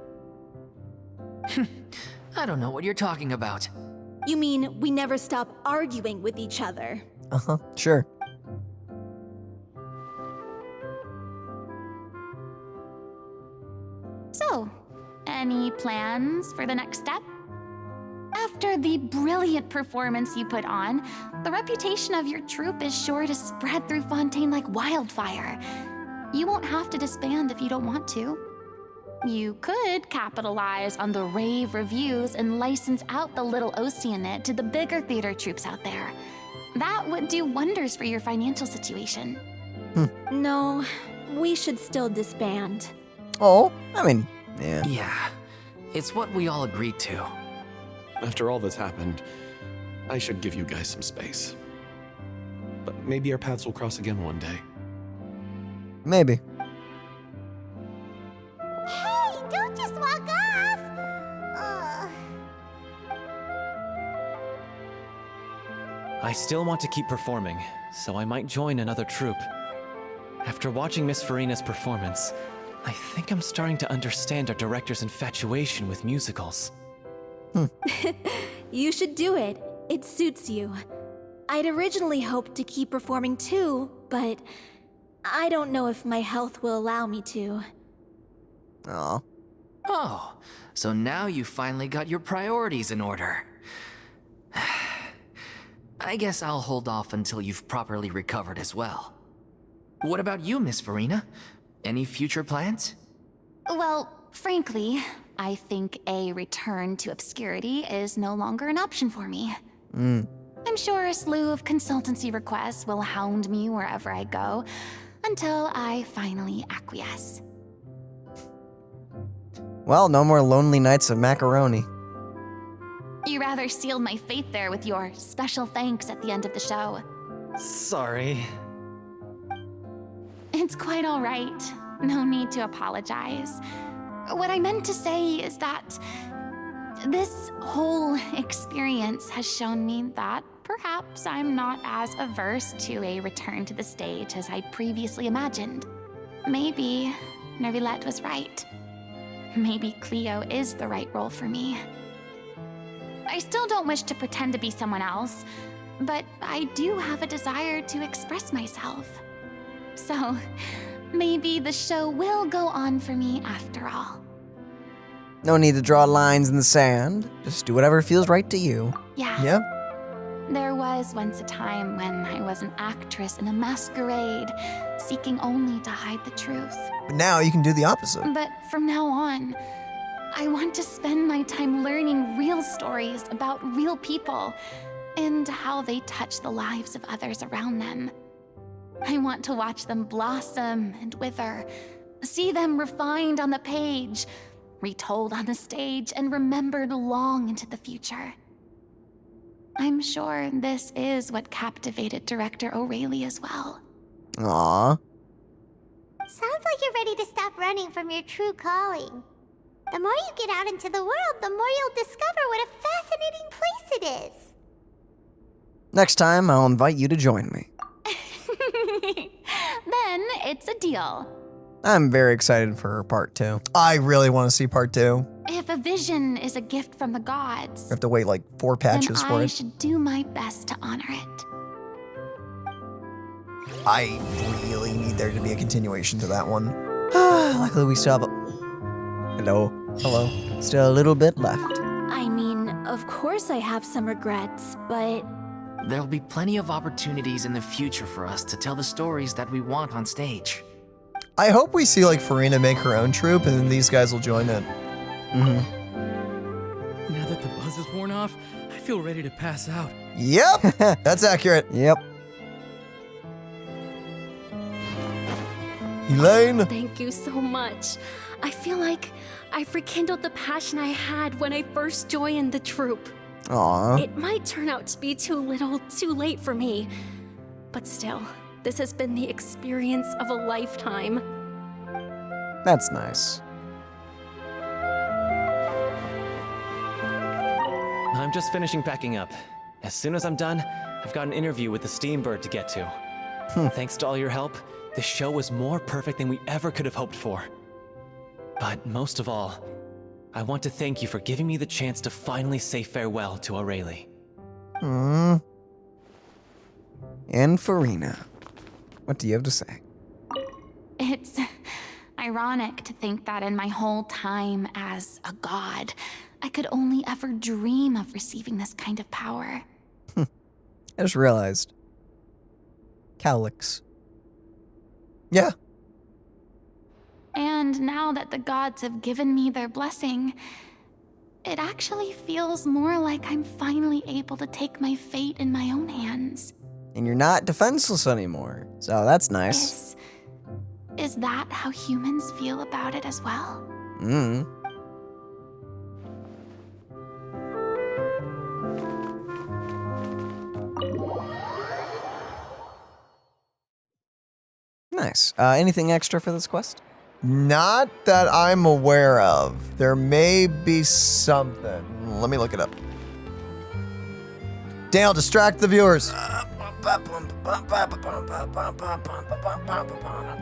I don't know what you're talking about. You mean we never stop arguing with each other? Uh-huh, sure. So, any plans for the next step? After the brilliant performance you put on, the reputation of your troupe is sure to spread through Fontaine like wildfire. You won't have to disband if you don't want to. You could capitalize on the rave reviews and license out the little Oceanid to the bigger theater troupes out there. That would do wonders for your financial situation. No, we should still disband. Oh, I mean, yeah. Yeah, it's what we all agreed to. After all that's happened, I should give you guys some space. But maybe our paths will cross again one day. Maybe. Hey, don't just walk off! Ugh. I still want to keep performing, so I might join another troupe. After watching Miss Furina's performance, I think I'm starting to understand our director's infatuation with musicals. You should do it. It suits you. I'd originally hoped to keep performing too, but I don't know if my health will allow me to. Aw. Oh, so now you finally got your priorities in order. I guess I'll hold off until you've properly recovered as well. What about you, Miss Furina? Any future plans? Well, frankly, I think a return to obscurity is no longer an option for me. I'm sure a slew of consultancy requests will hound me wherever I go, until I finally acquiesce. Well, no more lonely nights of macaroni. You rather sealed my fate there with your special thanks at the end of the show. Sorry. It's quite all right. No need to apologize. What I meant to say is that this whole experience has shown me that perhaps I'm not as averse to a return to the stage as I previously imagined. Maybe Nervilette was right. Maybe Cleo is the right role for me. I still don't wish to pretend to be someone else, but I do have a desire to express myself. So, maybe the show will go on for me after all. No need to draw lines in the sand. Just do whatever feels right to you. Yeah. Yeah? There was once a time when I was an actress in a masquerade, seeking only to hide the truth. But now you can do the opposite. But from now on, I want to spend my time learning real stories about real people and how they touch the lives of others around them. I want to watch them blossom and wither, see them refined on the page, retold on the stage, and remembered long into the future. I'm sure this is what captivated director O'Reilly as well. Aww. Sounds like you're ready to stop running from your true calling. The more you get out into the world, the more you'll discover what a fascinating place it is. Next time, I'll invite you to join me. Then it's a deal. I'm very excited for part 2. I really want to see part 2. If a vision is a gift from the gods, We have to wait like 4 patches then for I it. should do my best to honor it. I really need there to be a continuation to that one. Luckily, we still have a... Hello. Hello. Still a little bit left. I mean, of course I have some regrets, but There'll be plenty of opportunities in the future for us to tell the stories that we want on stage. I hope we see like Furina make her own troupe and then these guys will join it. Now that the buzz is worn off, I feel ready to pass out. Yep, that's accurate. Yep. Elaine. thank you so much. I feel like I've rekindled the passion I had when I first joined the troupe. Aww. It might turn out to be too little, too late for me. But still, this has been the experience of a lifetime. That's nice. I'm just finishing packing up. As soon as I'm done, I've got an interview with the Steambird to get to. Thanks to all your help, the show was more perfect than we ever could have hoped for. But most of all, I want to thank you for giving me the chance to finally say farewell to O'Reilly. And Furina, what do you have to say? It's ironic to think that in my whole time as a god, I could only ever dream of receiving this kind of power. I just realized. Cowlicks. Yeah. And now that the gods have given me their blessing, it actually feels more like I'm finally able to take my fate in my own hands. And you're not defenseless anymore, so that's nice. Is that how humans feel about it as well? Nice. Anything extra for this quest? Not that I'm aware of. There may be something. Let me look it up. Dale, distract the viewers.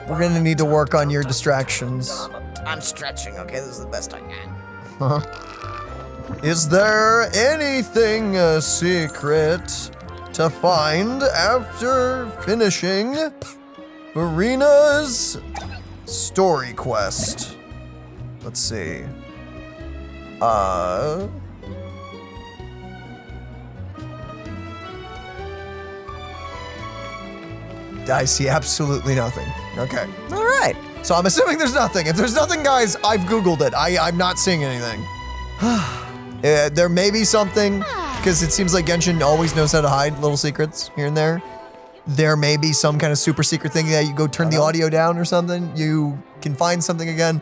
We're gonna need to work on your distractions. I'm stretching, okay? This is the best I can. Is there anything secret to find after finishing Furina's Story Quest? Let's see. I see absolutely nothing. Okay. All right. So I'm assuming there's nothing. If there's nothing, guys, I've Googled it. I'm not seeing anything. There may be something, because it seems like Genshin always knows how to hide little secrets here and there. There may be some kind of super secret thing that you go turn the audio down or something. You can find something again.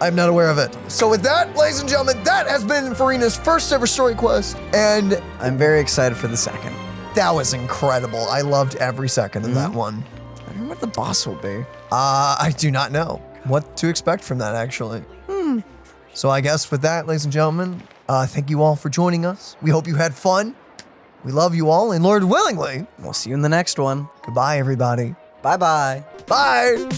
I'm not aware of it. So with that, ladies and gentlemen, that has been Furina's first ever story quest. And I'm very excited for the second. That was incredible. I loved every second of that one. I wonder what the boss will be. I do not know what to expect from that, actually. So I guess with that, ladies and gentlemen, thank you all for joining us. We hope you had fun. We love you all, and Lord willingly, we'll see you in the next one. Goodbye, everybody. Bye-bye. Bye.